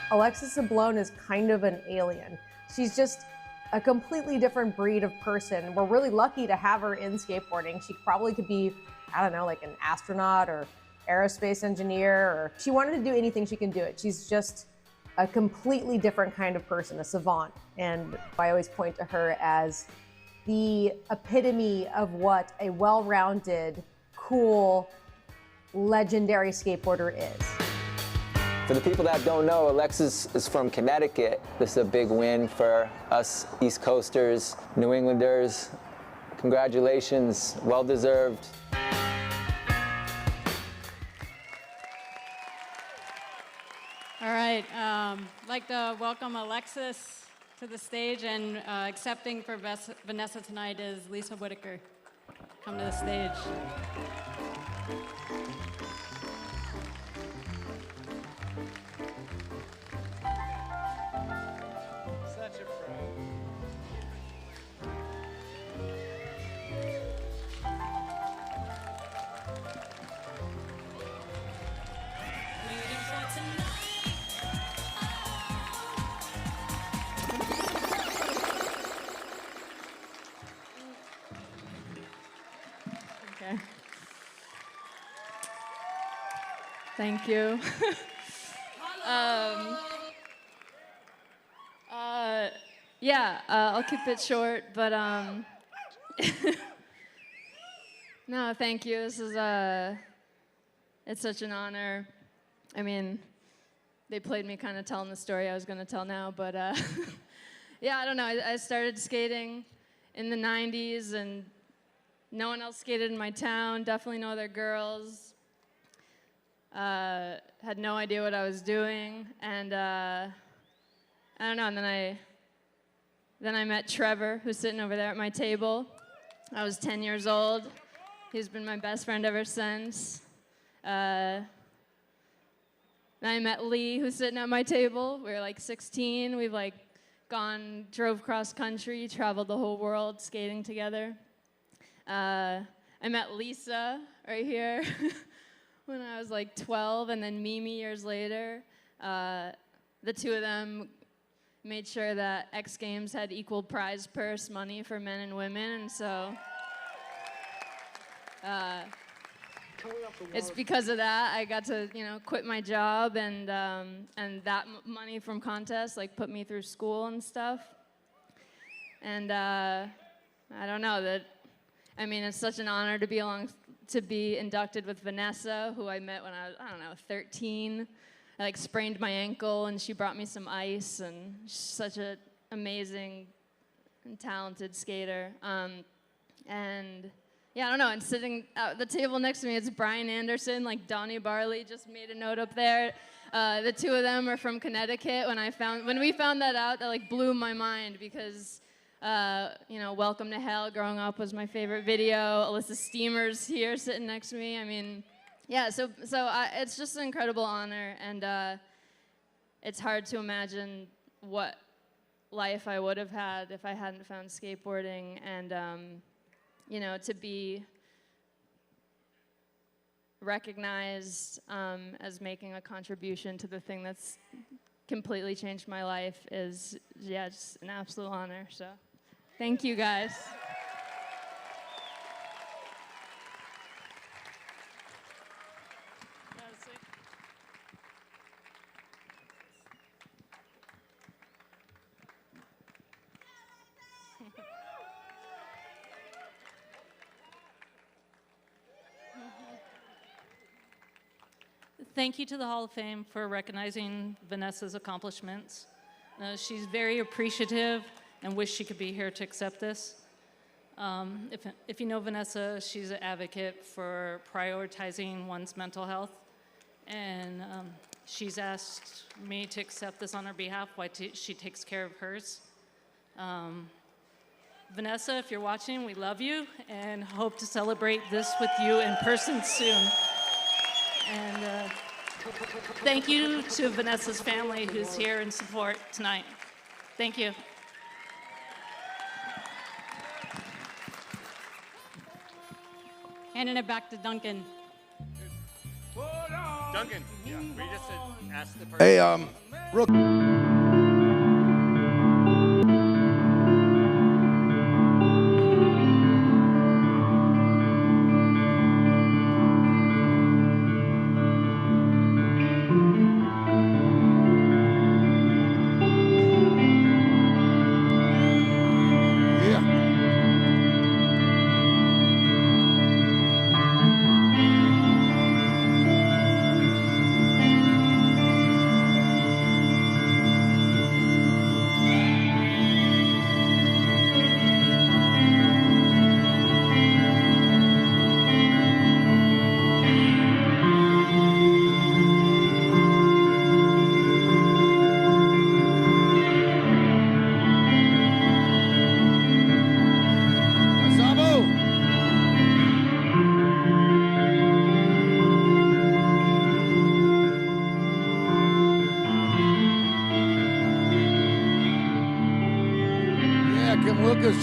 Alexis Sablone is kind of an alien. She's just a completely different breed of person. We're really lucky to have her in skateboarding. She probably could be, I don't know, like an astronaut or aerospace engineer, or she wanted to do anything, she can do it. She's just a completely different kind of person, a savant. And I always point to her as the epitome of what a well-rounded, cool, legendary skateboarder is. For the people that don't know, Alexis is from Connecticut. This is a big win for us East Coasters, New Englanders. Congratulations, well deserved. All right, I'd like to welcome Alexis to the stage, and accepting for Vanessa tonight is Lisa Whitaker. Come to the stage. Such a pro. Okay. Thank you. Yeah, I'll keep it short, but no, thank you. This is it's such an honor. I mean, they played me kind of telling the story I was going to tell now, but yeah, I don't know. I started skating in the 90s, and no one else skated in my town, definitely no other girls. Had no idea what I was doing, and I don't know, and then I met Trevor, who's sitting over there at my table. I was 10 years old. He's been my best friend ever since. Then I met Lee, who's sitting at my table. We were like 16. We've like drove cross country, traveled the whole world skating together. I met Lisa right here when I was like 12, and then Mimi years later. The two of them made sure that X Games had equal prize purse money for men and women, and so it's because of that I got to, quit my job, and that money from contests like put me through school and stuff. And I don't know it's such an honor to be inducted with Vanessa, who I met when I was 13. I sprained my ankle, and she brought me some ice, and she's such an amazing and talented skater. And yeah, I don't know, and sitting at the table next to me, it's Brian Anderson, Donnie Barley just made a note up there. The two of them are from Connecticut. When we found that out, that blew my mind, because Welcome to Hell growing up was my favorite video. Alyssa Steamer's here sitting next to me. Yeah, so it's just an incredible honor, and it's hard to imagine what life I would have had if I hadn't found skateboarding, and to be recognized as making a contribution to the thing that's completely changed my life is, just an absolute honor. So, thank you guys. Thank you to the Hall of Fame for recognizing Vanessa's accomplishments. She's very appreciative and wish she could be here to accept this. If you know Vanessa, she's an advocate for prioritizing one's mental health. And she's asked me to accept this on her behalf while she takes care of hers. Vanessa, if you're watching, we love you and hope to celebrate this with you in person soon. And thank you to Vanessa's family who's here in support tonight. Thank you. Handing it back to Duncan. Duncan, yeah, we just asked the person. Hey, real.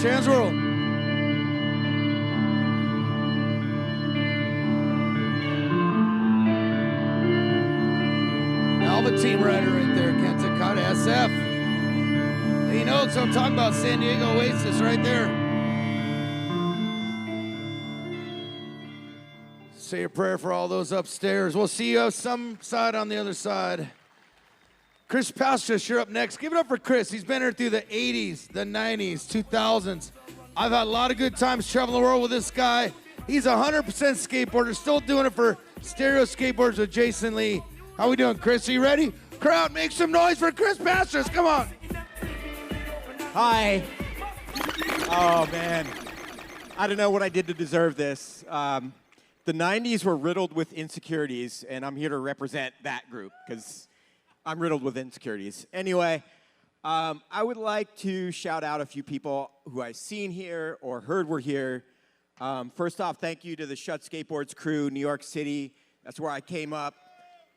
Transworld. Alva team rider right there, Kenta Kata SF. Hey, you know, so I'm talking about San Diego Oasis right there. Say a prayer for all those upstairs. We'll see you some side on the other side. Chris Pastrich, you're up next. Give it up for Chris. He's been here through the 80s, the 90s, 2000s. I've had a lot of good times traveling the world with this guy. He's 100% skateboarder, still doing it for Stereo Skateboards with Jason Lee. How we doing, Chris? Are you ready? Crowd, make some noise for Chris Pastras. Come on. Hi. Oh, man. I don't know what I did to deserve this. The 90s were riddled with insecurities, and I'm here to represent that group because I'm riddled with insecurities. Anyway, I would like to shout out a few people who I've seen here or heard were here. First off, thank you to the Shut Skateboards crew, New York City. That's where I came up.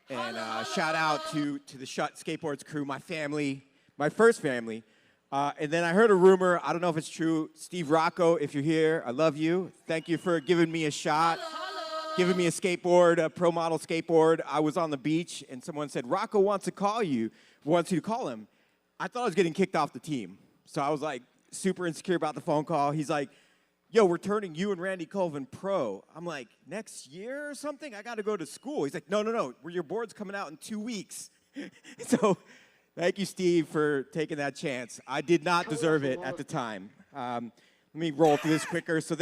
And shout out to the Shut Skateboards crew, my family, my first family. And then I heard a rumor, I don't know if it's true, Steve Rocco, if you're here, I love you. Thank you for giving me a shot, giving me a skateboard, a pro model skateboard. I was on the beach and someone said, Rocco wants to call you, wants you to call him. I thought I was getting kicked off the team. So I was like super insecure about the phone call. He's like, yo, we're turning you and Randy Colvin pro. I'm like, next year or something? I got to go to school. He's like, no. Your board's coming out in 2 weeks. So thank you, Steve, for taking that chance. I did not deserve it at the time. Let me roll through this quicker. So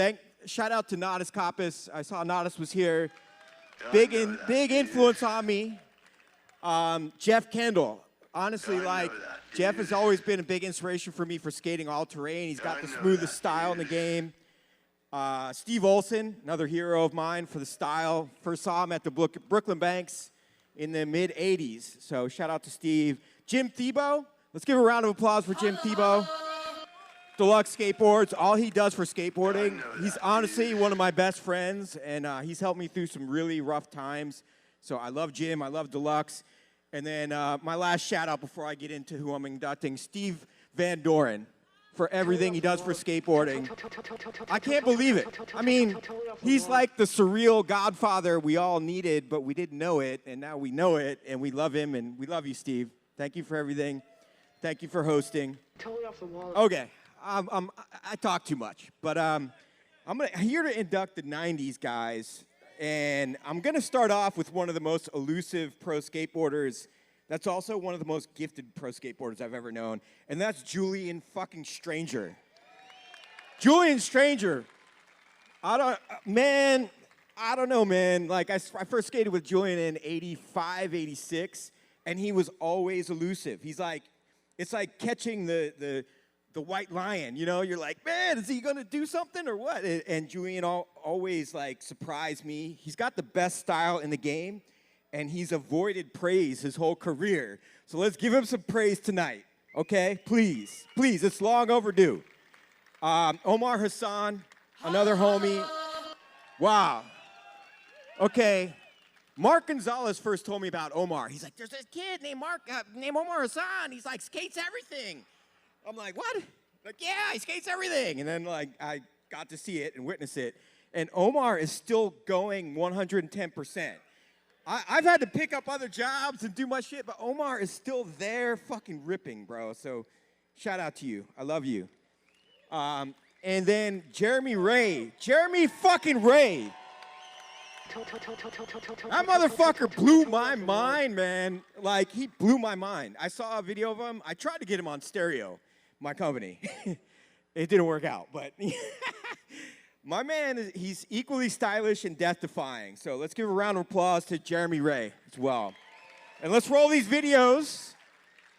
shout out to Nadas Kappas. I saw Nadas was here. Big influence on me. Jeff Kendall. Honestly, Jeff has always been a big inspiration for me for skating all terrain. He's got the smoothest style in the game. Steve Olson, another hero of mine for the style. First saw him at the Brooklyn Banks in the mid-'80s. So shout out to Steve. Jim Thiebaud. Let's give a round of applause for Jim Thiebaud. Deluxe Skateboards, all he does for skateboarding. He's honestly one of my best friends, and he's helped me through some really rough times. So I love Jim. I love Deluxe. And then my last shout out before I get into who I'm inducting, Steve Van Doren, for everything he does for skateboarding. I can't believe it. I mean, he's like the surreal godfather we all needed, but we didn't know it, and now we know it, and we love him, and we love you, Steve. Thank you for everything. Thank you for hosting. Totally off the wall. Okay, I talk too much, but I'm here to induct the 90s guys, and I'm gonna start off with one of the most elusive pro skateboarders. That's also one of the most gifted pro skateboarders I've ever known, and that's Julien fucking Stranger. Julien Stranger. I don't know, man. Like, I first skated with Julien in 85, 86, and he was always elusive. He's like, it's like catching the white lion, you know? You're like, man, is he gonna do something or what? And Julien always, like, surprised me. He's got the best style in the game, and he's avoided praise his whole career. So let's give him some praise tonight, okay? Please, it's long overdue. Omar Hassan, another homie. Wow. Okay, Mark Gonzalez first told me about Omar. He's like, there's this kid named Omar Hassan. He's like, skates everything. I'm like, what? Like, yeah, he skates everything. And then, like, I got to see it and witness it. And Omar is still going 110%. I've had to pick up other jobs and do my shit, but Omar is still there fucking ripping, bro. So shout out to you. I love you. And then Jeremy Wray. Jeremy fucking Wray. That motherfucker blew my mind, man. Like, he blew my mind. I saw a video of him. I tried to get him on stereo, my company. It didn't work out, but my man, he's equally stylish and death-defying. So let's give a round of applause to Jeremy Wray as well. And let's roll these videos.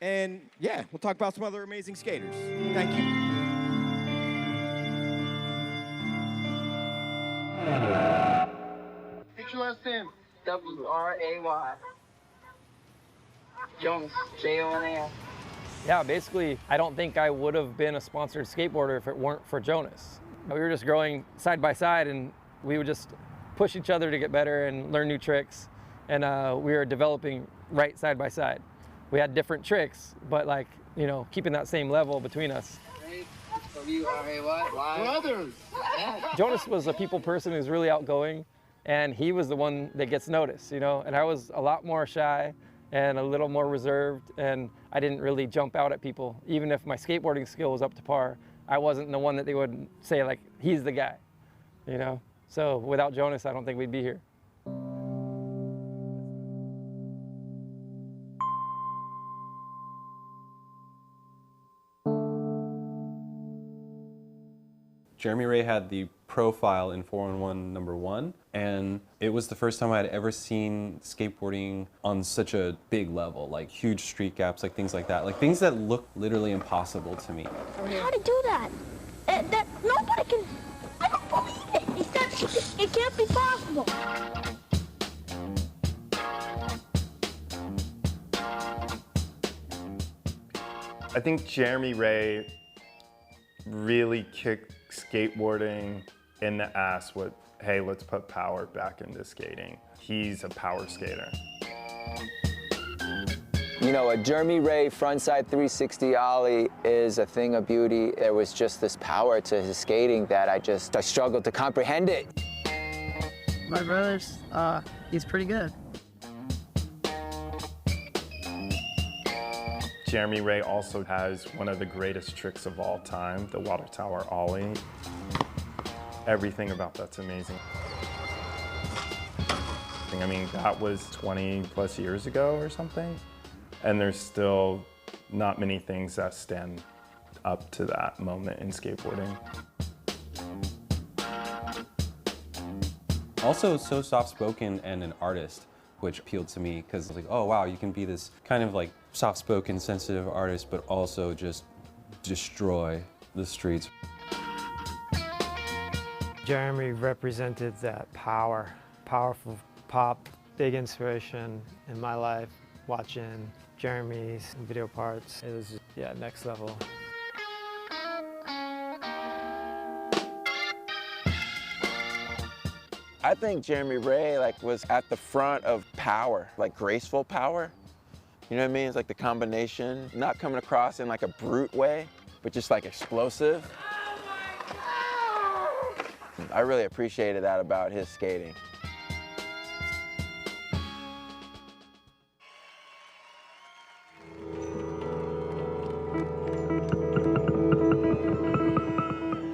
And, yeah, we'll talk about some other amazing skaters. Thank you. What's your last name? W-R-A-Y. Jones, J-O-N-A-S. Yeah, basically, I don't think I would have been a sponsored skateboarder if it weren't for Jonas. We were just growing side by side, and we would just push each other to get better and learn new tricks. And we were developing right side by side. We had different tricks, but, like, you know, keeping that same level between us. W-R-A-Y. Brothers. Jonas was a people person who's really outgoing, and he was the one that gets noticed, you know? And I was a lot more shy and a little more reserved, and I didn't really jump out at people. Even if my skateboarding skill was up to par, I wasn't the one that they would say, like, he's the guy, you know? So without Jonas, I don't think we'd be here. Jeremy Wray had the profile in 4-on-1 #1, and it was the first time I had ever seen skateboarding on such a big level, like huge street gaps, like things like that, like things that look literally impossible to me. How to do that? That nobody can. I don't believe it. It can't be possible. I think Jeremy Wray really kicked skateboarding in the ass with, hey, let's put power back into skating. He's a power skater. You know, a Jeremy Wray frontside 360 ollie is a thing of beauty. There was just this power to his skating that I struggled to comprehend it. My brother's, he's pretty good. Jeremy Wray also has one of the greatest tricks of all time, the water tower ollie. Everything about that's amazing. I mean, that was 20 plus years ago or something, and there's still not many things that stand up to that moment in skateboarding. Also so soft-spoken and an artist, which appealed to me because like, oh wow, you can be this kind of like soft-spoken, sensitive artist, but also just destroy the streets. Jeremy represented that powerful pop, big inspiration in my life, watching Jeremy's video parts. It was, yeah, next level. I think Jeremy Wray was at the front of power, like graceful power. You know what I mean? It's like the combination, not coming across in like a brute way, but just like explosive. I really appreciated that about his skating.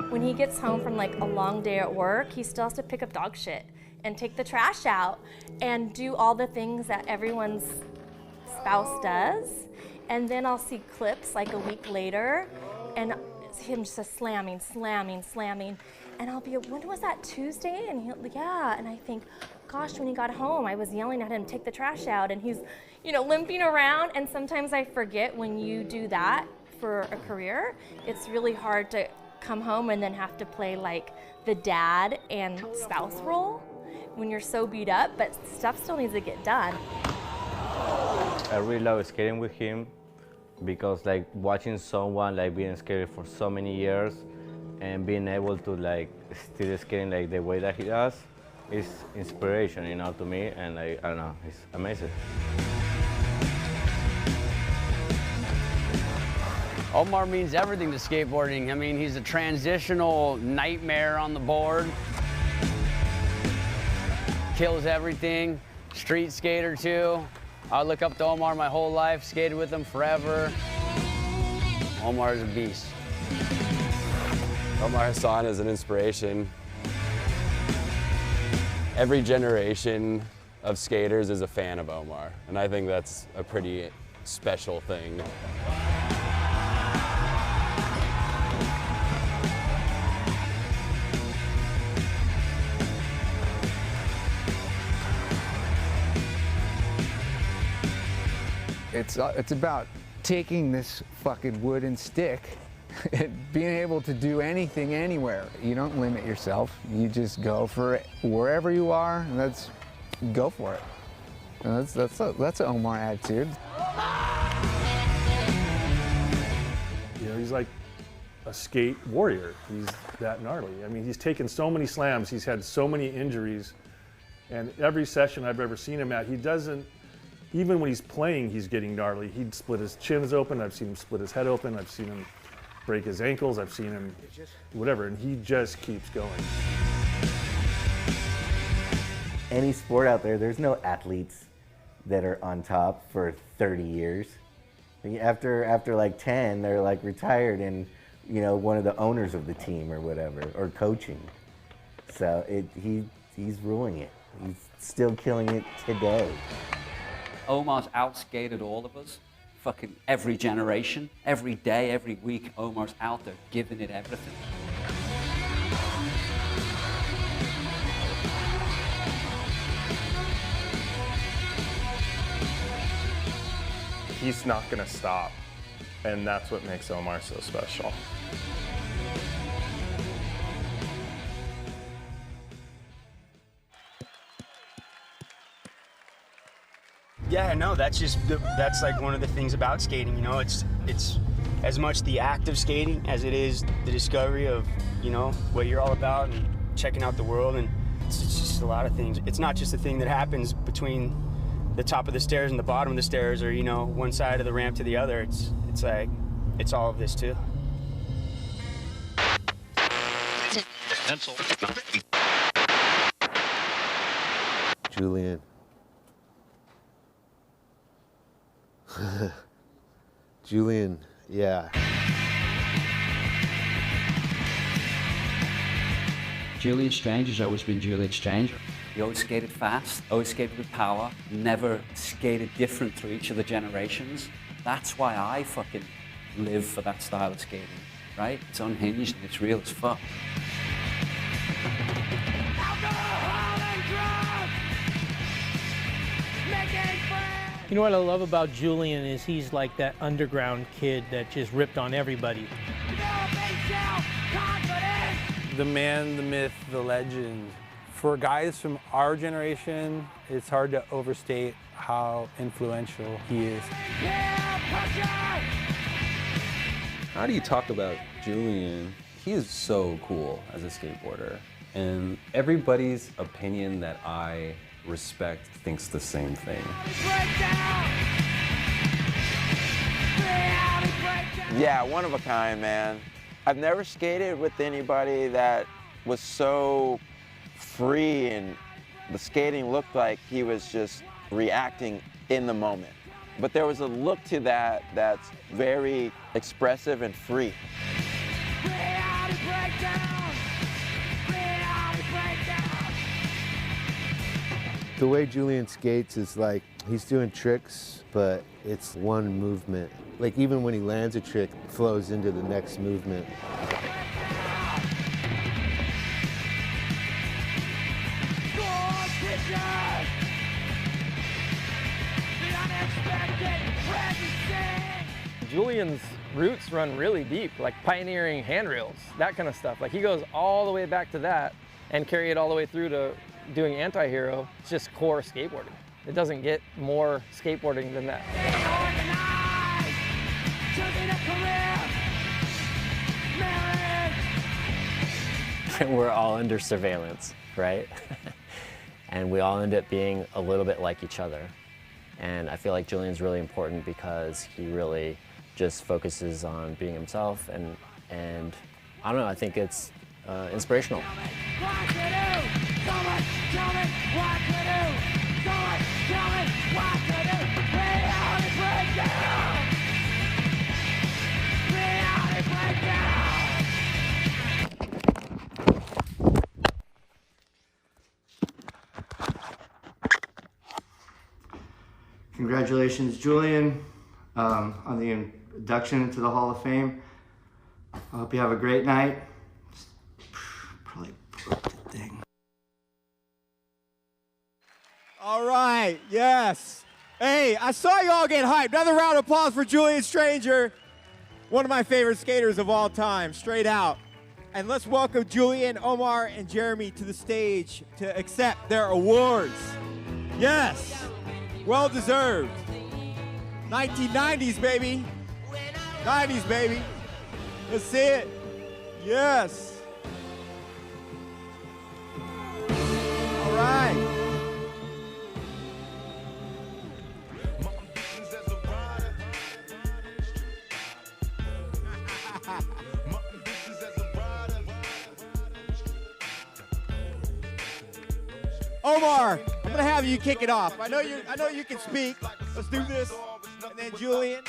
When he gets home from like a long day at work, he still has to pick up dog shit and take the trash out and do all the things that everyone's spouse does. And then I'll see clips like a week later and him just slamming. And I'll be, when was that, Tuesday? And he'll, yeah, and I think, gosh, when he got home, I was yelling at him, take the trash out, and he's, you know, limping around. And sometimes I forget when you do that for a career, it's really hard to come home and then have to play like the dad and spouse role when you're so beat up, but stuff still needs to get done. I really love skating with him because like watching someone like being skated for so many years and being able to like still skating like the way that he does is inspiration, you know, to me, and I don't know, it's amazing. Omar means everything to skateboarding. I mean, he's a transitional nightmare on the board. Kills everything. Street skater too. I look up to Omar my whole life, skated with him forever. Omar is a beast. Omar Hassan is an inspiration. Every generation of skaters is a fan of Omar, and I think that's a pretty special thing. It's about taking this fucking wooden stick and being able to do anything anywhere. You don't limit yourself. You just go for it wherever you are. And go for it. And that's an Omar attitude. You know, he's like a skate warrior. He's that gnarly. I mean, he's taken so many slams. He's had so many injuries, and every session I've ever seen him at, he doesn't. Even when he's playing, he's getting gnarly. He'd split his chins open. I've seen him split his head open. I've seen him break his ankles. I've seen him whatever, and he just keeps going. Any sport out there, there's no athletes that are on top for 30 years. After like 10, they're like retired and, you know, one of the owners of the team or whatever, or coaching. So he's ruling it. He's still killing it today. Omar's outskated all of us, fucking every generation, every day, every week. Omar's out there giving it everything. he's not gonna stop. And that's what makes Omar so special. Yeah, no, that's like one of the things about skating, you know, it's as much the act of skating as it is the discovery of, you know, what you're all about and checking out the world, and it's just a lot of things. It's not just a thing that happens between the top of the stairs and the bottom of the stairs, or, you know, one side of the ramp to the other. It's like, it's all of this too. Julien. Julien, yeah. Julien Stranger's always been Julien Stranger. He always skated fast, always skated with power, never skated different through each of the generations. That's why I fucking live for that style of skating, right? It's unhinged and it's real as fuck. You know what I love about Julien is he's like that underground kid that just ripped on everybody. The man, the myth, the legend. For guys from our generation, it's hard to overstate how influential he is. How do you talk about Julien? He is so cool as a skateboarder. And everybody's opinion that I respect thinks the same thing. Yeah, one of a kind, man. I've never skated with anybody that was so free, and the skating looked like he was just reacting in the moment. But there was a look to that that's very expressive and free. The way Julien skates is like he's doing tricks, but it's one movement. Like even when he lands a trick, it flows into the next movement. Julien's roots run really deep, like pioneering handrails, that kind of stuff. Like he goes all the way back to that and carry it all the way through to doing anti-hero. It's just core skateboarding. It doesn't get more skateboarding than that. We're all under surveillance, right? And we all end up being a little bit like each other. And I feel like Julien's really important because he really just focuses on being himself, and I don't know, I think it's inspirational. Congratulations, Julien, on the induction into the Hall of Fame. I hope you have a great night. Probably broke the thing. All right, yes. Hey, I saw you all get hyped. Another round of applause for Julien Stranger, one of my favorite skaters of all time, straight out. And let's welcome Julien, Omar, and Jeremy to the stage to accept their awards. Yes, well deserved. 1990s, baby. 90s, baby. Let's see it. Yes. All right. Omar, I'm gonna have you kick it off. I know you can speak. Let's do this. And then Julien.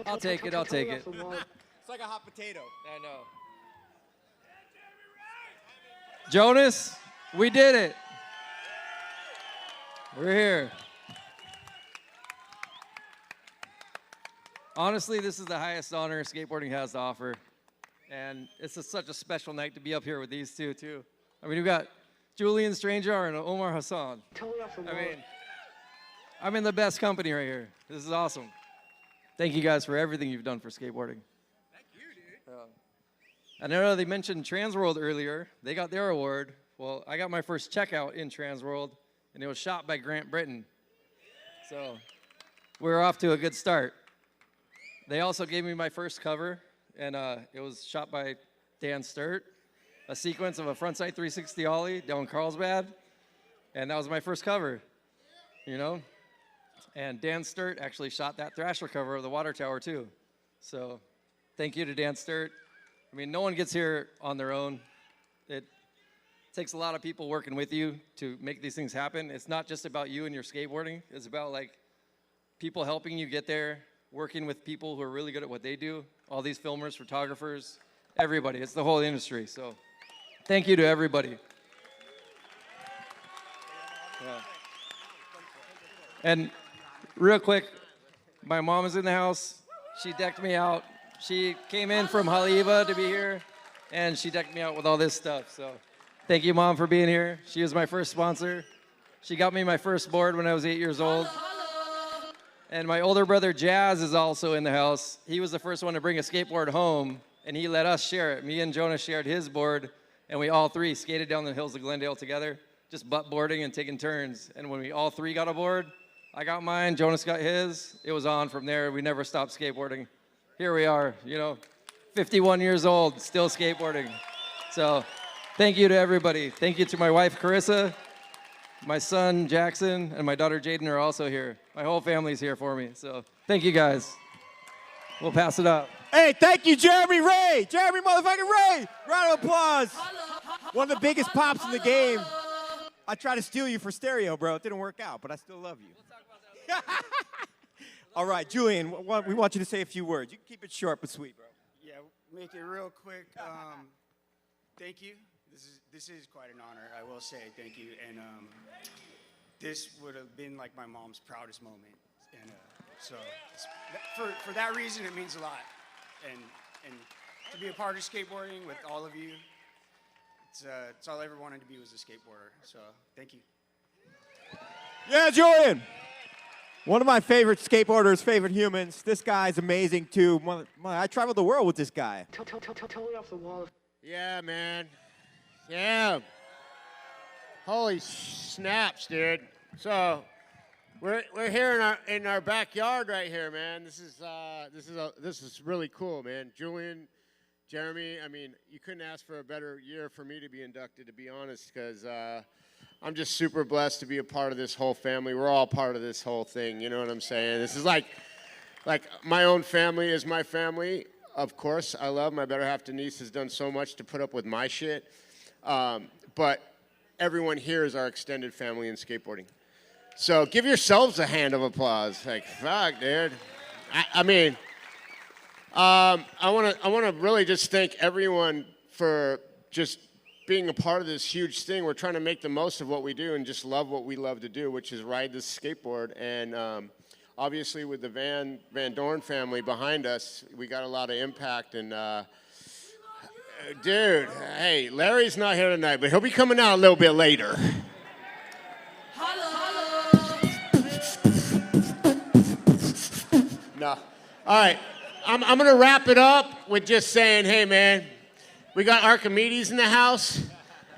I'll take it, I'll take it. It's like a hot potato. I know. Jonas, we did it. We're here. Honestly, this is the highest honor skateboarding has to offer. And it's such a special night to be up here with these two, too. I mean, we've got Julien Stranger and Omar Hassan. I mean, I'm in the best company right here. This is awesome. Thank you guys for everything you've done for skateboarding. Thank you, dude. I know they mentioned Transworld earlier. They got their award. Well, I got my first checkout in Transworld, and it was shot by Grant Britton. So we're off to a good start. They also gave me my first cover, and it was shot by Dan Sturt, a sequence of a frontside 360 ollie down Carlsbad, and that was my first cover, you know? And Dan Sturt actually shot that Thrasher cover of the Water Tower, too. So thank you to Dan Sturt. I mean, no one gets here on their own. It takes a lot of people working with you to make these things happen. It's not just about you and your skateboarding. It's about, like, people helping you get there, working with people who are really good at what they do, all these filmers, photographers, everybody. It's the whole industry. So thank you to everybody. Yeah. And real quick, my mom is in the house. She decked me out. She came in from Haleiwa to be here, and she decked me out with all this stuff. So thank you, Mom, for being here. She was my first sponsor. She got me my first board when I was 8 years old. And my older brother, Jazz, is also in the house. He was the first one to bring a skateboard home, and he let us share it. Me and Jonas shared his board, and we all three skated down the hills of Glendale together, just butt boarding and taking turns. And when we all three got a board, I got mine, Jonas got his. It was on from there. We never stopped skateboarding. Here we are, you know, 51 years old, still skateboarding. So thank you to everybody. Thank you to my wife, Carissa. My son, Jackson, and my daughter, Jaden, are also here. My whole family's here for me. So thank you, guys. We'll pass it up. Hey, thank you, Jeremy Ray. Jeremy motherfucking Ray. Round of applause. One of the biggest pops in the game. I tried to steal you for stereo, bro. It didn't work out, but I still love you. We'll talk about that later. All right, Julien, we want you to say a few words. You can keep it short but sweet, bro. Yeah, make it real quick. Thank you. This is quite an honor, I will say. Thank you. And this would have been like my mom's proudest moment. And so for that reason, it means a lot. And to be a part of skateboarding with all of you, it's all I ever wanted to be was a skateboarder. So thank you. Yeah, Julien. One of my favorite skateboarders, favorite humans. This guy's amazing, too. I traveled the world with this guy. Totally off the wall. Yeah, man. Yeah. Holy snaps, dude. So we're here in our backyard right here, man. This is really cool, man. Julien, Jeremy, I mean, you couldn't ask for a better year for me to be inducted, to be honest, because I'm just super blessed to be a part of this whole family. We're all part of this whole thing, you know what I'm saying? This is like my own family is my family. Of course, I love my better half Denise has done so much to put up with my shit. But everyone here is our extended family in skateboarding. So give yourselves a hand of applause. Like, fuck, dude. I mean, I want to really just thank everyone for just being a part of this huge thing. We're trying to make the most of what we do and just love what we love to do, which is ride this skateboard. And obviously with the Van Doren family behind us, we got a lot of impact. And dude, hey, Larry's not here tonight, but he'll be coming out a little bit later. No. All right, I'm going to wrap it up with just saying, hey, man, we got Archimedes in the house.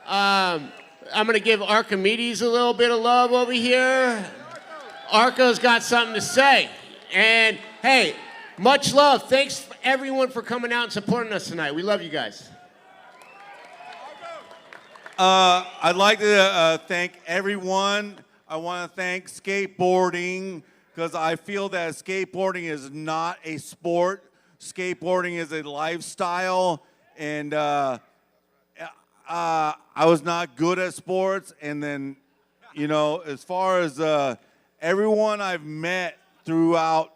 I'm going to give Archimedes a little bit of love over here. Arco's got something to say. And, hey, much love. Thanks, everyone, for coming out and supporting us tonight. We love you guys. I'd like to thank everyone. I want to thank skateboarding because I feel that skateboarding is not a sport. Skateboarding is a lifestyle. And I was not good at sports. And then, you know, as far as everyone I've met throughout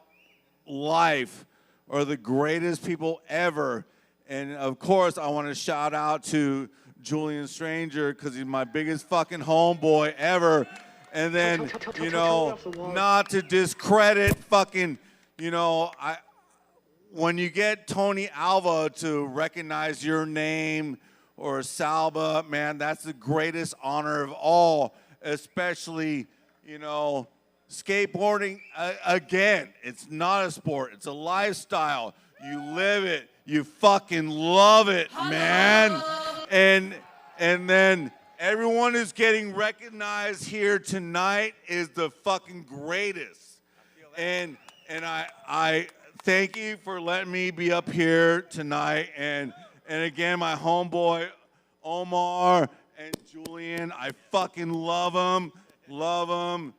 life are the greatest people ever. And, of course, I want to shout out to Julien Stranger because he's my biggest fucking homeboy ever. And then, you know, not to discredit fucking, you know, when you get Tony Alva to recognize your name or Salva, man, that's the greatest honor of all, especially, you know, skateboarding, again, it's not a sport, it's a lifestyle. You live it, you fucking love it, man. And then everyone who's getting recognized here tonight is the fucking greatest. And I thank you for letting me be up here tonight. And again, my homeboy, Omar and Julien, I fucking love them,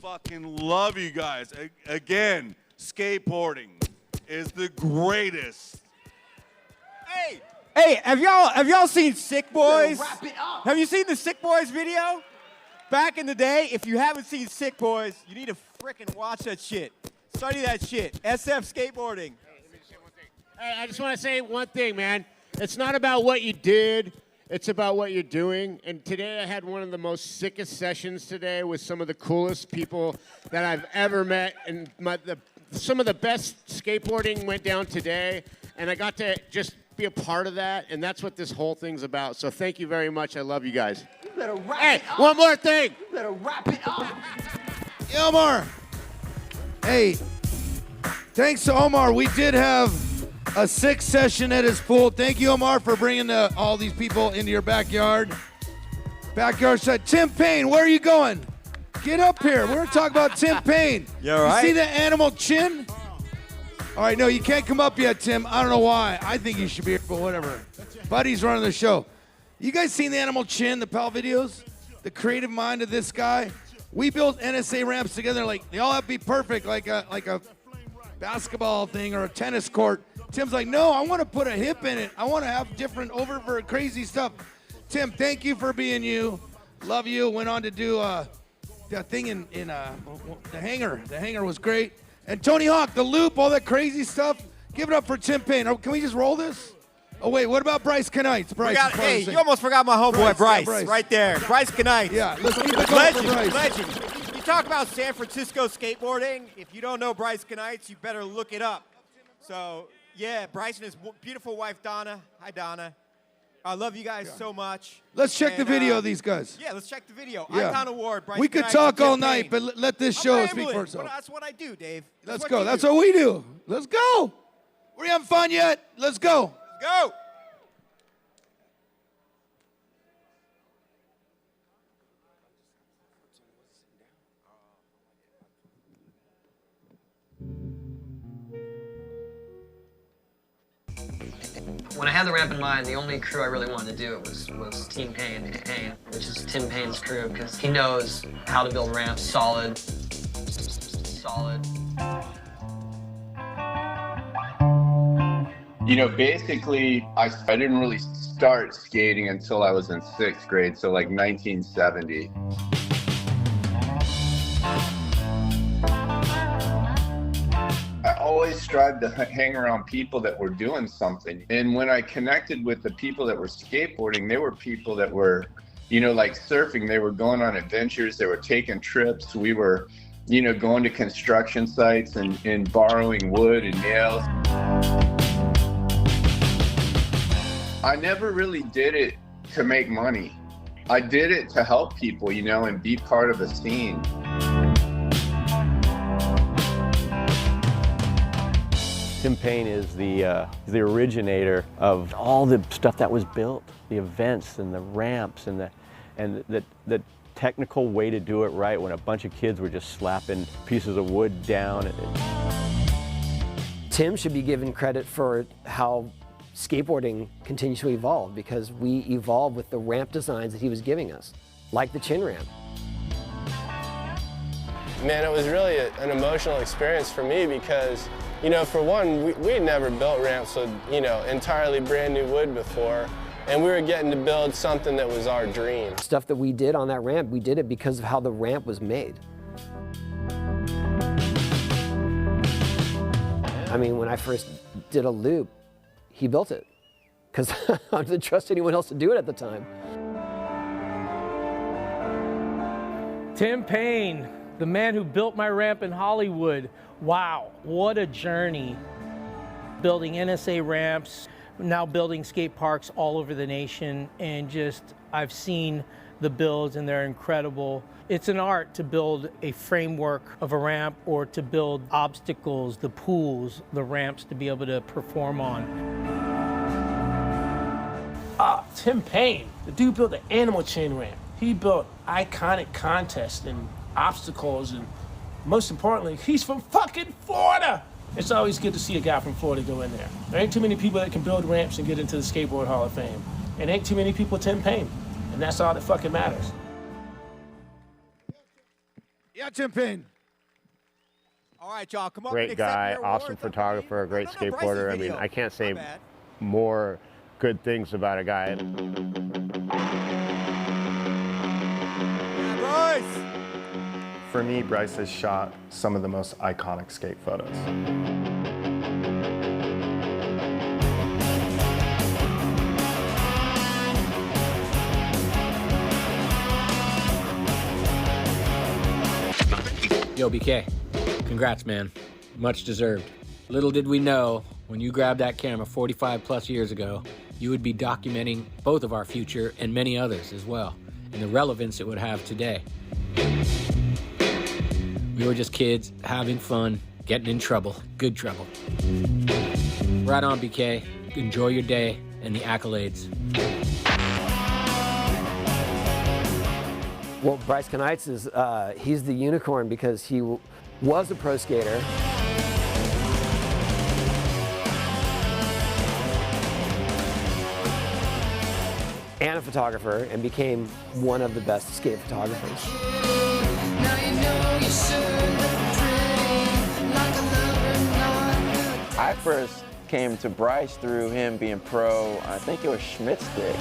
fucking love you guys. Again, skateboarding is the greatest. Hey, have y'all seen Sick Boys? Have you seen the Sick Boys video? Back in the day, if you haven't seen Sick Boys, you need to frickin' watch that shit. Study that shit. SF Skateboarding. Hey, I just want to say one thing, man. It's not about what you did. It's about what you're doing. And today I had one of the most sickest sessions today with some of the coolest people that I've ever met. And some of the best skateboarding went down today. And I got to just be a part of that. And that's what this whole thing's about. So thank you very much. I love you guys. You better wrap hey, it up. One more thing. You better wrap it up. Omar. Hey, thanks to Omar. We did have a sick session at his pool. Thank you, Omar, for bringing all these people into your backyard. Backyard side. Tim Payne, where are you going? Get up here. We're going to talk about Tim Payne. You all right? You see the animal chin? All right, no, you can't come up yet, Tim. I don't know why. I think you should be here, but whatever. Buddy's running the show. You guys seen the animal chin, the Powell videos? The creative mind of this guy? We built NSA ramps together. Like, they all have to be perfect, like a basketball thing or a tennis court. Tim's like, no, I want to put a hip in it. I want to have different crazy stuff. Tim, thank you for being you. Love you. Went on to do that thing in the hangar. The hangar was great. And Tony Hawk, the loop, all that crazy stuff. Give it up for Tim Payne. Oh, can we just roll this? Oh, wait, what about Bryce Kanights? Hey, you almost forgot my homeboy Bryce, right there. Bryce Kanights. Yeah, let's keep it going for Bryce. Legend. You talk about San Francisco skateboarding. If you don't know Bryce Kanights, you better look it up. So, yeah, Bryce and his beautiful wife, Donna. Hi, Donna. I love you guys so much. Let's check the video of these guys. Yeah, let's check the video. Yeah. Icon Award, Bryce We could Kanights talk and all Tim night, Payne. but let this show speak for Well, itself. that's what I do, Dave. Let's go. That's what we do. Let's go. We having fun yet? Let's go. Let's go. When I had the ramp in mind, the only crew I really wanted to do it was Team Payne, which is Tim Payne's crew, because he knows how to build ramps solid. You know, basically, I didn't really start skating until I was in 6th grade, so like 1970. I always strived to hang around people that were doing something. And when I connected with the people that were skateboarding, they were people that were, you know, like surfing. They were going on adventures. They were taking trips. We were, you know, going to construction sites and borrowing wood and nails. I never really did it to make money. I did it to help people, you know, and be part of a scene. Tim Payne is the originator of all the stuff that was built, the events and the ramps and the technical way to do it right when a bunch of kids were just slapping pieces of wood down. Tim should be given credit for how skateboarding continues to evolve, because we evolved with the ramp designs that he was giving us, like the chin ramp. Man, it was really an emotional experience for me because, you know, for one, we had never built ramps with, you know, entirely brand new wood before, and we were getting to build something that was our dream. Stuff that we did on that ramp, we did it because of how the ramp was made. I mean, when I first did a loop, he built it, because I didn't trust anyone else to do it at the time. Tim Payne, the man who built my ramp in Hollywood. Wow, what a journey. Building NSA ramps, now building skate parks all over the nation, and just, I've seen the builds and they're incredible. It's an art to build a framework of a ramp or to build obstacles, the pools, the ramps to be able to perform on. Tim Payne, the dude built the animal chain ramp. He built iconic contests and obstacles, and most importantly, he's from fucking Florida. It's always good to see a guy from Florida go in there. There ain't too many people that can build ramps and get into the Skateboard Hall of Fame. And ain't too many people Tim Payne. And that's all that fucking matters. Yeah, Tim Payne. All right, y'all, come on. Great guy, awesome photographer, great skateboarder. I mean, I can't say more good things about a guy. Bryce! For me, Bryce has shot some of the most iconic skate photos. Yo, BK, congrats, man. Much deserved. Little did we know, when you grabbed that camera 45 plus years ago, you would be documenting both of our future and many others as well, and the relevance it would have today. We were just kids, having fun, getting in trouble, good trouble. Right on, BK. Enjoy your day and the accolades. Well, Bryce Kanights is, he's the unicorn because he was a pro skater. And a photographer, and became one of the best skate photographers. I first came to Bryce through him being pro, I think it was Schmidt Stick.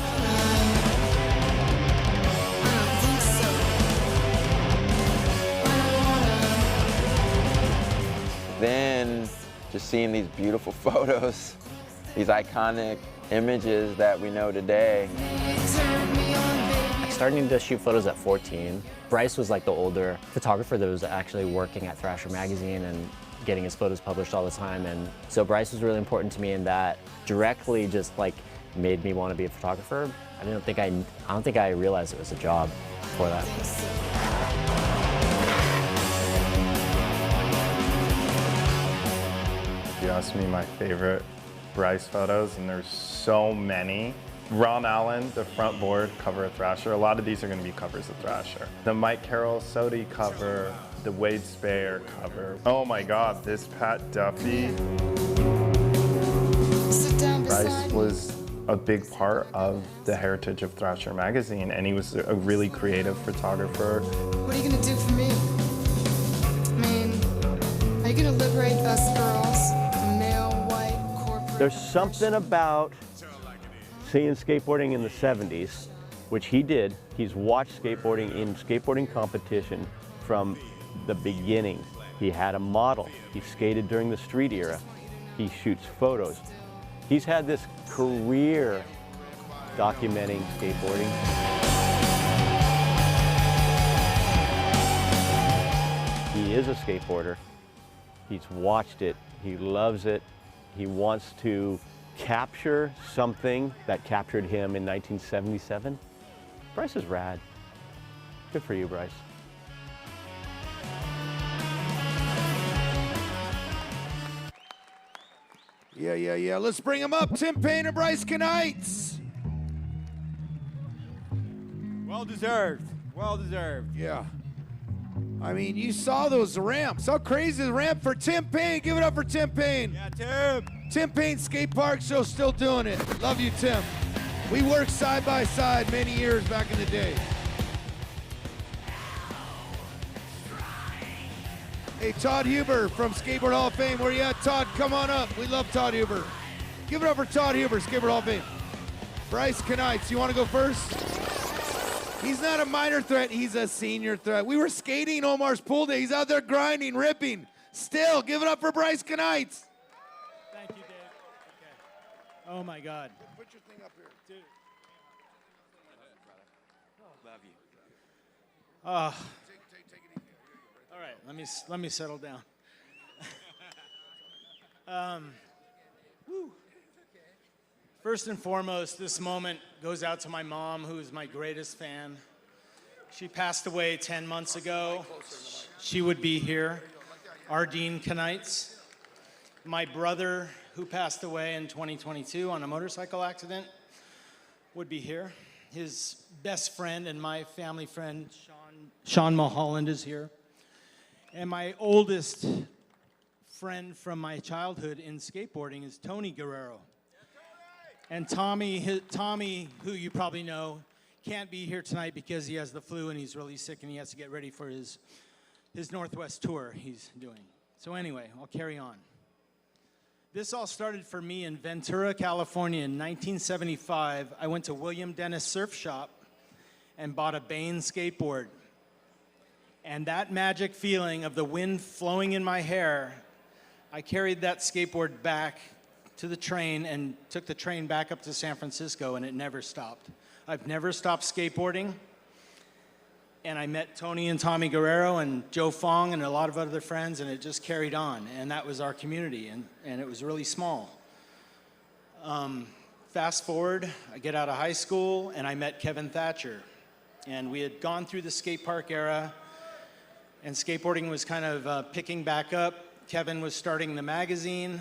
Then just seeing these beautiful photos, these iconic images that we know today. Starting to shoot photos at 14. Bryce was like the older photographer that was actually working at Thrasher magazine and getting his photos published all the time. And so Bryce was really important to me, and that directly just like made me want to be a photographer. I don't think I realized it was a job for that. If you ask me my favorite Bryce photos, and there's so many. Ron Allen, the front board cover of Thrasher. A lot of these are going to be covers of Thrasher. The Mike Carroll Sodi cover, the Wade Speyer cover. Oh my God, this Pat Duffy. Bryce was a big part of the heritage of Thrasher magazine, and he was a really creative photographer. What are you going to do for me? I mean, are you going to liberate us girls from male, white, corporate? There's something about seeing skateboarding in the 70s, which he did. He's watched skateboarding in skateboarding competition from the beginning. He had a model. He skated during the street era. He shoots photos. He's had this career documenting skateboarding. He is a skateboarder. He's watched it. He loves it. He wants to capture something that captured him in 1977. Bryce is rad. Good for you, Bryce. Yeah. Let's bring him up. Tim Payne and Bryce Kanights. Well deserved. Well deserved. Yeah. I mean, you saw those ramps. How crazy is the ramp for Tim Payne? Give it up for Tim Payne. Yeah, Tim. Tim Payne Skate Park Show, still doing it. Love you, Tim. We worked side by side many years back in the day. Hey, Todd Huber from Skateboard Hall of Fame. Where you at, Todd? Come on up. We love Todd Huber. Give it up for Todd Huber, Skateboard Hall of Fame. Bryce Kanights, you want to go first? He's not a minor threat, he's a senior threat. We were skating Omar's pool day. He's out there grinding, ripping. Still, give it up for Bryce Kanights. Thank you, Dave. Okay. Oh my God. Put your thing up here. Dude. Love you. All right, let me settle down. First and foremost, this moment goes out to my mom, who is my greatest fan. She passed away 10 months ago. She would be here. Ardeen Kanights. My brother, who passed away in 2022 on a motorcycle accident, would be here. His best friend and my family friend, Sean Mulholland, is here. And my oldest friend from my childhood in skateboarding is Tony Guerrero. And Tommy, who you probably know, can't be here tonight because he has the flu and he's really sick and he has to get ready for his Northwest tour he's doing. So anyway, I'll carry on. This all started for me in Ventura, California in 1975. I went to William Dennis Surf Shop and bought a Payne skateboard. And that magic feeling of the wind flowing in my hair, I carried that skateboard back to the train and took the train back up to San Francisco, and it never stopped. I've never stopped skateboarding. And I met Tony and Tommy Guerrero and Joe Fong and a lot of other friends, and it just carried on. And that was our community, and it was really small. Fast forward, I get out of high school, and I met Kevin Thatcher. And we had gone through the skate park era, and skateboarding was kind of picking back up. Kevin was starting the magazine,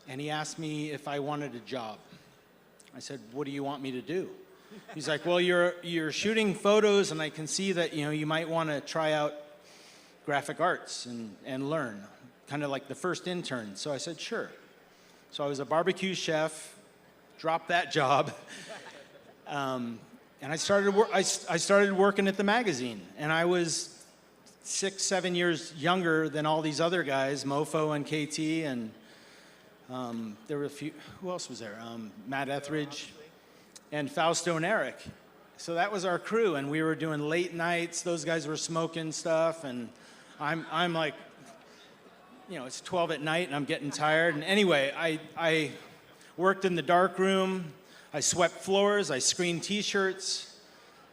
and he asked me if I wanted a job. I said, "What do you want me to do?" He's like, "Well, you're shooting photos, and I can see that you might want to try out graphic arts and learn, kind of like the first intern." So I said, "Sure." So I was a barbecue chef, dropped that job, and I started working at the magazine. And I was 6-7 years younger than all these other guys, Mofo and KT, and there were a few. Who else was there? Matt Etheridge. And Fausto and Eric. So that was our crew, and we were doing late nights. Those guys were smoking stuff, and I'm like, it's 12 at night, and I'm getting tired. And anyway, I worked in the dark room. I swept floors. I screened T-shirts.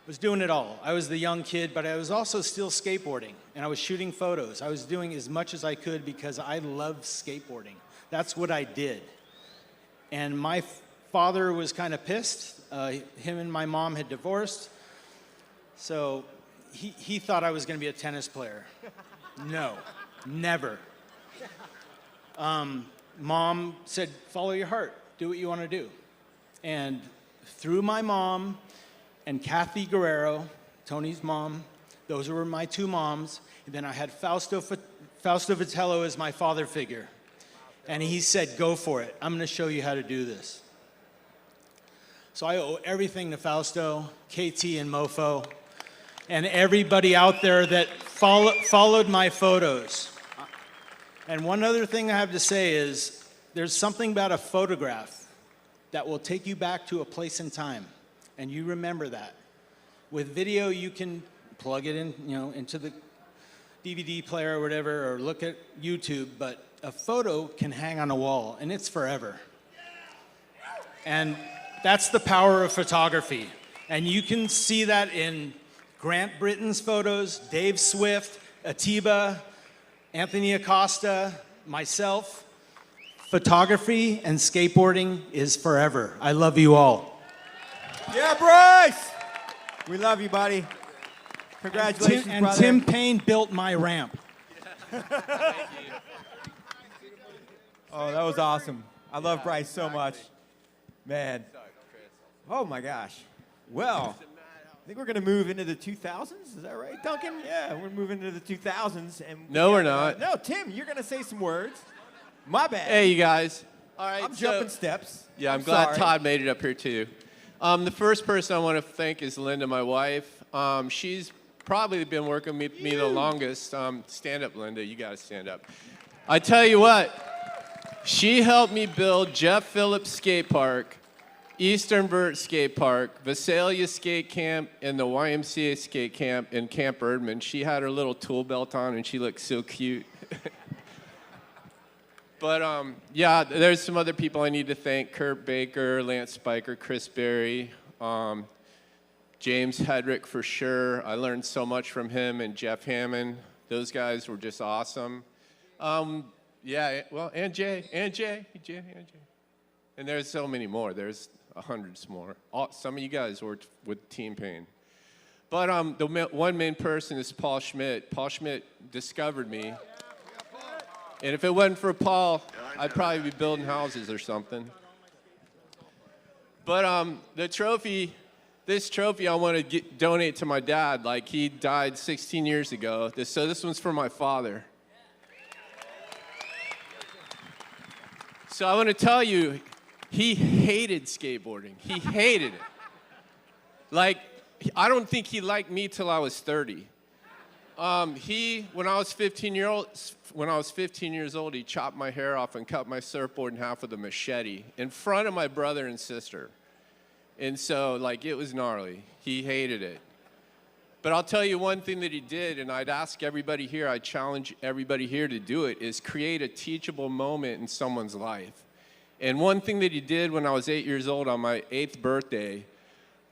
Was doing it all. I was the young kid, but I was also still skateboarding, and I was shooting photos. I was doing as much as I could because I love skateboarding. That's what I did. And my father was kind of pissed. Him and my mom had divorced. So he thought I was going to be a tennis player. No, never. Mom said, "Follow your heart. Do what you want to do." And through my mom and Kathy Guerrero, Tony's mom, those were my two moms. And then I had Fausto Vitello as my father figure. And he said, "Go for it. I'm going to show you how to do this." So I owe everything to Fausto, KT, and Mofo, and everybody out there that followed my photos. And one other thing I have to say is, there's something about a photograph that will take you back to a place in time, and you remember that. With video, you can plug it in, into the DVD player or whatever, or look at YouTube, but a photo can hang on a wall, and it's forever. And that's the power of photography. And you can see that in Grant Britton's photos, Dave Swift, Atiba, Anthony Acosta, myself. Photography and skateboarding is forever. I love you all. Yeah, Bryce! We love you, buddy. Congratulations, brother. Tim Payne built my ramp. Oh, that was awesome. I love Bryce so much. Man. Oh, my gosh. Well, I think we're going to move into the 2000s. Is that right, Duncan? Yeah, we're moving into the 2000s. And no, we're not. No, Tim, you're going to say some words. My bad. Hey, you guys. All right, I'm jumping steps. Yeah, I'm glad Todd made it up here, too. The first person I want to thank is Linda, my wife. She's probably been working with me the longest. Stand up, Linda. You got to stand up. I tell you what, she helped me build Jeff Phillips Skate Park, Eastern Vert Skate Park, Visalia Skate Camp, and the YMCA Skate Camp in Camp Erdman. She had her little tool belt on, and she looked so cute. But, yeah, there's some other people I need to thank. Kurt Baker, Lance Spiker, Chris Berry, James Hedrick for sure. I learned so much from him, and Jeff Hammond, Those guys were just awesome. Yeah, well, and Jay. And there's so many more. There's hundreds more. Some of you guys worked with Team Payne. But one main person is Paul Schmidt. Paul Schmidt discovered me. And if it wasn't for Paul, I'd probably be building houses or something. But this trophy I want to donate to my dad. Like, he died 16 years ago. So this one's for my father. So I want to tell you, he hated skateboarding. He hated it. Like, I don't think he liked me till I was 30. When I was 15 years old, he chopped my hair off and cut my surfboard in half with a machete in front of my brother and sister. And so, like, it was gnarly. He hated it. But I'll tell you one thing that he did, and I'd ask everybody here, I'd challenge everybody here to do it, is create a teachable moment in someone's life. And one thing that he did when I was 8 years old on my 8th birthday,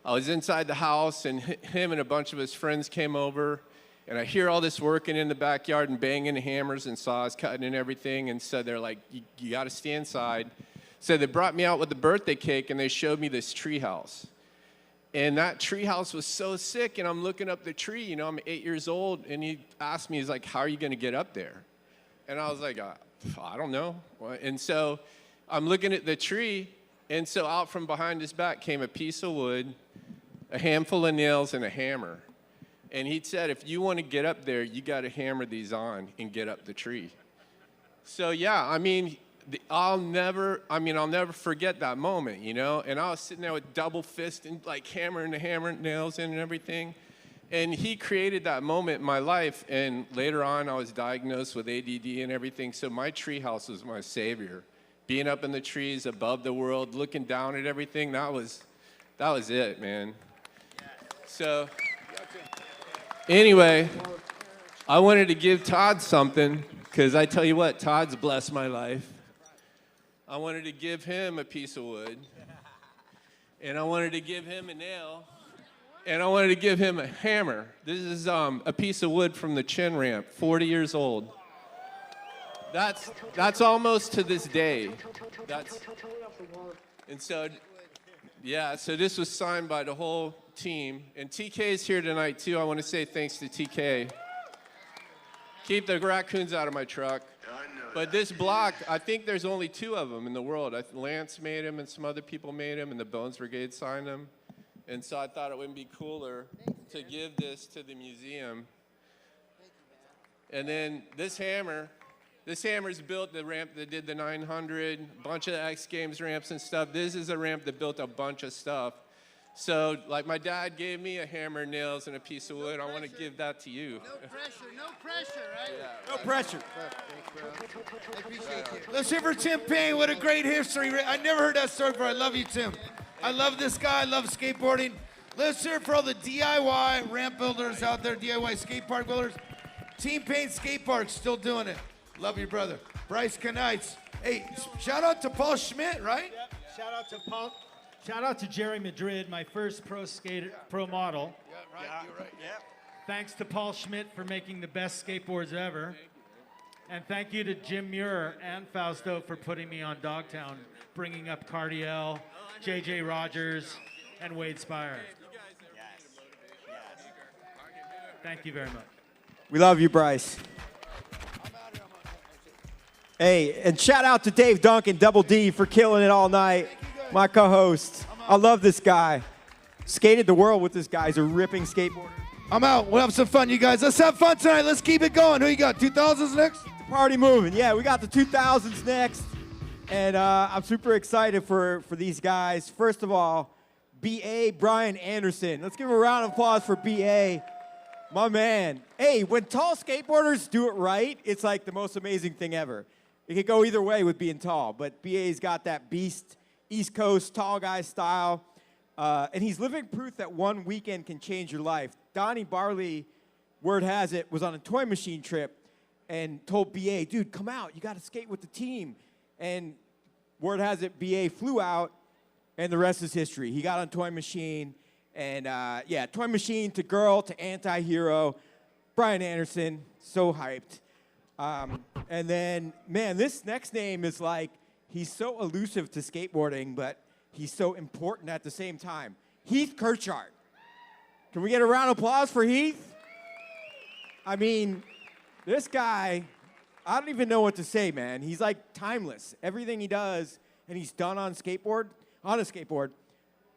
I was inside the house, and him and a bunch of his friends came over, and I hear all this working in the backyard and banging hammers and saws, cutting and everything, and so they're like, you got to stay inside. So they brought me out with the birthday cake, and they showed me this tree house. And that tree house was so sick, and I'm looking up the tree, you know, I'm 8 years old, and he asked me, he's like, how are you going to get up there? And I was like, I don't know. And so I'm looking at the tree, and so out from behind his back came a piece of wood, a handful of nails, and a hammer. And he said, if you want to get up there, you got to hammer these on and get up the tree. So yeah, I mean, I'll never forget that moment, you know? And I was sitting there with double fist and like hammering the hammer nails in and everything. And he created that moment in my life. And later on, I was diagnosed with ADD and everything. So my tree house was my savior. Being up in the trees above the world, looking down at everything, that was it, man. So anyway, I wanted to give Todd something, because I tell you what, Todd's blessed my life. I wanted to give him a piece of wood, and I wanted to give him a nail, and I wanted to give him a hammer. This is a piece of wood from the chin ramp, 40 years old. That's almost to this day. And so, yeah, so this was signed by the whole team. And TK's here tonight, too. I want to say thanks to TK. Keep the raccoons out of my truck. But this block, I think there's only 2 of them in the world. Lance made them, and some other people made them, and the Bones Brigade signed them. And so I thought it wouldn't be cooler to give this to the museum. And then this hammer's built the ramp that did the 900, bunch of X Games ramps and stuff. This is a ramp that built a bunch of stuff. So, like, my dad gave me a hammer, nails, and a piece of wood. I want to give that to you. No pressure, right? Yeah, no pressure. I appreciate you. Let's hear for Tim Payne. What a great history. I never heard that story before. I love you, Tim. I love this guy. I love skateboarding. Let's hear for all the DIY ramp builders out there, DIY skate park builders. Team Payne Skate Park still doing it. Love you, brother. Bryce Kanights. Hey, shout out to Paul Schmidt, right? Yep. Shout out to Paul. Shout out to Jerry Madrid, my first pro model. Yeah, right. You're right. Yeah. Thanks to Paul Schmidt for making the best skateboards ever. And thank you to Jim Muir and Fausto for putting me on Dogtown, bringing up Cardiel, JJ Rogers, and Wade Spire. Thank you very much. We love you, Bryce. Hey, and shout out to Dave Duncan, Double D, for killing it all night. My co-host. I love this guy. Skated the world with this guy. He's a ripping skateboarder. I'm out. We'll have some fun, you guys. Let's have fun tonight. Let's keep it going. Who you got? 2000s next? Party moving. Yeah, we got the 2000s next. And I'm super excited for these guys. First of all, B.A. Brian Anderson. Let's give him a round of applause for B.A. My man. Hey, when tall skateboarders do it right, it's like the most amazing thing ever. It could go either way with being tall, but B.A.'s got that beast East Coast tall guy style, and he's living proof that one weekend can change your life. Donnie Barley, word has it, was on a toy machine trip and told B.A., dude, come out. You got to skate with the team. And word has it, B.A. flew out, and the rest is history. He got on toy machine, and yeah, toy machine to girl to anti-hero. Brian Anderson, so hyped. And then, man, this next name is like, he's so elusive to skateboarding, but he's so important at the same time. Heath Kirchart. Can we get a round of applause for Heath? I mean, this guy, I don't even know what to say, man. He's like timeless. Everything he does, and he's done on a skateboard,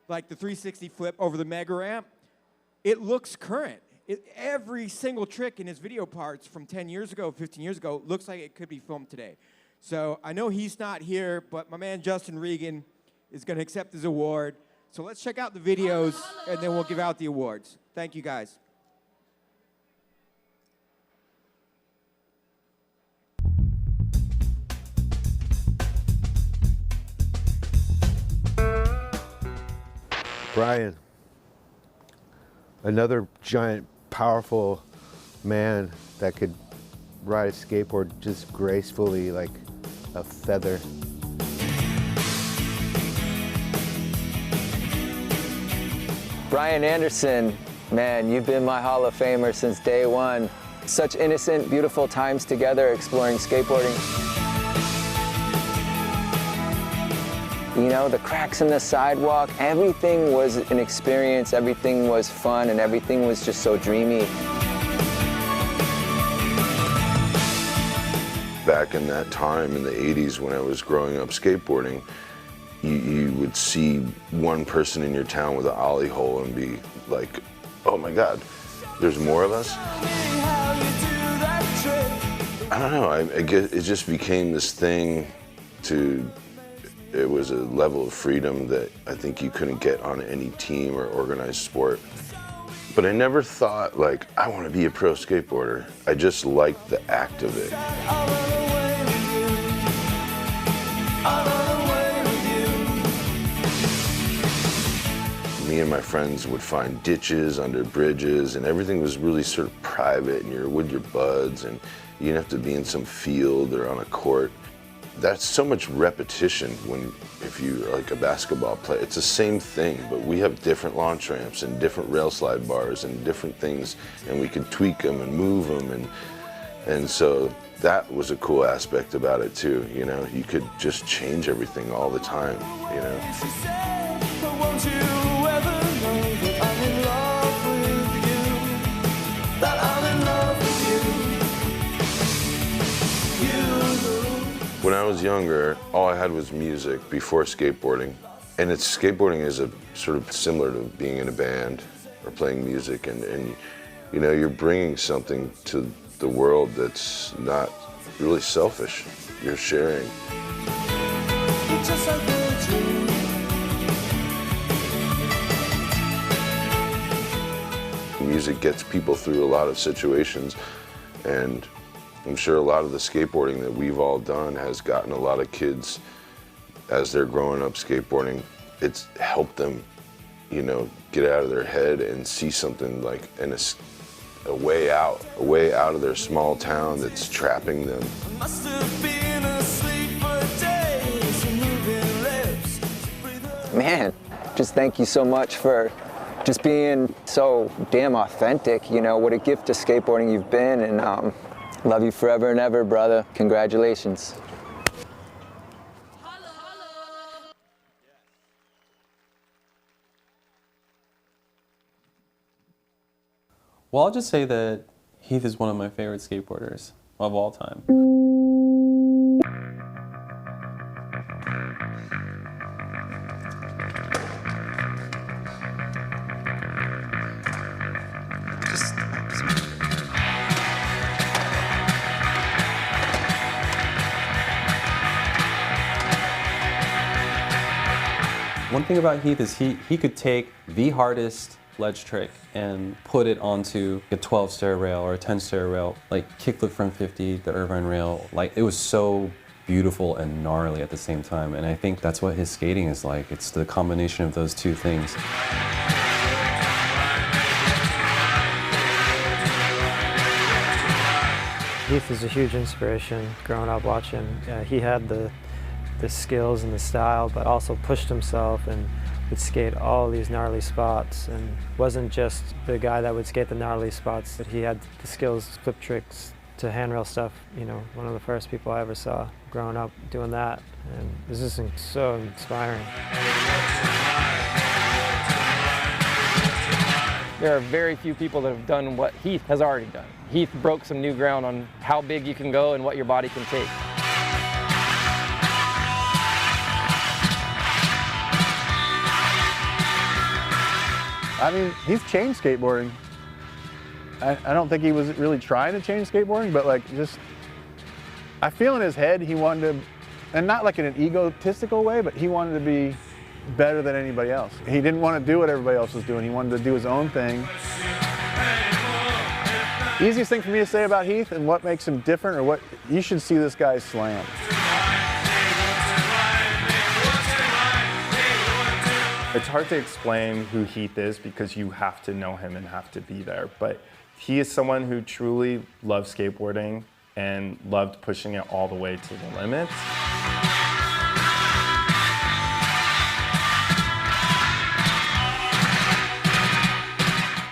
like the 360 flip over the mega ramp, it looks current. Every single trick in his video parts from 10 years ago, 15 years ago, looks like it could be filmed today. So I know he's not here, but my man Justin Regan is going to accept his award. So let's check out the videos, and then we'll give out the awards. Thank you, guys. Brian, another giant, powerful man that could ride a skateboard just gracefully like a feather. Brian Anderson, man, you've been my Hall of Famer since day one. Such innocent, beautiful times together exploring skateboarding. You know, the cracks in the sidewalk, everything was an experience, everything was fun, and everything was just so dreamy. Back in that time in the 80s when I was growing up skateboarding, you would see one person in your town with an ollie hole and be like, oh my God, there's more of us? I don't know, I guess it just became this thing it was a level of freedom that I think you couldn't get on any team or organized sport. But I never thought, like, I want to be a pro skateboarder. I just liked the act of it. Me and my friends would find ditches under bridges, and everything was really sort of private, and you're with your buds, and you didn't have to be in some field or on a court. That's so much repetition if you're like a basketball player. It's the same thing, but we have different launch ramps and different rail slide bars and different things, and we could tweak them and move them, and so that was a cool aspect about it too. You know, you could just change everything all the time. You know. When I was younger, all I had was music before skateboarding. And skateboarding is sort of similar to being in a band or playing music. And you know, you're bringing something to the world that's not really selfish. You're sharing. Music gets people through a lot of situations, and I'm sure a lot of the skateboarding that we've all done has gotten a lot of kids, as they're growing up skateboarding, it's helped them, you know, get out of their head and see something like a way out of their small town that's trapping them. Man, just thank you so much for just being so damn authentic. You know, what a gift to skateboarding you've been, and love you forever and ever, brother. Congratulations. Well, I'll just say that Heath is one of my favorite skateboarders of all time. One thing about Heath is he could take the hardest ledge trick and put it onto a 12-stair rail or a 10-stair rail, like kickflip from 50, the Irvine rail. Like, it was so beautiful and gnarly at the same time, and I think that's what his skating is like. It's the combination of those two things. Heath is a huge inspiration growing up watching. He had the skills and the style, but also pushed himself and would skate all these gnarly spots, and wasn't just the guy that would skate the gnarly spots, but he had the skills, flip tricks, to handrail stuff. You know, one of the first people I ever saw growing up doing that, and this is so inspiring. There are very few people that have done what Heath has already done. Heath broke some new ground on how big you can go and what your body can take. I mean, he's changed skateboarding. I don't think he was really trying to change skateboarding, but like just, I feel in his head he wanted to, and not like in an egotistical way, but he wanted to be better than anybody else. He didn't want to do what everybody else was doing. He wanted to do his own thing. Easiest thing for me to say about Heath and what makes him different, or what, you should see this guy slam. It's hard to explain who Heath is because you have to know him and have to be there, but he is someone who truly loves skateboarding and loved pushing it all the way to the limits.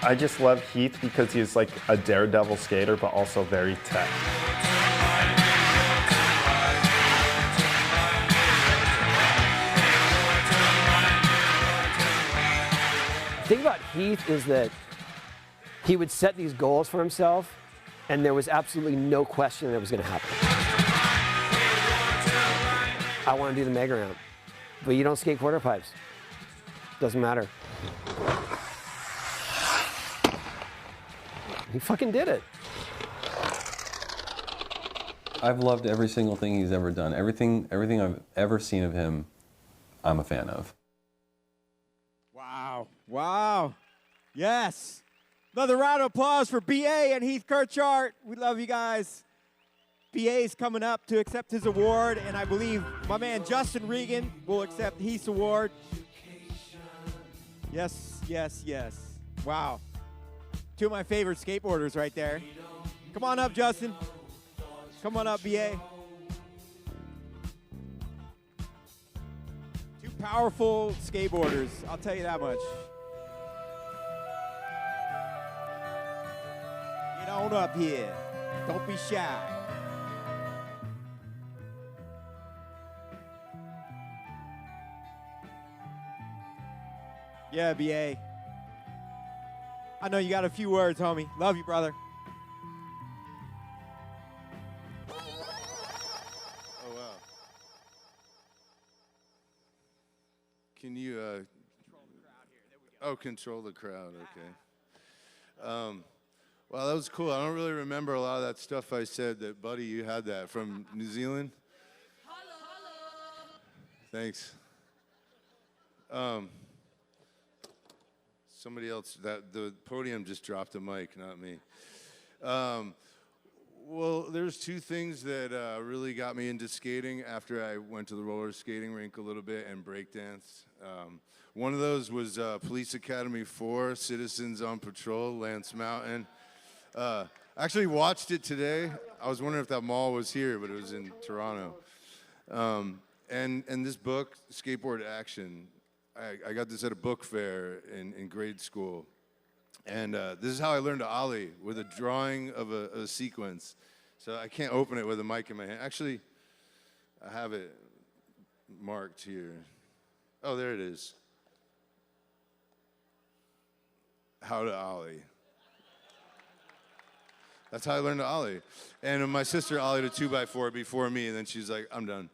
I just love Heath because he's like a daredevil skater, but also very tech. The thing about Heath is that he would set these goals for himself, and there was absolutely no question that it was going to happen. I want to do the mega ramp, but you don't skate quarter pipes. Doesn't matter. He fucking did it. I've loved every single thing he's ever done. Everything I've ever seen of him, I'm a fan of. Wow. Wow. Yes. Another round of applause for BA and Heath Kirchart. We love you guys. BA is coming up to accept his award, and I believe my man Justin Regan will accept Heath's award. Yes, yes, yes. Wow. Two of my favorite skateboarders right there. Come on up, Justin. Come on up, BA. Two powerful skateboarders, I'll tell you that much. Get on up here. Don't be shy. Yeah, BA. I know you got a few words, homie. Love you, brother. Oh, wow. Can you, control the crowd here. There we go. Oh, control the crowd, okay. Well, that was cool. I don't really remember a lot of that stuff I said. That, buddy, you had that from New Zealand? Thanks. Somebody else, the podium just dropped a mic, not me. Well, there's two things that really got me into skating after I went to the roller skating rink a little bit and breakdance. One of those was Police Academy 4, Citizens on Patrol, Lance Mountain. I actually watched it today. I was wondering if that mall was here, but it was in Toronto. And this book, Skateboard Action, I got this at a book fair in grade school. And this is how I learned to ollie, with a drawing of a sequence. So I can't open it with a mic in my hand. Actually, I have it marked here. Oh, there it is. How to ollie. That's how I learned to ollie. And my sister ollied a 2x4 before me, and then she's like, I'm done.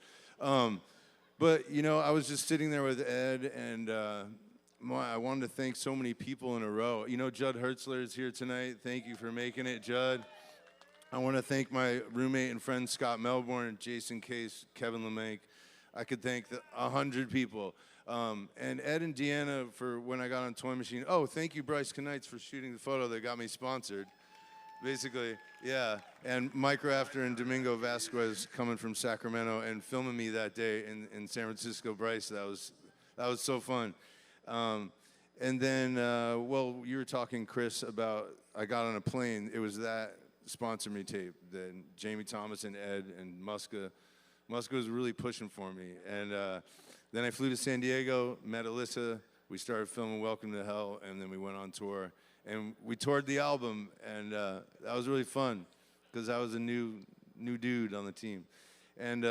But, you know, I was just sitting there with Ed, and I wanted to thank so many people in a row. You know, Judd Hertzler is here tonight. Thank you for making it, Judd. I want to thank my roommate and friend, Scott Melbourne, Jason Case, Kevin LeMake. I could thank 100 people. And Ed and Deanna for when I got on Toy Machine. Oh, thank you, Bryce Kanights, for shooting the photo that got me sponsored. Basically, yeah. And Mike Rafter and Domingo Vasquez coming from Sacramento and filming me that day in San Francisco. Bryce, that was so fun. And then, well, you were talking, Chris, about I got on a plane. It was that Sponsor Me tape that Jamie Thomas and Ed and Muska was really pushing for me. And then I flew to San Diego, met Alyssa, we started filming Welcome to Hell, and then we went on tour. And we toured the album, and that was really fun because I was a new dude on the team. And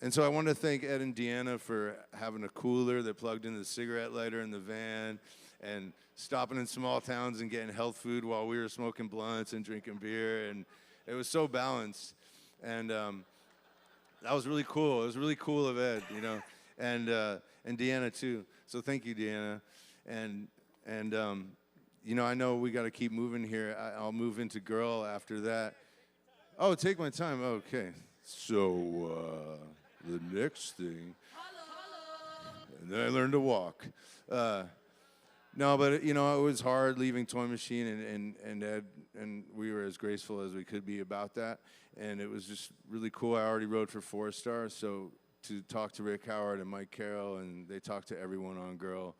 so I want to thank Ed and Deanna for having a cooler that plugged into the cigarette lighter in the van and stopping in small towns and getting health food while we were smoking blunts and drinking beer. And it was so balanced. And that was really cool. It was really cool of Ed, you know, and Deanna too. So thank you, Deanna. And you know, I know we got to keep moving here. I'll move into girl after that. Oh, take my time. Okay. So the next thing, and then I learned to walk. No, but you know, it was hard leaving Toy Machine, and Ed, and we were as graceful as we could be about that, and it was just really cool. I already rode for 4 Star, so to talk to Rick Howard and Mike Carroll, and they talked to everyone on Girl,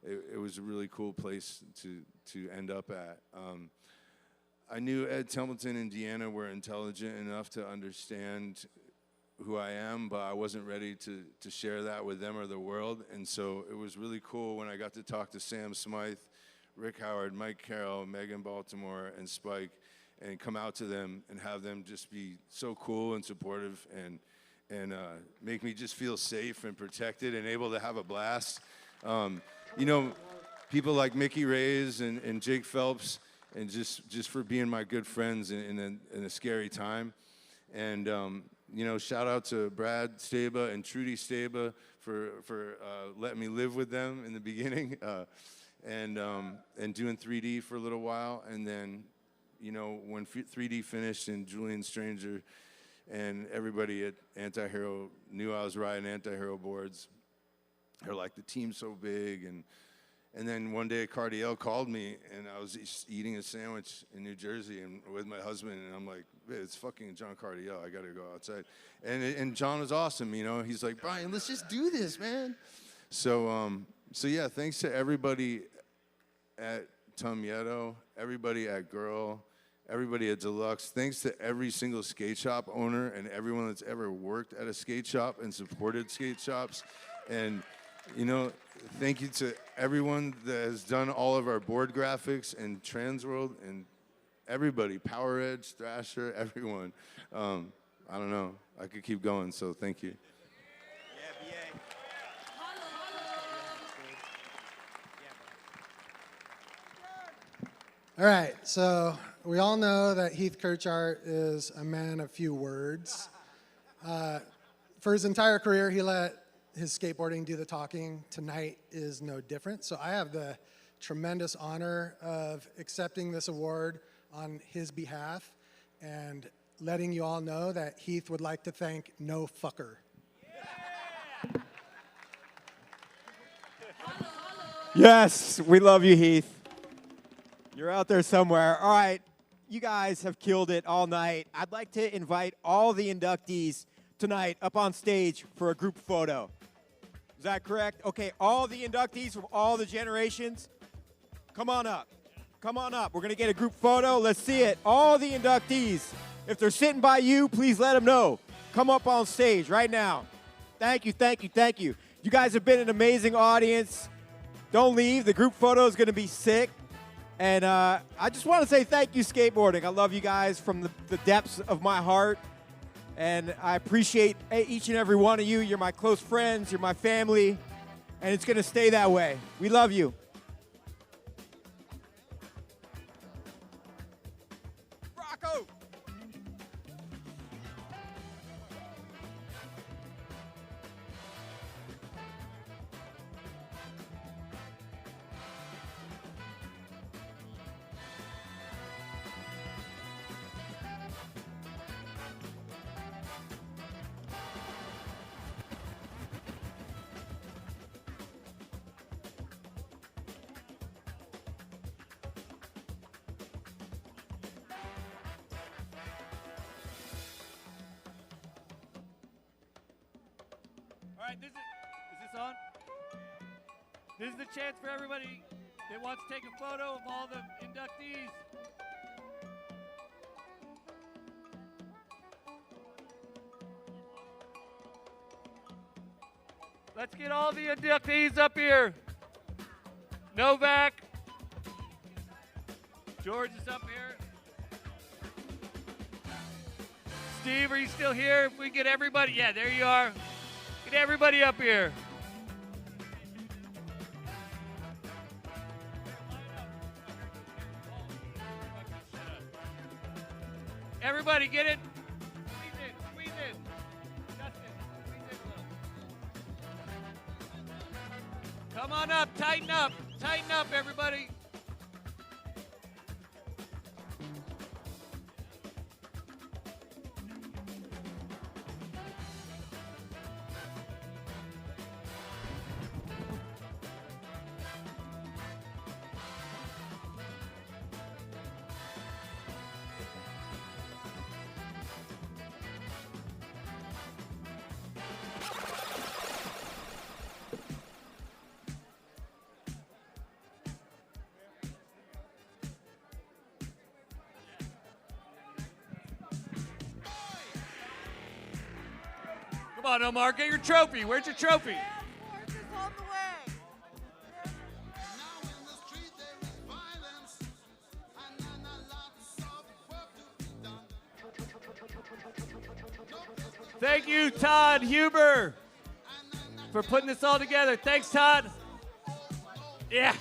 it was a really cool place to end up at. I knew Ed Templeton and Deanna were intelligent enough to understand who I am, but I wasn't ready to share that with them or the world. And so it was really cool when I got to talk to Sam Smythe, Rick Howard, Mike Carroll, Megan Baltimore, and Spike, and come out to them and have them just be so cool and supportive and make me just feel safe and protected and able to have a blast. You know, people like Mickey Reyes and Jake Phelps, and just for being my good friends in a scary time. And you know, shout out to Brad Staba and Trudy Staba for letting me live with them in the beginning, and doing 3D for a little while. And then, you know, when 3D finished and Julien Stranger and everybody at Antihero knew I was riding Antihero boards, they're like, the team's so big. And then one day Cardiel called me, and I was just eating a sandwich in New Jersey and with my husband, and I'm like, it's fucking John Cardiel. I got to go outside. And John was awesome, you know. He's like, Brian, let's just do this, man. So yeah, thanks to everybody at Tom Yeto, everybody at Girl, everybody at Deluxe. Thanks to every single skate shop owner and everyone that's ever worked at a skate shop and supported skate shops. And, you know, thank you to everyone that has done all of our board graphics and Transworld and everybody, Power Edge, Thrasher, everyone. I don't know. I could keep going, so thank you. All right, so we all know that Heath Kirchart is a man of few words. For his entire career, he let his skateboarding do the talking. Tonight is no different. So I have the tremendous honor of accepting this award on his behalf and letting you all know that Heath would like to thank No Fucker. Yes, we love you, Heath. You're out there somewhere. All right, you guys have killed it all night. I'd like to invite all the inductees tonight up on stage for a group photo. Is that correct? Okay, all the inductees from all the generations, come on up. Come on up. We're going to get a group photo. Let's see it. All the inductees. If they're sitting by you, please let them know. Come up on stage right now. Thank you, thank you, thank you. You guys have been an amazing audience. Don't leave. The group photo is going to be sick. And I just want to say thank you, skateboarding. I love you guys from the depths of my heart. And I appreciate each and every one of you. You're my close friends. You're my family. And it's going to stay that way. We love you. Rocco! All right, is this on? This is the chance for everybody that wants to take a photo of all the inductees. Let's get all the inductees up here. Novak. George is up here. Steve, are you still here? If we get everybody, yeah, there you are. Get everybody up here. Everybody get it? Squeeze in. Justin, squeeze in a little. Come on up, tighten up, everybody. Come on, Omar, get your trophy. Where's your trophy? Thank you, Todd Huber, for putting this all together. Thanks, Todd. Yeah.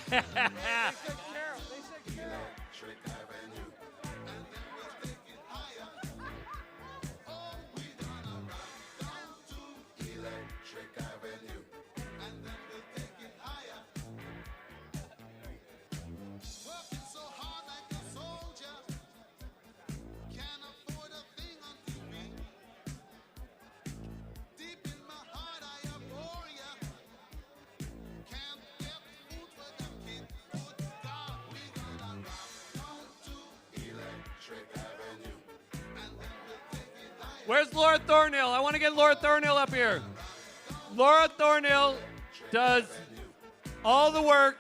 Where's Laura Thornhill? I want to get Laura Thornhill up here. Laura Thornhill does all the work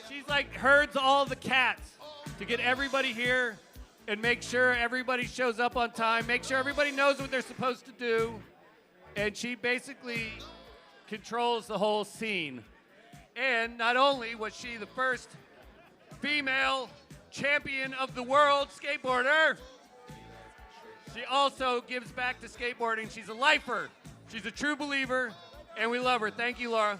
she's like herds all the cats to get everybody here and make sure everybody shows up on time, make sure everybody knows what they're supposed to do. And she basically controls the whole scene. And not only was she the first female champion of the world skateboarder, she also gives back to skateboarding. She's a lifer. She's a true believer, and we love her. Thank you, Laura.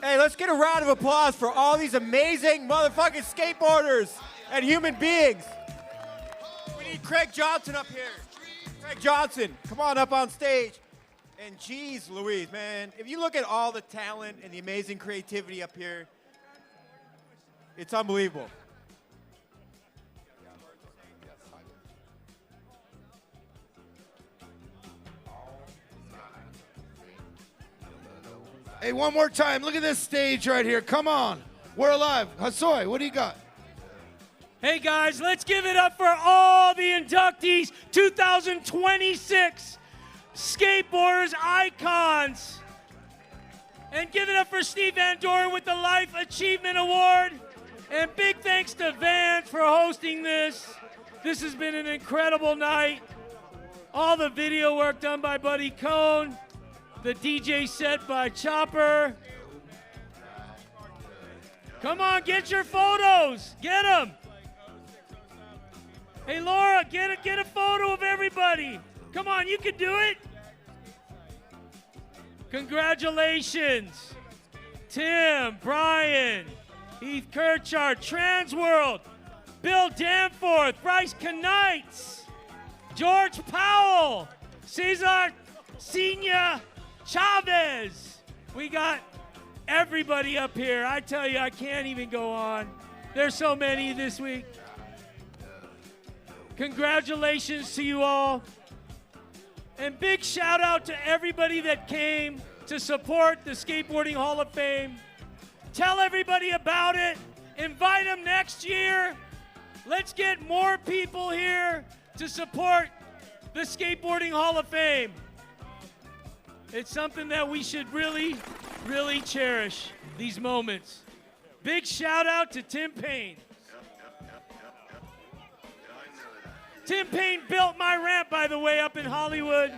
Hey, let's get a round of applause for all these amazing motherfucking skateboarders and human beings. We need Craig Johnson up here. Craig Johnson, come on up on stage. And geez Louise, man, if you look at all the talent and the amazing creativity up here, it's unbelievable. Hey, one more time. Look at this stage right here. Come on. We're alive. Hasoy, what do you got? Hey, guys, let's give it up for all the inductees 2026 skateboarders icons. And give it up for Steve Van Doren with the Life Achievement Award. And big thanks to Vans for hosting this. This has been an incredible night. All the video work done by Buddy Cone. The DJ set by Chopper. Come on, get your photos. Get them. Hey, Laura, get a photo of everybody. Come on, you can do it. Congratulations. Tim, Brian, Heath Kirchart, Transworld, Bill Danforth, Bryce Kanights, George Powell, Cesar, Cesinha, Chaves. We got everybody up here. I tell you, I can't even go on. There's so many this week. Congratulations to you all. And big shout out to everybody that came to support the Skateboarding Hall of Fame. Tell everybody about it. Invite them next year. Let's get more people here to support the Skateboarding Hall of Fame. It's something that we should really, really cherish, these moments. Big shout out to Tim Payne. Tim Payne built my ramp, by the way, up in Hollywood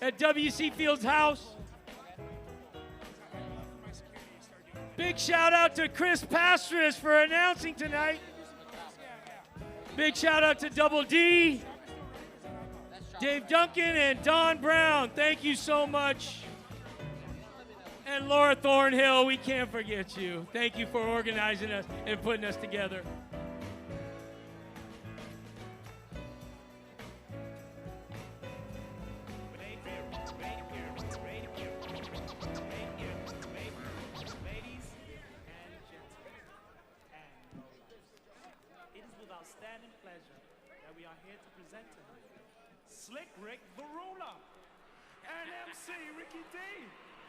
at W.C. Field's house. Big shout out to Chris Pastris for announcing tonight. Big shout out to Double D, Dave Duncan, and Don Brown. Thank you so much. And Laura Thornhill, we can't forget you. Thank you for organizing us and putting us together. Slick Rick the Ruler and MC Ricky D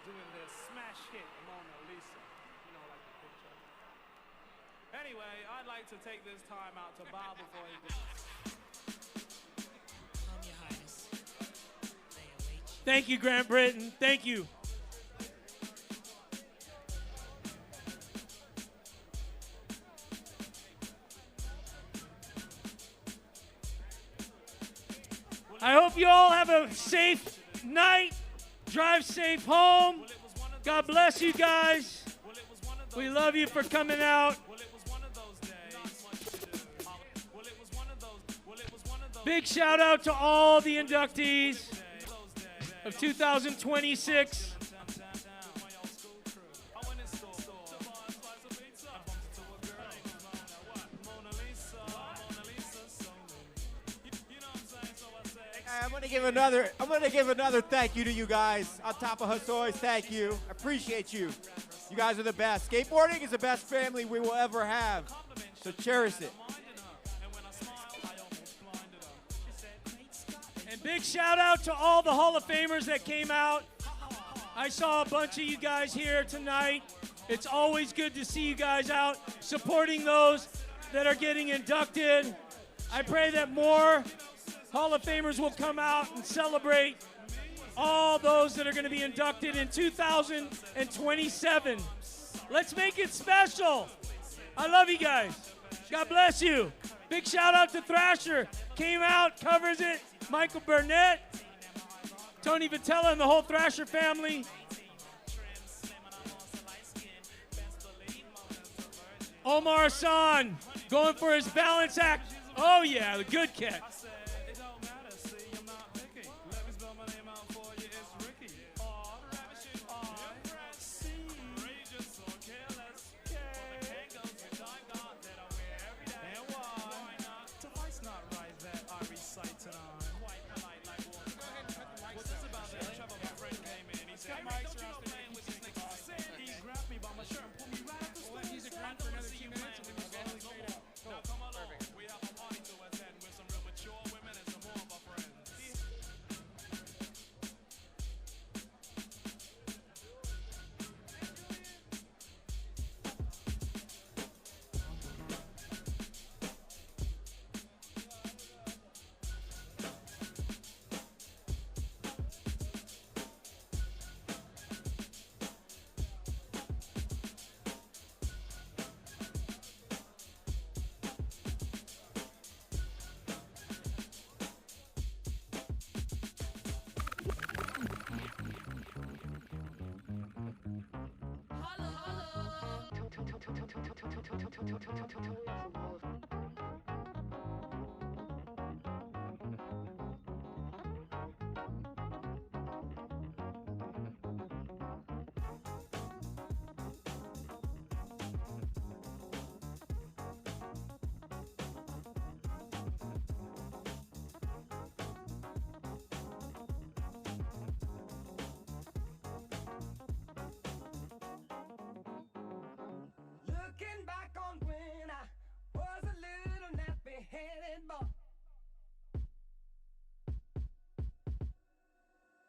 doing their smash hit Mona Lisa. You know, like the picture. Anyway, I'd like to take this time out to bow before he goes. Your Highness. Thank you, Grant Britton. Thank you. I hope you all have a safe night. Drive safe home. God bless you guys. We love you for coming out. Big shout out to all the inductees of 2026. I'm gonna give another thank you to you guys. On top of Hassoy's, thank you. I appreciate you. You guys are the best. Skateboarding is the best family we will ever have. So cherish it. And big shout out to all the Hall of Famers that came out. I saw a bunch of you guys here tonight. It's always good to see you guys out supporting those that are getting inducted. I pray that more Hall of Famers will come out and celebrate all those that are going to be inducted in 2027. Let's make it special. I love you guys. God bless you. Big shout out to Thrasher. Came out, covers it. Michael Burnett, Tony Vitella, and the whole Thrasher family. Omar Hassan going for his balance act. Oh yeah, the good catch. Looking back on when I was a little nappy-headed boy,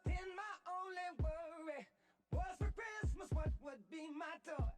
then my only worry was for Christmas what would be my toy.